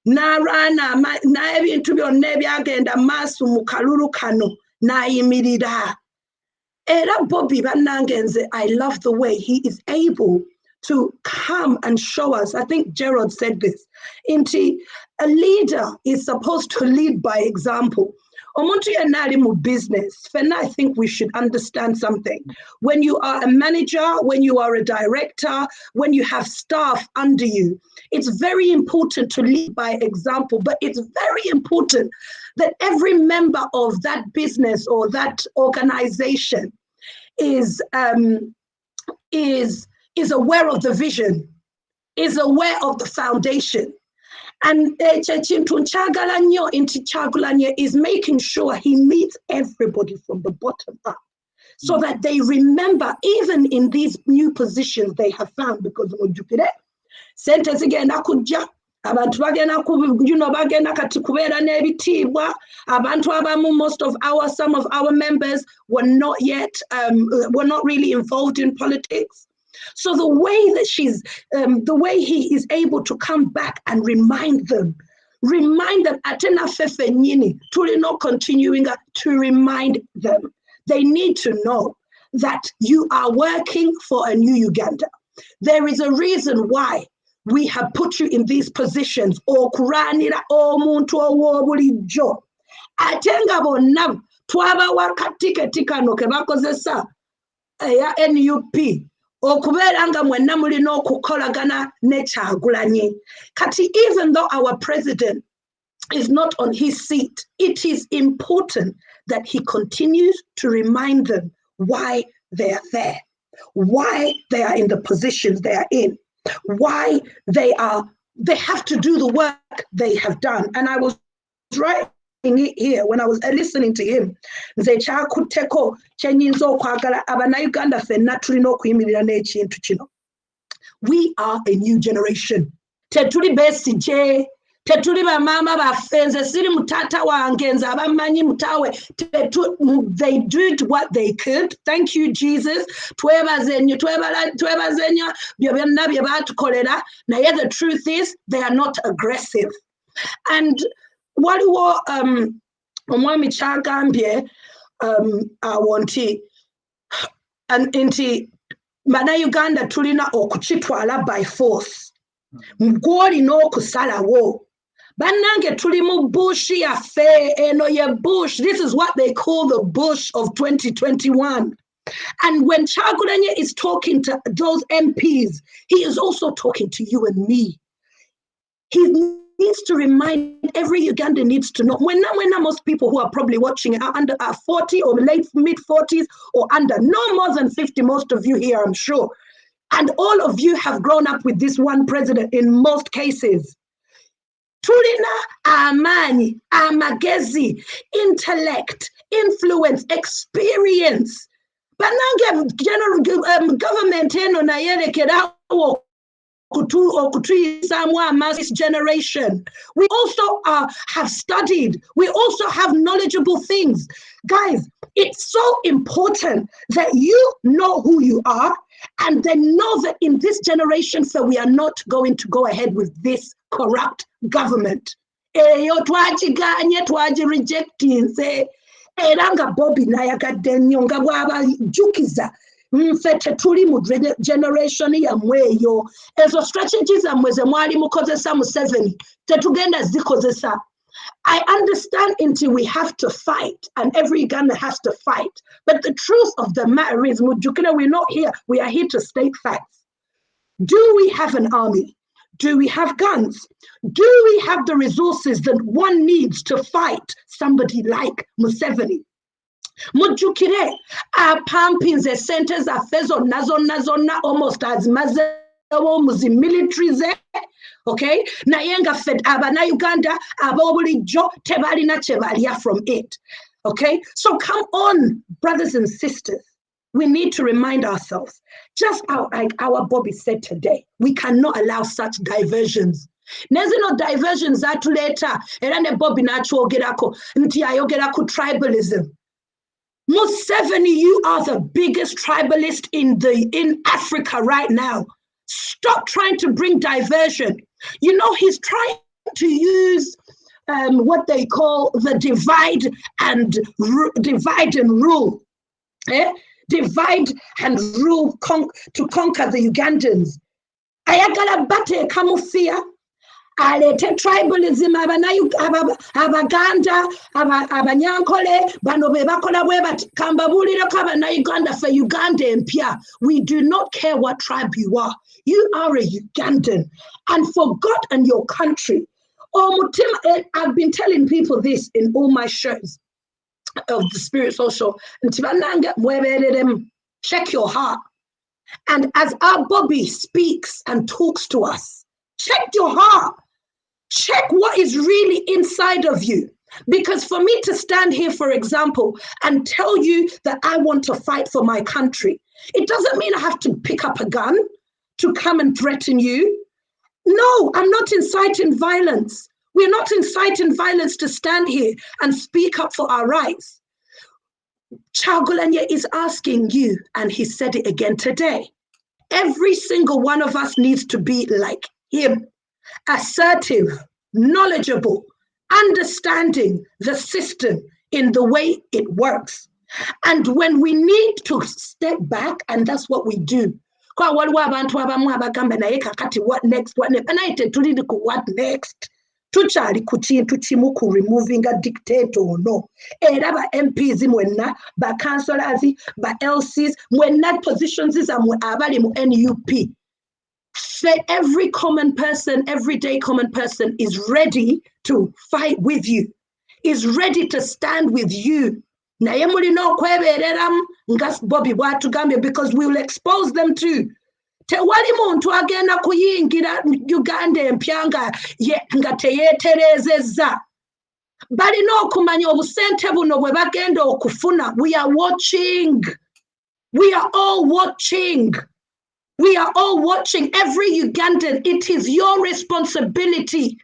Speaker 2: n'arwana n'ebintu byonna ebyagenda maaso mu kalulu kano n'ayimirira era Bobby bannange nze I love the way he is able to come and show us. I think Gerald said this. A leader is supposed to lead by example. Omuntu yenna ali mu business. Fenna, I think we should understand something. When you are a manager, when you are a director, when you have staff under you, it's very important to lead by example, but it's very important that every member of that business or that organization is aware of the vision, is aware of the foundation. And Kyagulanyi is making sure he meets everybody from the bottom up so that they remember, even in these new positions they have found, because sentence again, abantu bagenda bagenda kati kubeera n'ebitiibwa abantu abamu some of our members were not really involved in politics. So the way that the way he is able to come back and remind them, atena fefe nyini, tuli no continuing to remind them. They need to know that you are working for a new Uganda. There is a reason why we have put you in these positions. Okuranira omuntu owobulijjo. Ate nga bonna twabawa katiketi kano ke bakozesa eya NUP okubeera nga mwenna mulina okukolagana ne Kyagulanyi. Kati even though our president is not on his seat, it is important that he continues to remind them why they are there, why they are in the positions they are in, why they have to do the work they have done. And I was writing it here when I was listening to him. Nze kyakuteko kyenyinza okwagala abanayuganda ffenna tulina okuyimirira n'ekintu kino. We are a new generation. Tetuli besije, tetuli bamaama baffe, nze siri mutata wange, nze abamanyi mutawe. They did what they could. Thank you, Jesus. Twebaze nnyo byo byonna bye baatukolera. Naye the truth is they are not aggressive. And waliwo omwami kyagambye awo nti bannayuganda tulina okukitwala by force. Gw'olina okusalawo. Bannange tuli mu bush yaffe, eno ye bush. This is what they call the bush of 2021. And when Kyagulanyi is talking to those MPs, he is also talking to you and me. He needs to remind, every Ugandan needs to know. When most people who are probably watching are 40 or late mid-40s or under, no more than 50, most of you here, I'm sure. And all of you have grown up with this one president in most cases. Tulina amani, amagezi, intellect, influence, experience. Banange general government eno na yerekerawo this generation. We also have studied. We also have knowledgeable things. Guys, it's so important that you know who you are and then know that in this generation, so we are not going to go ahead with this corrupt government. Eyo twagiganye rejecting eranga Bobby nayagadde nnyo nga bw'abajukiza nfe tetuli mu generation yammwe eyo. Ezo strategies zammwe ze mwali mukozesa mu 7 tetugenda zikozesa. I understand until we have to fight, and every Uganda has to fight. But the truth of the matter is, Mujukina, we're not here. We are here to state facts. Do we have an army? Do we have guns? Do we have the resources that one needs to fight somebody like Museveni? Mujukire, our pumpings, the centers are zonna almost as muzi militaries. Okay, nayenga fed abana Uganda abobulijjo tebalina kyebalya from it. Okay, so come on, brothers and sisters. We need to remind ourselves, just like our Bobby said today, we cannot allow such diversions. Nezino diversions zatuleta era ne Bobby nachwogerako nti ayogerako tribalism. Museveni, you are the biggest tribalist in Africa right now. Stop trying to bring diversion. You know, he's trying to use what they call the divide and rule. Divide and rule to conquer the Ugandans. Ayagala bate kamufia. Alete tribalism abaganda abanyankole bano bebakola bwebati kambabulira Uganda for Uganda empia. We do not care what tribe you are. You are a Ugandan, and for God and your country. I've been telling people this in all my shows of the Spirit Social. Check your heart. And as our Bobby speaks and talks to us, check your heart. Check what is really inside of you. Because for me to stand here, for example, and tell you that I want to fight for my country, it doesn't mean I have to pick up a gun to come and threaten you. No, I'm not inciting violence. We're not inciting violence to stand here and speak up for our rights. Kyagulanyi is asking you, and he said it again today, every single one of us needs to be like him, assertive, knowledgeable, understanding the system in the way it works. And when we need to step back, and that's what we do. What next? And I tell you, what next? Tuchali kuchintu chimuku removing a dictator or no. Era ba MPs mwenna, ba councillors, ba LCs, mwenna positions is abali mu NUP. Say every common person, everyday common person is ready to fight with you, is ready to stand with you. Naye mulina okwebereramu nga Bobby bwatugambye, because we will expose them too. Tewali muntu agenda kuyingira Uganda empya nga teyeeterezezza. Balina okumanya obusente buno bwe bagenda okufuna. We are watching. We are all watching. We are all watching. Every Ugandan, it is your responsibility,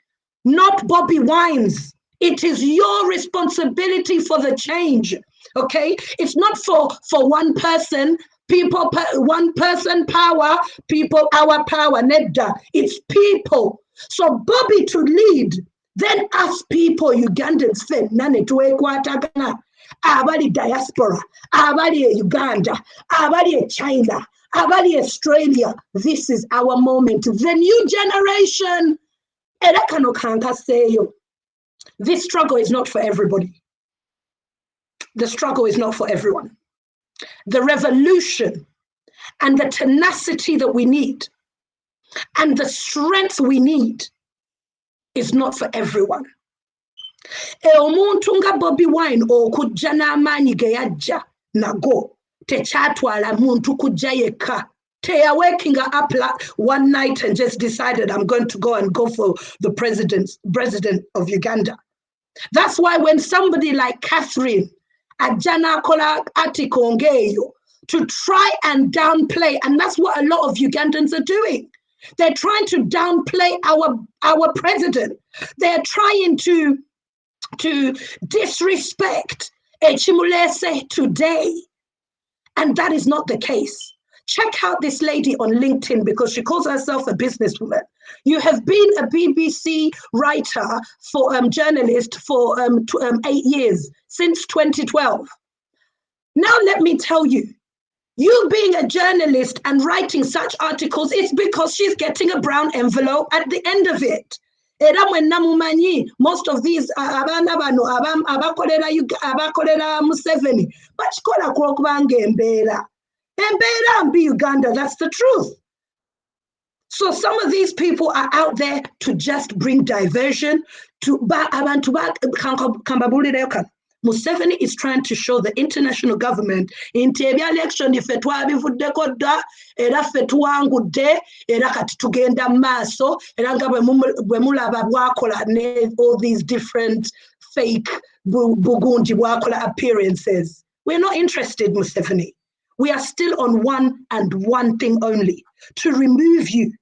Speaker 2: not Bobby Wine's. It is your responsibility for the change, okay? It's not for one person, people, one person power, people, our power, nedda. It's people. So Bobby to lead, then us people, Ugandans, nane tuwekwatagana, abali diaspora, abali Uganda, abali China, abali Australia. This is our moment. The new generation, era kano kanka seyo. This struggle is not for everybody. The struggle is not for everyone. The revolution and the tenacity that we need and the strength we need is not for everyone. Omuntu nga Bobby Wine okujja n'amaanyi ge yajja nago tekyatwala muntu kujja yekka. They are waking up one night and just decided, I'm going to go for the president of Uganda. That's why when somebody like Catherine Ajana Kola article ngeyo to try and downplay, and that's what a lot of Ugandans are doing. They're trying to downplay our president. They're trying to disrespect Echimulese today. And that is not the case. Check out this lady on LinkedIn because she calls herself a businesswoman. You have been a BBC writer for journalist for 8 years, since 2012. Now let me tell you, you being a journalist and writing such articles is because she's getting a brown envelope at the end of it. Most of these abana bano abakolera Museveni bakikola kubanga embeera mbi Uganda, that's the truth. So some of these people are out there to just bring diversion to abantu kambabulira. Museveni is trying to show the international government nti ebya-election ife twabivuddeko dda era ffe tuwangudde era kati tugenda maaso era nga bwe mulaba bwakola all these different fake bugunji bwakola appearances. We're not interested, Museveni. We are still on one thing only, to remove you.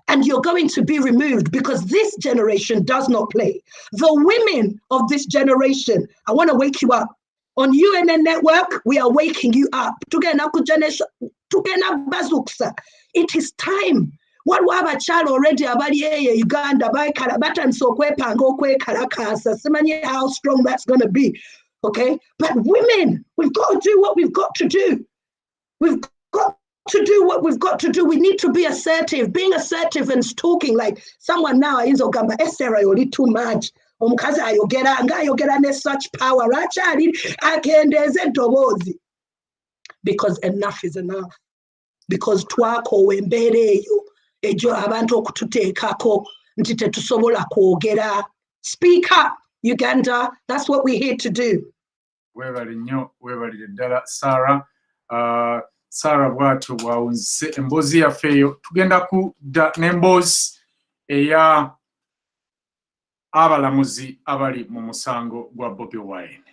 Speaker 2: And you're going to be removed because this generation does not play. The women of this generation, I want to wake you up. On UNN Network, we are waking you up. It is time. What we have a child already about Uganda, by Kalabatan, so Simanyi how strong that's going to be. Okay? But women, we've got to do what we've got to do. We've got to do what we've got to do. We need to be assertive. Being assertive and talking like someone now is Ogamba Esera, you're too much. Omukazi ayogera ne such power. Because enough is enough. Because twako embeereeyo ejo abantu okututeekako nti tetusobola kwogera. Speak up, Uganda. That's what we're here to do.
Speaker 1: Webali nnyo, webalire ddala Sarah. Sarah bw'atyo bw'awunzise emboozi yaffe eyo. Tugenda kudda n'emboozi eya abalamuzi abali mu musango gwa Bobby Wine.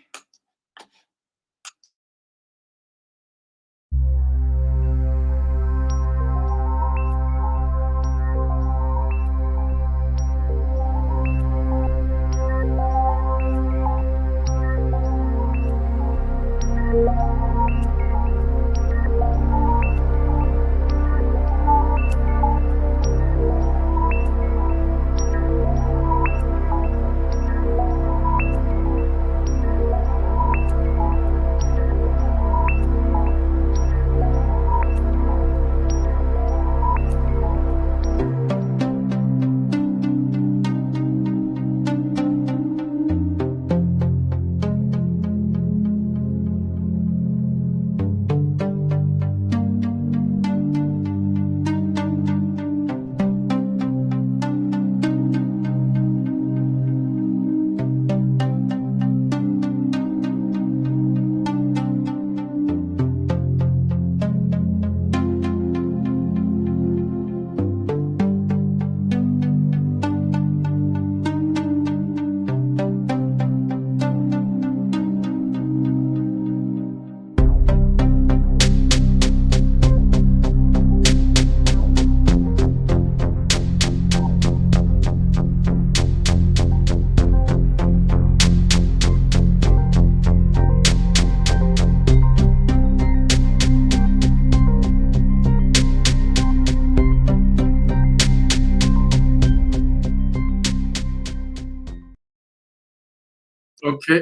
Speaker 1: Okay,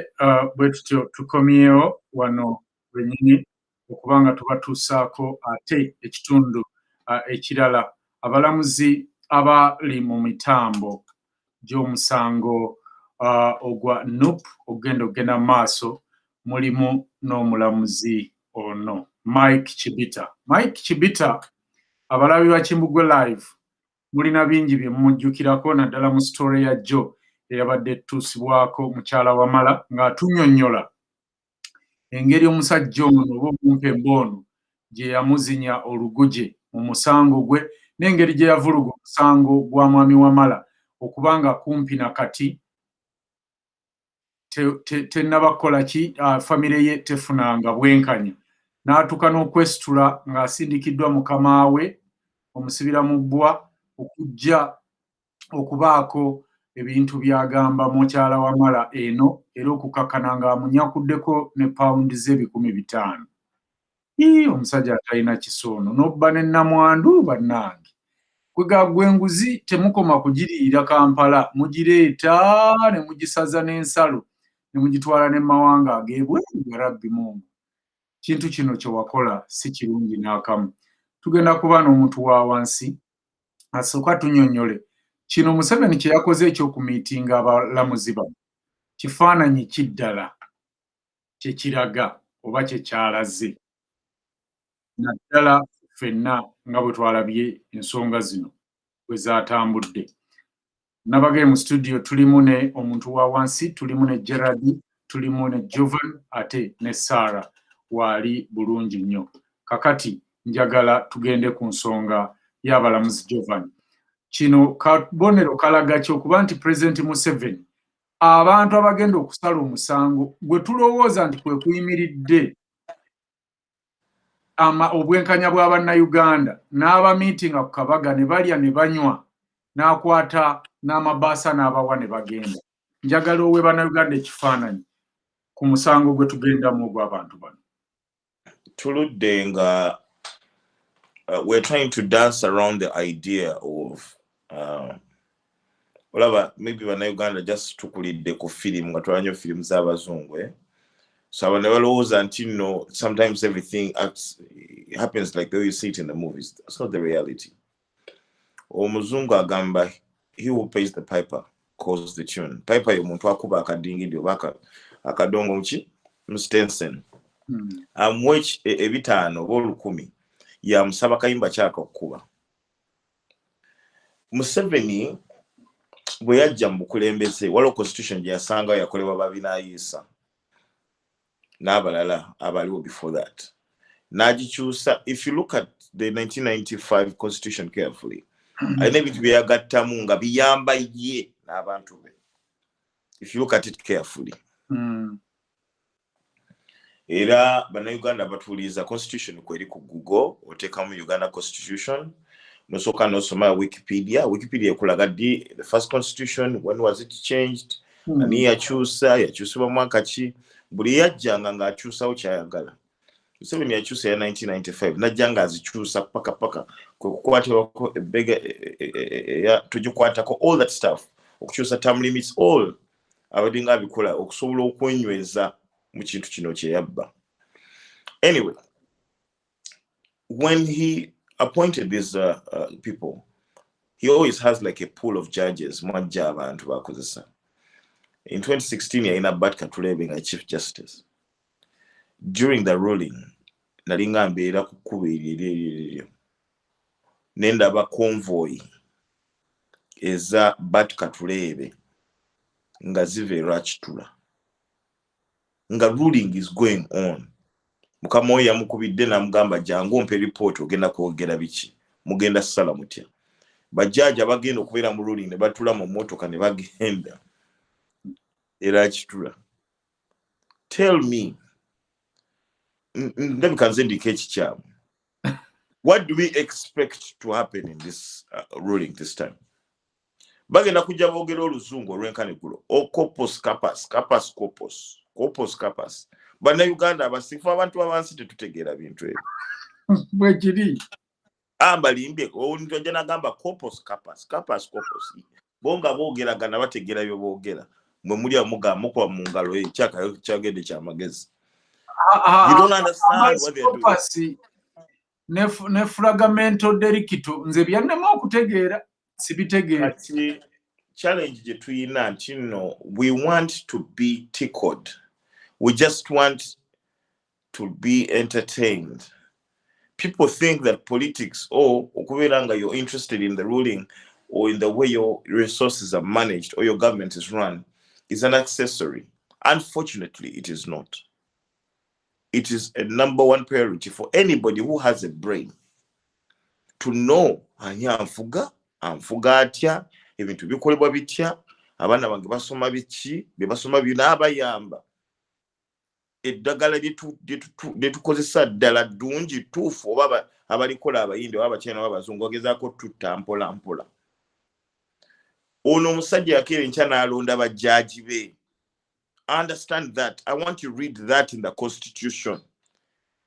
Speaker 1: bwe tutyo tukomyewo wano wenyini okubanga tubatuusaako ate ekitundu ekirala abalamuzi abali mu mitambo gy'omusango ogwa NUP ogenda maaso mulimu n'omulamuzi ono Mike Chibita abalabi ba Kimbugwe live mulina bingi bye mumujjukirako naddala mu story ya Joe eyabadde etuusibwako mukyala Wamala ng'atunnyonnyola engeri omusajja ono oba omumpembe ono gye yamuzinya oluguje mu musango gwe n'engeri gye yavuluga omusango gwa mwami Wamala okubanga kumpi na kati tennabakola ki famire ye tefunanga bwenkanya n'atuuka n'okwesitula ng'asindikiddwa mukama we omusibira mu bbwa okujja okubaako ebintu byagamba mukyala Wamala eno era okukakkana ng'amunyakuddeko ne pawundi ze 500. Omusajja atalina kisoono n'obba ne nnamwandu bannange kwegagwa enguzi temukoma kugiriira Kampala mugireeta ne mugisaza n'ensalo ne mugitwala ne mawanga ag'ebweru ya rabbi Mungu. Kintu kino kye wakola si kirungi n'akamu. Tugenda kuba n'omuntu wa wansi asooka tunnyonnyole kino Museveni kye yakoze ekyokumiitinga abalamuzi bano kifaananyi kiddala kye kiraga oba kye kyalaze naddala ffenna nga bwe twalabye ensonga zino bwe zaatambudde. Nabagee mu studio tulimu ne Omuntu Wawansi, tulimu ne Gerald, tulimu ne Jovan ate ne Sarah waali bulungi nnyo. Kakati njagala tugende ku nsonga y'abalamuzi Jovan. Kino kabonero kalaga ki okuba nti President Museveni abantu abagenda okusala omusango gwe tulowooza nti kwe kuyimiridde obwenkanya bwa bannayuganda n'abamiitinga ku Kabaga ne balya ne banywa n'akwata n'amabaasa n'abawa ne bagenda. Njagala owe bannayuganda ekifaananyi ku musango gwe tugendamu ogw'abantu bano.
Speaker 4: Tuludde nga we're trying to dance around the idea of maybe bannayuganda just tukulidde ku firimu nga tulabye firimu z'abazungu so abantu balowooza nti no, sometimes everything happens like the way you see it in the movies. That's not the reality. Omuzungu agamba he who pays the piper calls the tune. Piper y'omuntu akuba akadingidi oba akadongo mustensen amwech ebitaano oba 10 yamusaba kayimba kyaka okukuba. Museveni bwe yajja mu bukulembeze waliwo constitution gye yasangayo yakolebwa babinaayisa n'abalala abaliwo before that n'agikyusa. If you look at the 1995 constitution carefully alina ebintu bye yagattamu nga biyamba ye n'abantu be. If you look at it carefully era bannayuganda batuuliza constitution kweri ku Google oteekamu Uganda constitution nosooka n'osoma Wikipedia ekulaga ddi the first constitution, when was it changed, ani yakyusibwa mwaka ki. Buli yajjanga ng'akyusawo kyayagala. Museveni yakyusa ya 1995 najja ng'azikyusa paka kukwatirwako ebbega tugikwatako all that stuff okukyusa term limits all abadde ng'abikola okusobola okwenyweza mu kintu kino kye yabba. Anyway, when he appointed these people, he always has like a pool of judges mwajja abantu bakozesa. In 2016 yalina Bat Katulebe nga Chief Justice. During the ruling nalinga mbeera ku kkubo eryo nendaba convoy eza Bat Katulebe nga ziva Rachitula nga ruling is going on. Mukama oyo yamukubidde n'amugamba jangu ompe report ogenda kwogera biki mugenda ssala mutya. Bajjaaji abagenda okubeera mu ruling ne batula mu mmotoka ne bagenda Rachitula. Tell me, ndabika nze ndika ekikyamu, what do we expect to happen in this ruling this time? Bagenda kujja boogera oluzungu olw'enkanigulo okopos kapas bannayuganda abasifu abantu abansi tetutegeera bintu ebyo
Speaker 1: bwe kiri
Speaker 4: ambalimbye ojja nagamba kopos kapas bo nga boogeragana bategeera bye boogera mwe muli amuga muko mu ngalo ekyaka kyagende kyamagezi. You don't understand what they are doing.
Speaker 1: Ne fragmento delicto nze byannema okutegeera sibitegeera.
Speaker 4: Kati challenge je tuyina nti no, we want to be tickled. We just want to be entertained. People think that politics, okubeeranga you're interested in the ruling or in the way your resources are managed or your government is run, is an accessory. Unfortunately, it is not. It is a #1 priority for anybody who has a brain to know ani anfuga atya, ebintu bikolebwa bitya, abaana bange basoma biki, be basoma bina abayamba. Eddagala lyetukozesa ddala ddungi tuufu oba abalikola abayindi oba abakyina oba abazungu bagezaako tutta mpola mpola. Ono omusajja yakeera enkya n'alonda bajjaaji be. Understand that. I want you to read that in the Constitution.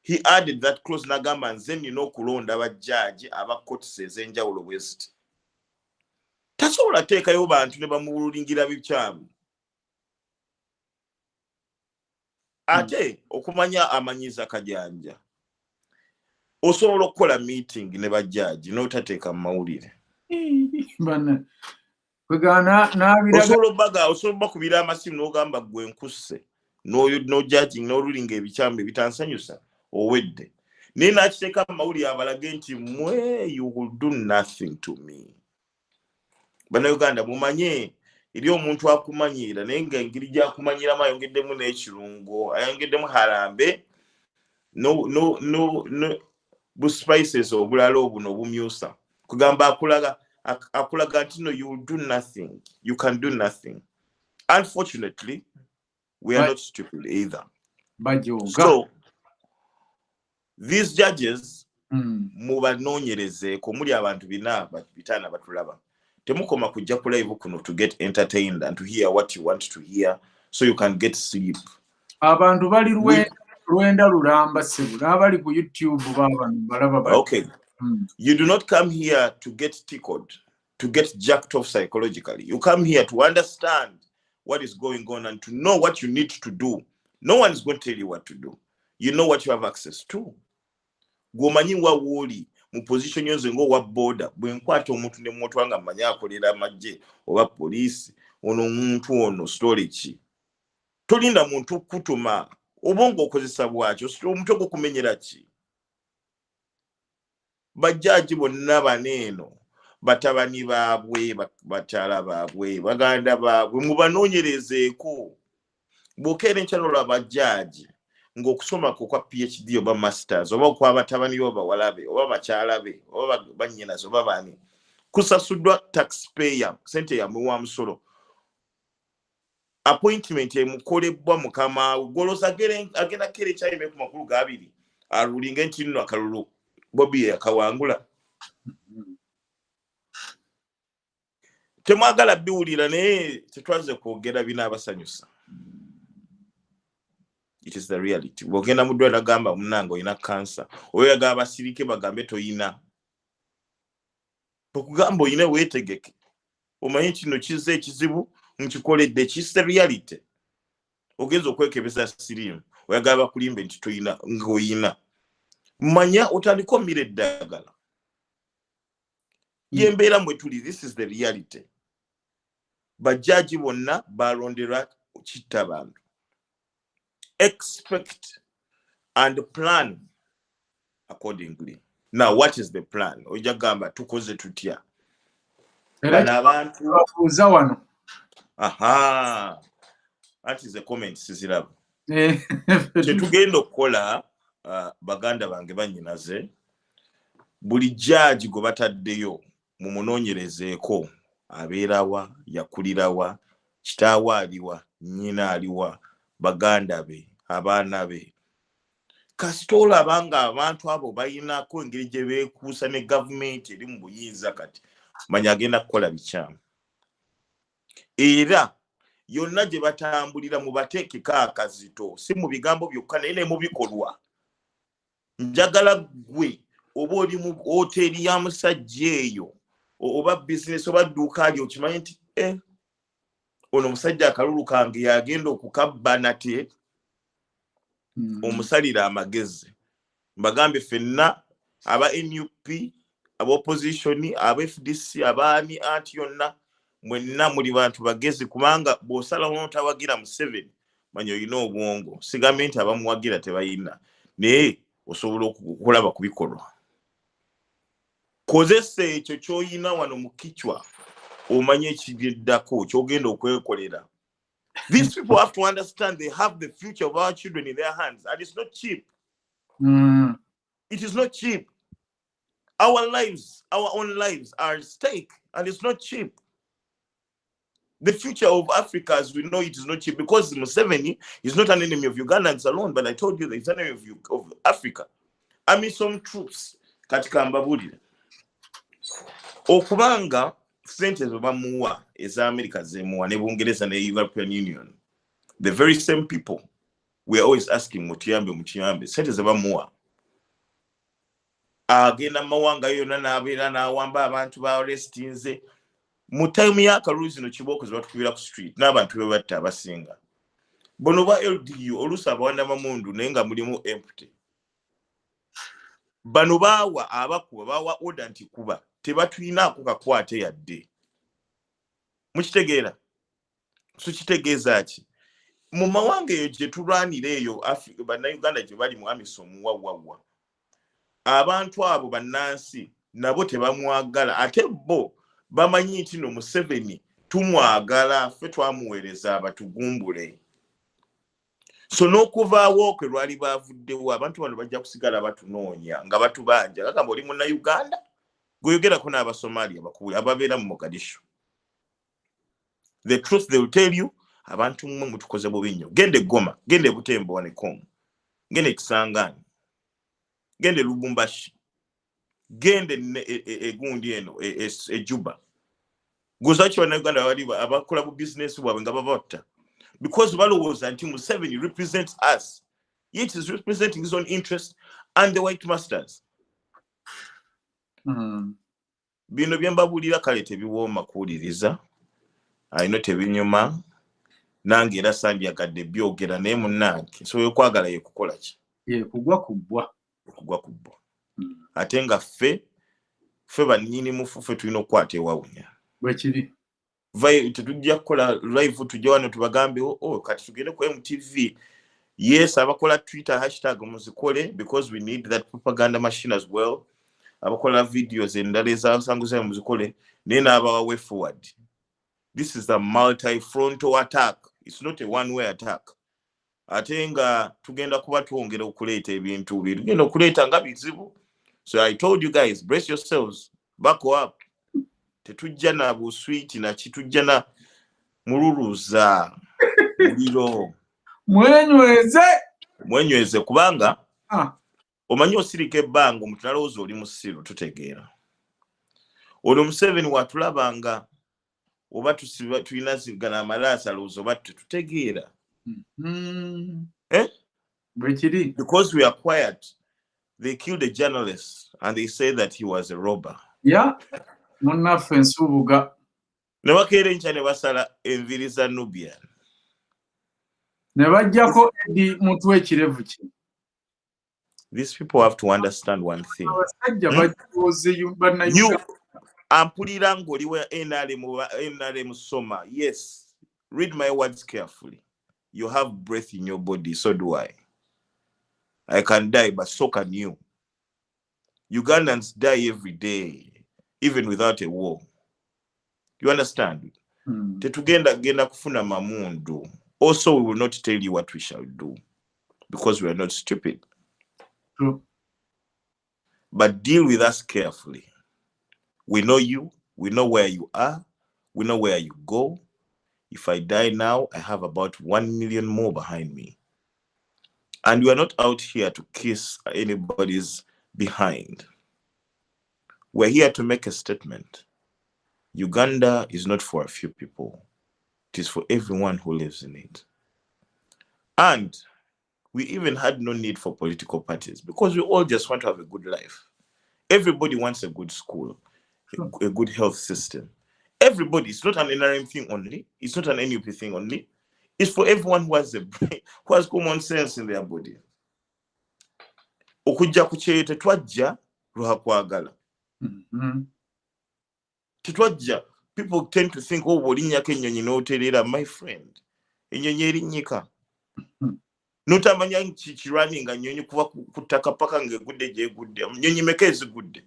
Speaker 4: He added that clause n'agamba nze nina okulonda abajjaaji aba courts ez'enjawulo bweziti. Tasobola teekayo bantu ne bamuwulingira bikyamu. Ate okumanya amanyiza kajanja. Osobola okukola meeting ne bajjaaji n'otateeka mu mawulire.
Speaker 1: Bana kwegana nabiraga
Speaker 4: osobola bakubira amasimu n'ogamba gwe nkusse no judging no ruling ebikyamu ebitansanyusa owedde. Naye n'akiteeka mu mawulire abalage nti mwe you will do nothing to me. Bana Uganda mumanye eri omuntu akumanyiira naye nga engeri gy'akumanyiramu ayongeddemu n'ekirungo, ayongeddemu harambe no bu spices obulala obuno obumyusa kugamba akulaga nti no, you will do nothing, you can do nothing. Unfortunately, we are not stupid either. So these judges mubanoonyerezeko muli abantu bitaana batulaba. Temukoma kujja ku live kuno to get entertained and to hear what you want to hear so you can get sleep.
Speaker 1: Abantu bali Rwenda lulamba sebu n'abali ku YouTube balaba.
Speaker 4: Okay. You do not come here to get tickled, to get jacked off psychologically. You come here to understand what is going on and to know what you need to do. No one is going to tell you what to do. You know what you have access to. Gomanyi wa woli mu position yonze ngo wa border bwe nkwata omuntu ne mmoto wanga manya akolera amagye oba police ono omuntu ono storage. Tolinda muntu kutuma obongo okozesa bwakyo omuntu okumenyera ki. Bajjaji bonna baneeno batabani baabwe bakyala baabwe baganda baabwe mubanoonyerezeeko. Bw'okeera enkyalola bajjaji ng'okusoma kwa PhD oba masters oba kwa batabani bo bawalabe oba bakyala be oba bannyinaze oba baani kusasuddwa taxpayer sente ya muwa musolo appointment emukolebwa mukama golosa agenda kere kyayime ku makulu gabiri alulinga nti nno akalulu Bobby yakawangula. Temwagala biwulira naye tetwaze kwogera binaabasanyusa. It is the reality. Bwogenda mu ddwaliro agamba munange olina cancer. Oyo yagamba basirike bagambe toyina. Okugamba oyina weetegeke. Omanyi kino kizza ekizibu nkikoledde kis the reality. Ogenza okwekebeza sirimu. Oyagala bakulimbe nti toyina ng'oyina. Manya otandika mmira eddagala. Yembeera mwe tuli, this is the reality. Bajjaji bonna balonderwa kitta bantu. Expect and plan accordingly. Now, what is the plan? Ojagamba tukoze tutya. Bana abantu
Speaker 1: bafuuza wano.
Speaker 4: Aha. That is the comment siziraba. Tetugenda okukola baganda bange bannyinaze buli judge gwe bataddeyo mu munoonyerezeeko abeerawa yakulirawa kitaawa aliwa nnyina aliwa baganda be abaana be kasita olabanga abantu abo bayinako engeri gye beekuusa ne gavumenti eri mu buyinza kati manya agenda kukola bikyamu era yonna gye batambulira mu bateekeko akazito si mu bigambo byokka naye ne mu bikolwa. Njagala gwe oba oli mu hoteri ya musajja eyo oba business oba dduuka ali okimanyi nti ono musajja akalulu kange yagenda okukabba nate omusalira amagezi mbagambe ffenna aba NUP aba opposition aba FDC abaani anti yonna mwenna muli bantu bagezi kubanga bw'osala n'otawagira Museveni manya olina obwongo sigambe nti abamuwagira tebayina naye osobola okulaba ku bikolwa kozesa ekyo ky'oyina wano mu kichwa omanye ekigeddako ky'ogenda okwekolera. These people have to understand they have the future of our children in their hands and it's not cheap. It is not cheap. Our lives, our own lives are at stake and it's not cheap. The future of Africa, as we know, it is not cheap because Museveni is not an enemy of Ugandans alone, but I told you that he's an enemy of Africa. I mean, some troops, katika mbabulire. Okubanga, sente zobamuwa, eza America zemuwa, ne Bungereza ne European Union. The very same people, we are always asking, mutiyambe, sente zobamuwa. Agenda mawanga yona n'abeera n'awamba abantu ba arrestinze. Mu time ya karuzi no kiboko zibatukubira ku street n'abantu bebatta abasinga bono ba LDU olusa abawanda mamundu nenga mulimu empty bano bawa abakuba bawa order nti kuba tebatuyina kukakwate yadde mukitegeera so kitegeeza ki mu mawanga eyo gye tulwanira eyo Africa bana Uganda gye bali mu amisom wawawa abantu abo bannansi nabo tebamwagala ate bo bamanyi nti no Museveni tumwagala ffe twamuweereza abatugumbule so n'okuvaawo kwe lwali baavuddewo abantu bano bajja kusigala batunoonya nga batubanja kagamba oli munna Uganda gweyogerako n'Abasomalia bakubule ababeera mu Mogadishu. The truth they will tell you abantu mmwe mutukoze bubi nnyo gende Goma gende Butembo wane Kongo gende Kisangani gende Lubumbashi gende egundi eno Juba gozachi wana Uganda waliba abakola bu business bwabwe nga babatta because balowooza nti Museveni represents us yet is representing his own interest and the white masters. Bino byembabulira kale tebiwooma kuwuliriza ayino tebinyuma nange era sandyagadde byogera naye munnange so yokwagala yekukola ki
Speaker 1: kugwa kubbwa
Speaker 4: ate nga ffe banyini mufu ffe tulina okukwata ewawunya
Speaker 1: bwekiri
Speaker 4: tetujja kukola live tujja wano tubagambe kati tugende ku MTV yes abakola Twitter hashtag muzikole because we need that propaganda machine as well abakola videos endala ezasanguza muzikole naye n'abawa way forward. This is a multi-frontal attack. It's not a one-way attack. Ate nga tugenda kuba twongera okuleeta ebintu tugenda okuleeta nga bizibu. So I told you guys, brace yourselves, buckle up. Tetujja na buswiti na kitujja na mululuza muliro. Mwenyweze kubanga omanyi osirika ebbanga omuntu nalowooza oli musiru tutegeera. Ono Museveni watulabanga oba tulina zigana amalaasa alowooza oba tutegeera. Because we are quiet, they killed a journalist and they say that he was a robber.
Speaker 1: Yeah. Munnaffe ensubuga.
Speaker 4: Ne bakeera enkya ne basala enviri za Nubian.
Speaker 1: Ne bajjako Edi mutwe ekirevu kye.
Speaker 4: These people have to understand one thing. You ampulira ng'oliwe NRM soma. Yes, read my words carefully. You have breath in your body, so do I. I can die, but so can you. Ugandans die every day, even without a war. You understand? Tetugenda kufuna mamundu. Also, we will not tell you what we shall do, because we are not stupid.
Speaker 1: True.
Speaker 4: But deal with us carefully. We know you. We know where you are. We know where you go. If I die now, I have about 1 million more behind me. And we are not out here to kiss anybody's behind. We're here to make a statement. Uganda is not for a few people. It is for everyone who lives in it. And we even had no need for political parties because we all just want to have a good life. Everybody wants a good school, a good health system. everybody. It's not an NRM thing only. It's not an NUP thing only. It's for everyone who has a brain, who has common sense in their body. Okujja kukyeye tetwajja lwakwagala. Tetwajja. People tend to think, oh, bw'olinnyako ennyonyi n'otereera, my friend. Ennyonyi erinnyika. Notamanya kirwani nga nnyonyi kuba ku ttaka paka ng'egudde gy'egudde. Nnyonyi meka ezigudde.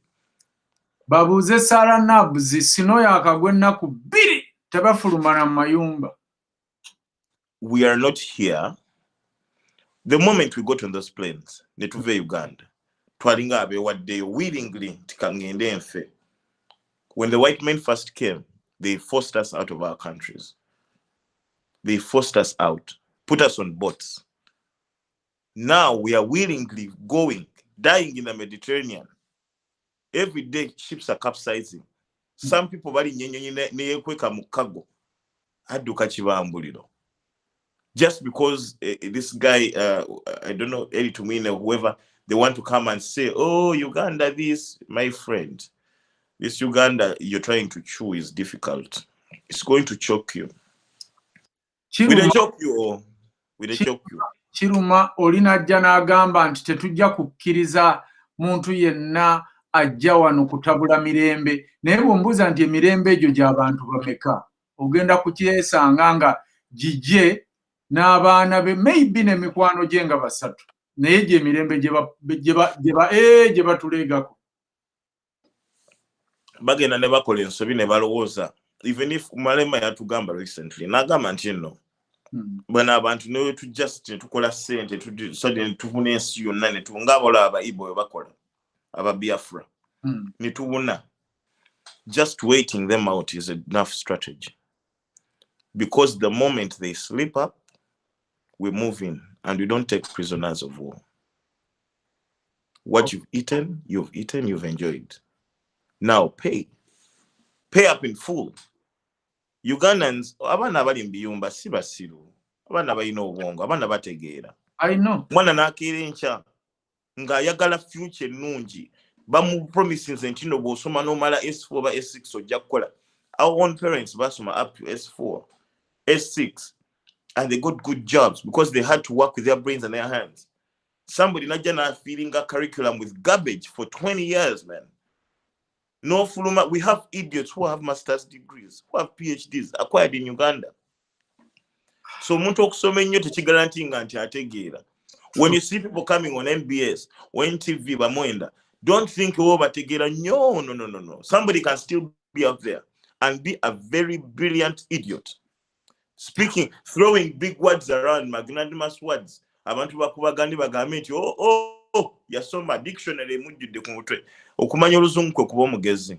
Speaker 1: Babuuze Sarah Nabs sino yaakagwa ennaku 2 tebafulumana mu mayumba.
Speaker 4: We are not here. The moment we got on those planes, ne tuve Uganda, twalinga abeewaddeyo willingly nti kangende nfe. When the white men first came, they forced us out of our countries. They forced us out, put us on boats. Now we are willingly going, dying in the Mediterranean. Every day ships are capsizing. Some people bali nyenyonyi neyekweka mu kago adduka kibambuliro. Just because this guy, I don't know, Eli Tumine or whoever, they want to come and say, oh, Uganda, this, my friend, this Uganda you're trying to chew is difficult. It's going to choke you. We don't choke you. We don't choke you.
Speaker 1: Kiruma olina ajja n'agamba nti tetujja kukkiriza muntu yenna ajja wano kutabula mirembe. Naye bw'ombuuza nti emirembe egyo gy'abantu bameka, ogenda kukyesanga nga gijje n'abaana be maybe n'emikwano gye nga 3. Naye gye emirembe gye batuleegako.
Speaker 4: Bagenda ne bakola ensobi ne balowooza. Even if Malema yatugamba recently, n'agamba nti nno bwana abantu ne just tukola ssente tufuna ensi yonna ne tungaabola abayibo bwe bakola aba Biafra ne tubuna. Just waiting them out is enough strategy, because the moment they slip up, we move in and we don't take prisoners of war. What you've eaten, you've enjoyed. Now pay up in full. Ugandans, abana bali mbiyumba si basiru. Abana balina obwongo, abana bategeera.
Speaker 1: I know.
Speaker 4: Mwana n'akeera enkya nga ayagala future ennungi. Bamu promises nti no bw'osoma n'omala S4 oba S6 ojja kukola. Our own parents basoma up to S4, S6, and they got good jobs because they had to work with their brains and their hands. Somebody najja n'afiiringa a curriculum with garbage for 20 years, man. No fuluma. We have idiots who have master's degrees, who have PhDs acquired in Uganda. So omuntu okusoma ennyo tekigarantinga nti ategeera. When you see people coming on MBS or NTV bamwenda, don't think oh bategeera. No. Somebody can still be out there and be a very brilliant idiot. Speaking, throwing big words around, magnanimous words. Abantu bakubagandi bagambe nti oh yasoma dictionary mujjudde ku mutwe. Okumanya oluzungu kwe kuba omugezi.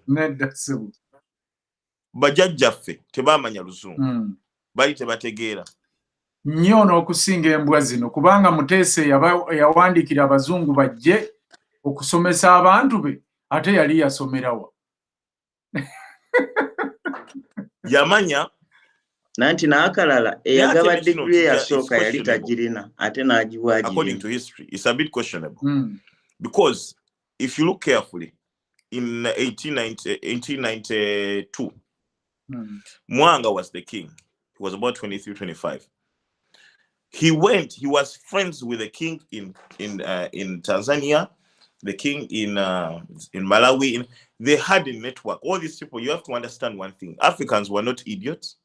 Speaker 4: Bajjajjaffe tebamanya luzungu. Bali tebategeera.
Speaker 1: Nnyo n'okusinga embwa zino kubanga Muteese yawandiikira abazungu bajje okusomesa abantu be ate yali yasomerawa.
Speaker 4: Yamanya
Speaker 5: nanti n'akalala eyagaba degree eyasooka yali tagirina ate n'agiwagira.
Speaker 4: According to history, it's a bit questionable. Because if you look carefully, in 1892, Mwanga was the king. He was about 23, 25. He was friends with the king in Tanzania, the king in Malawi. They had a network. All these people, you have to understand one thing. Africans were not idiots.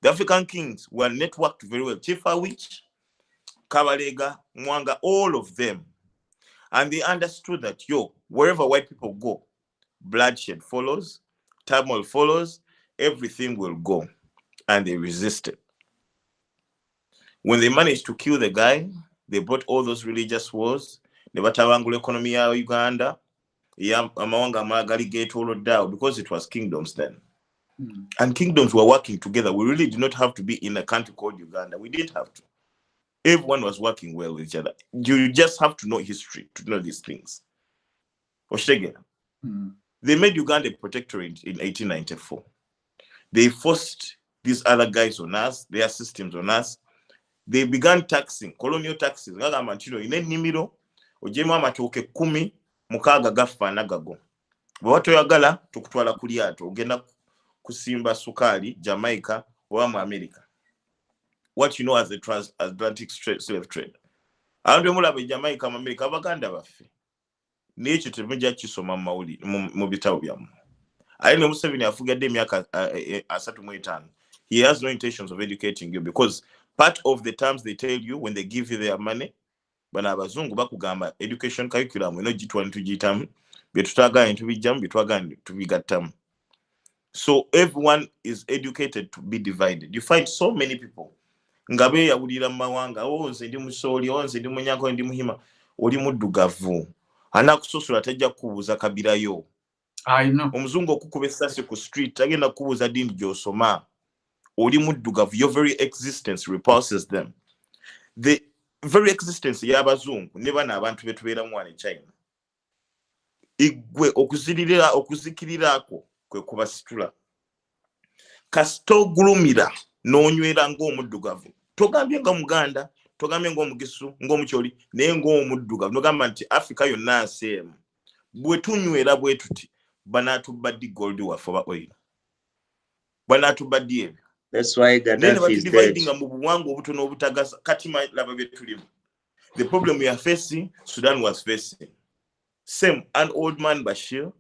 Speaker 4: The African kings were networked very well. Chief Awich, Kabalega, Mwanga, all of them. And they understood that, wherever white people go, bloodshed follows, turmoil follows, everything will go. And they resisted. When they managed to kill the guy, they brought all those religious wars. They batawangula economy ya Uganda. Amawanga amagali getolo down because it was kingdoms then. And kingdoms were working together. We really did not have to be in a country called Uganda. We didn't have to. Everyone was working well with each other. You just have to know history to know these things. They made Uganda a protectorate in 1894. They forced these other guys on us, their systems on us. They began taxing, colonial taxes. Ngaga mantino ine nimiro, ojemu amatooke 10 mukaaga gafaana gago. Bw'otoyagala tukutwala kulyato ogenda kusimba sukali Jamaica or mu America. What you know as the transatlantic slave trade. Abantu mulaba Jamaica mu America abaganda baffe. N'ekyo temujja kisoma mu bitabo byamu. I know Museveni afugadde emyaka 35. He has no intentions of educating you because part of the terms they tell you when they give you their money, bana abazungu bakugamba education curriculum eno gitwala tugiyitamu byetutagana ntubijjamu byetwagana tubigattamu. So everyone is educated to be divided. You find so many people nga beeyawulira mu mawanga, nze ndi musooli, nze ndi munyago, ndi muhima, oli muddugavu anakusosola tajja kukubuuza kabirayo. Omuzungu okukuba essasi ku street tagenda kukubuuza dini gy'osoma. Oli muddugavu, your very existence repulses them. The very existence y'abazungu ne bana abantu betubeeramu wano e China. Igwe okuzikiriraako kwe kubasitula. Kasita ogulumira n'onywera ng'omuddugavu. Togambye nga Muganda, togambye ng'Omugisu, ng'Omukyoli, naye ng'omuddugavu. Nogamba nti Africa yonna nsi emu. Bwe tunywera bwe tuti banaatubadde gold waffe oba oil. Banaatubadde ebyo.
Speaker 5: That's why Gaddafi is dead.
Speaker 4: The problem we are facing, Sudan was facing. Same, an old man Bashir,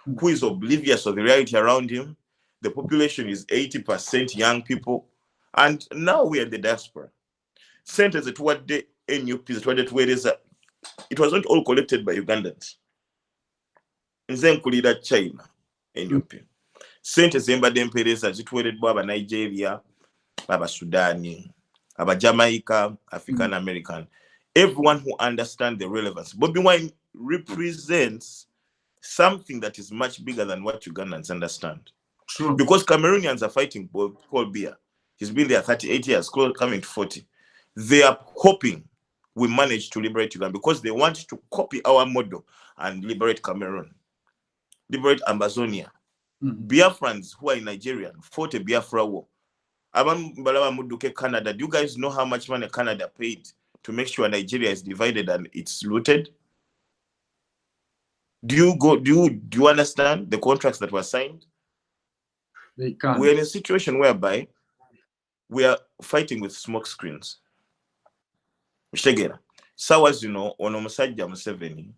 Speaker 4: who is oblivious of the reality around him. The population is 80% young people. And now we are in the diaspora. Centers toward the NUP, it was not all collected by Ugandans. Nze nkulira China, NUP. Sente zembadde empeereza zituweereddwa aba Nigeria, aba Sudani, aba Jamaica, African American. Everyone who understands the relevance. Bobi Wine represents something that is much bigger than what Ugandans understand.
Speaker 1: True.
Speaker 4: Because Cameroonians are fighting Paul Biya. He's been there 38 years, coming to 40. They are hoping we manage to liberate Uganda because they want to copy our model and liberate Cameroon, liberate Amazonia. Biafrans who are in Nigeria fought a Biafra war. Canada. Do you guys know how much money Canada paid to make sure Nigeria is divided and it's looted? Do you understand the contracts that were signed?
Speaker 1: They can't.
Speaker 4: We're in a situation whereby we are fighting with smoke screens. So as you know, on Omusajja Museveni,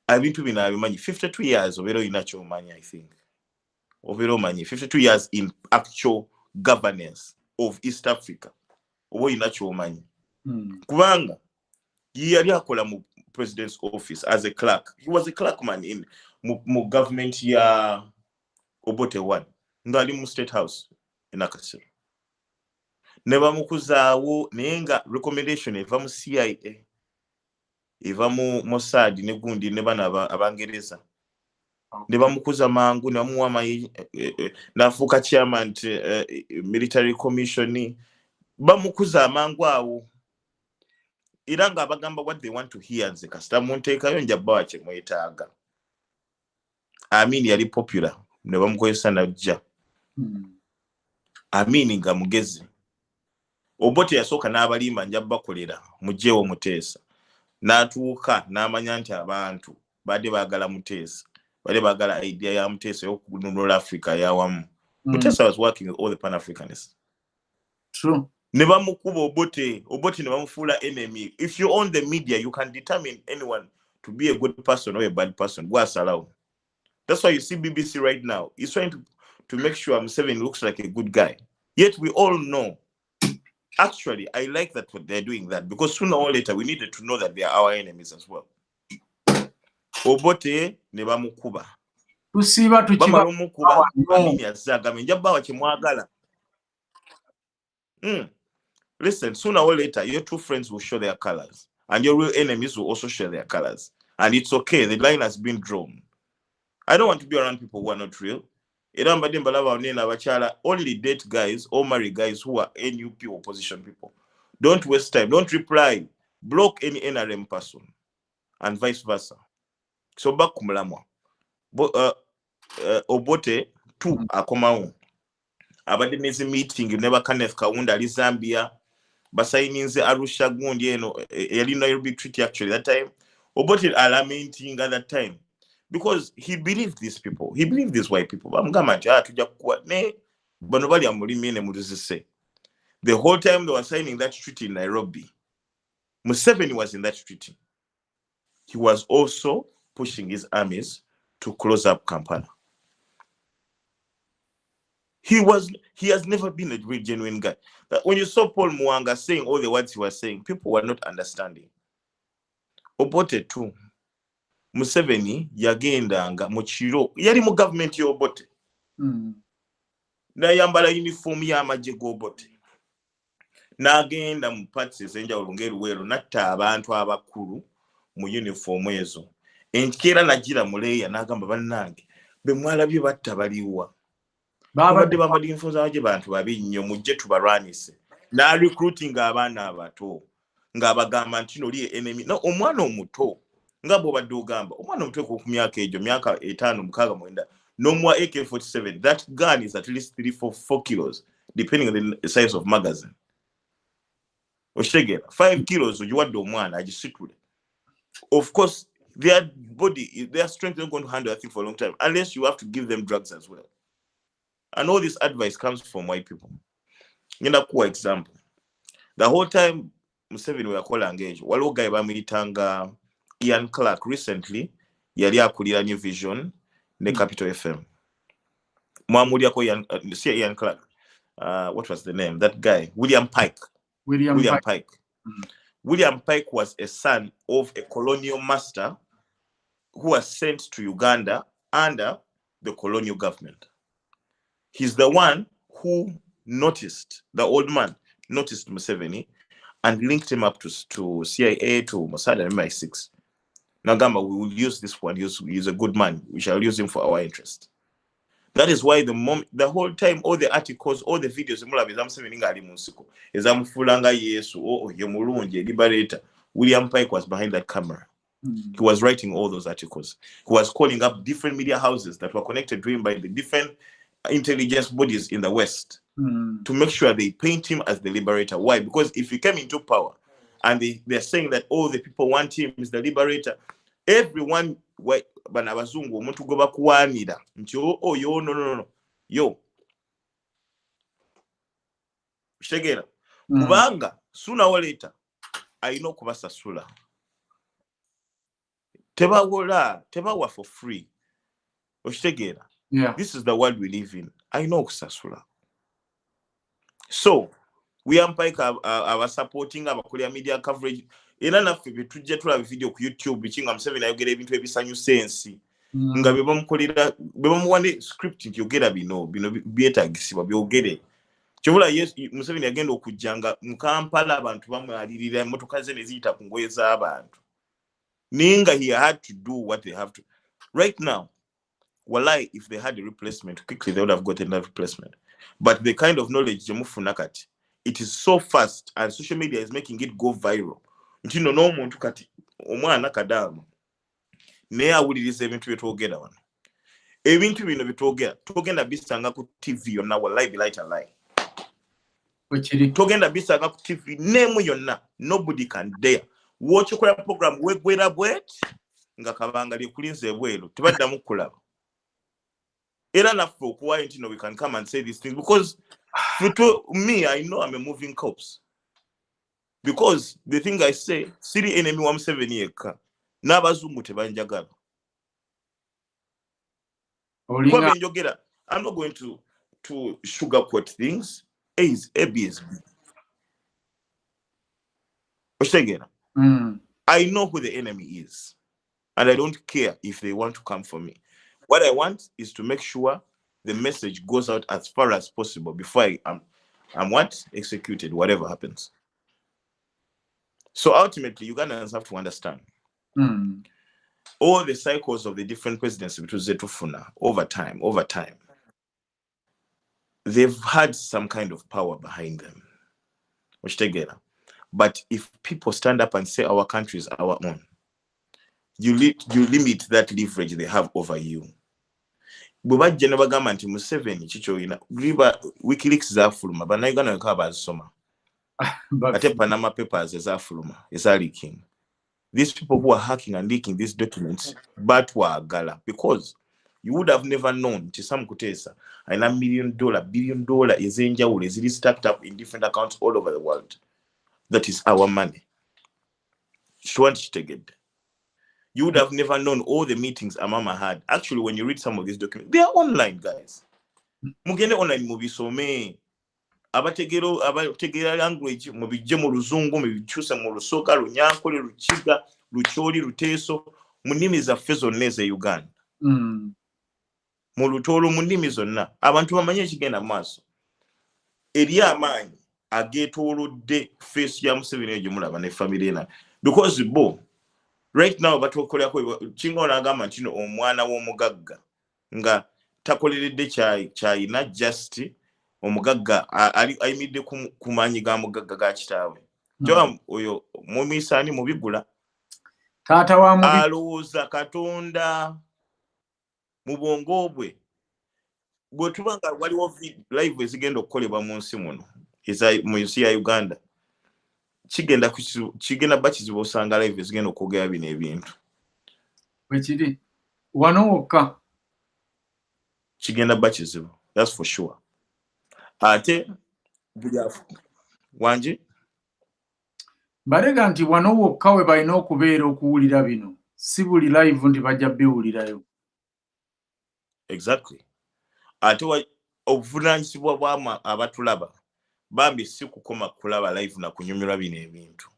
Speaker 4: I've been to be 52 years of natural money, I think. Over 52 years in actual governance of East Africa. Over natural money. Kubanga, yali akola mu president's office as a clerk. He was a clerkman in mu government ya Obote 1. Ngali mu State House in Akasero. Neba mukuzaawo nenga recommendation eva mu CIA. Eva mu Mossad ne gundi ne bana abangereza. Neba mukuza mangu ne bamuwa nafuka chairman military commission bamukuza mangu awo. Iranga abagamba what they want to hear nze kasita munteekayo njabba wache mwetaaga. Amin yali popular ne bamukozesa najja. Amin nga mugezi. Obote yasooka n'abalimba njabba kolera mujjewo Muteesa. N'atuuka n'amanya nti abantu badde baagala Muteesa. Badde baagala idea ya Muteesa y'okununula Africa yawamu. Muteesa was working with all the Pan-Africanists.
Speaker 1: True.
Speaker 4: Never mukuba Obote ne bamufuula enemy. If you own the media, you can determine anyone to be a good person or a bad person. Go allow. That's why you see BBC right now. He's trying to make sure Museveni looks like a good guy. Yet we all know. Actually, I like that they're doing that because sooner or later we needed to know that they are our enemies as well. Obote ne bamukuba.
Speaker 1: Tusiba tukiba.
Speaker 4: Bamukuba. Amini yazagame njabba wache mwagala. Listen, sooner or later, your true friends will show their colors. And your real enemies will also show their colors. And it's okay. The line has been drawn. I don't want to be around people who are not real. Only date guys or marry guys who are NUP opposition people. Don't waste time. Don't reply. Block any NRM person. And vice versa. So back kumulamwa. Obote, two akomao. Abadde nezi meeting never Kenneth Kaunda ali Zambia basaininze Arusha gundi eno yali Nairobi treaty actually that time Obote lamenting at that time because he believed these people. He believed these white people. The whole time they were signing that treaty in Nairobi, Museveni was in that treaty. He was also pushing his armies to close up Kampala. He has never been a real genuine guy. That when you saw Paul Muwanga saying all the words he was saying, people were not understanding. Obote too. Museveni yagendanga mu kiro yali mu government y'Obote. N'ayambala uniform y'amagye g'Obote. N'agenda mu parts ez'enjawulo ng'Eruweero n'atta abantu abakulu mu uniform ezo. Enkeera nagira muleeya n'agamba bannange be mwalabye batta baliwa. Babadde bambadde uniform z'abagye bantu babi nnyo mujje tubalwanyise. N'recruiting abaana abato ng'abagamba nti nno liye enemy. No, omwana omuto nga bw'obadde ogamba omwana omuto ku myaka egyo myaka 5 6 9 n'omuwa AK-47, that gun is at least 3-4 kilos depending on the size of magazine. Oshegera 5 kilos ogiwadde omwana agisitule. Of course their strength is not going to handle that thing for a long time unless you have to give them drugs as well. And all this advice comes from white people. Ngenda kuwa example. The whole time Museveni weyakolanga ejo waliwo guy bamuyitanga Ian Clark recently yali akulira New Vision ne Capital FM. Mwamuliako Ian Clark. What was the name? That guy, William Pike. William Pike. William Pike was a son of a colonial master who was sent to Uganda under the colonial government. He's the one who noticed, the old man noticed Museveni and linked him up to CIA, to Mossad and MI6. Nagamba, we will use this one. He's a good man. We shall use him for our interest. That is why the whole time, all the articles, all the videos, William Pike was behind that camera. He was writing all those articles. He was calling up different media houses that were connected to him by the different intelligence bodies in the West to make sure they paint him as the liberator. Why? Because if he came into power and they're saying that all the people want him as the liberator, everyone banabazungu omuntu goba kuwanira nti yo no yo shegera kubanga sooner or later ayina okubasasula tebawa for free oshtegera. This is the world we live in. Ayina okusasula. So we are supporting our media coverage. Era naffe betujja tulaba video ku YouTube bikinga Museveni ayogera ebintu ebisanyusa ensi nga bebamuwane script nti yogera bino byetagisibwa byogere kibula Museveni agenda okujjanga mu Kampala abantu bamwalirira emmotoka ze ne ziyita ku ngoye z'abantu ninga he had to do what they have to right now. Wallahi, if they had a replacement quickly they would have gotten that replacement, but the kind of knowledge jemufuna kati, it is so fast and social media is making it go viral. Ntino n'omuntu kati omwana kadamu naye awuliriza ebintu byetwogera wano. Ebintu bino byetwogera togenda bisanga ku TV yonna wallahi bilaita lie. Togenda bisanga ku TV nemu yonna. Nobody can dare watch okola program wegwera bwet nga kabanga lyekulinze ebweru tebaddamu kulaba. Era naffe okuwayo ntino we can come and say these things because to me I know I'm a moving corpse. Because the thing I say, Siri enemy wa Museveni yekka n'abazungu tebanjagala. I'm not going to sugarcoat things. A is B. I know who the enemy is, and I don't care if they want to come for me. What I want is to make sure the message goes out as far as possible before I'm executed, whatever happens. So ultimately, Ugandans have to understand all the cycles of the different presidents between Zetufuna over time. They've had some kind of power behind them. But if people stand up and say our country is our own, you limit that leverage they have over you. Bwebajja ne bagamba nti Museveni kikyoyina WikiLeaks zaafuluma bannayuganda weka bazisoma ate Panama Papers ezaafuluma ezaleaking these people who are hacking and leaking these documents, but wagala, because you would have never known to some kutesa and $1 million, $1 billion is really stacked up in different accounts all over the world. That is our money. You would have never known all the meetings Amama had. Actually, when you read some of these documents, they are online, guys. Mugende online movie so me abategera language mubijje mu luzungu mubikyusa mu lusoka lunyankole lukiga lucholi luteso mu nnimi zaffe zonna eze Uganda. Mu lutolo mu nnimi zonna abantu bamanye ekigenda maaso eri amaanyi ageetoolodde face ya Museveni eyo mulaba ne family ena, because bo right now batokolako kingo nagamba nti omwana w'omugagga nga takoleredde kyayina just omugagga ayimidde ku maanyi ga mugagga ga kitaawe. Jovan oyo mumisaani mubigula
Speaker 1: taata wa mubi
Speaker 4: alowooza Katonda mu bwongo bwe bwe tubanga waliwo live ezigenda okukolebwa mu nsi muno mu nsi ya Uganda kigenda bakizibu osanga live ezigenda okwogera bino ebintu
Speaker 1: wekiri wano wokka
Speaker 4: kigenda bakizibu, that's for sure. Ate wanji
Speaker 1: balega nti wano wokka we balina okubeera okuwulira bino, si buli live ndi bajja biwulirayo.
Speaker 4: Exactly. Ate obuvunaanyizibwa bwa abatulaba bambi si kukoma kulaba live na kunyumirwa bino ebintu,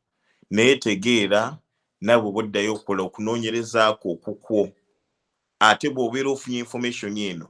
Speaker 4: naye tegeera nabo boddayo okukola okunoonyerezaako okukwo ate bw'obeera ofunye information eno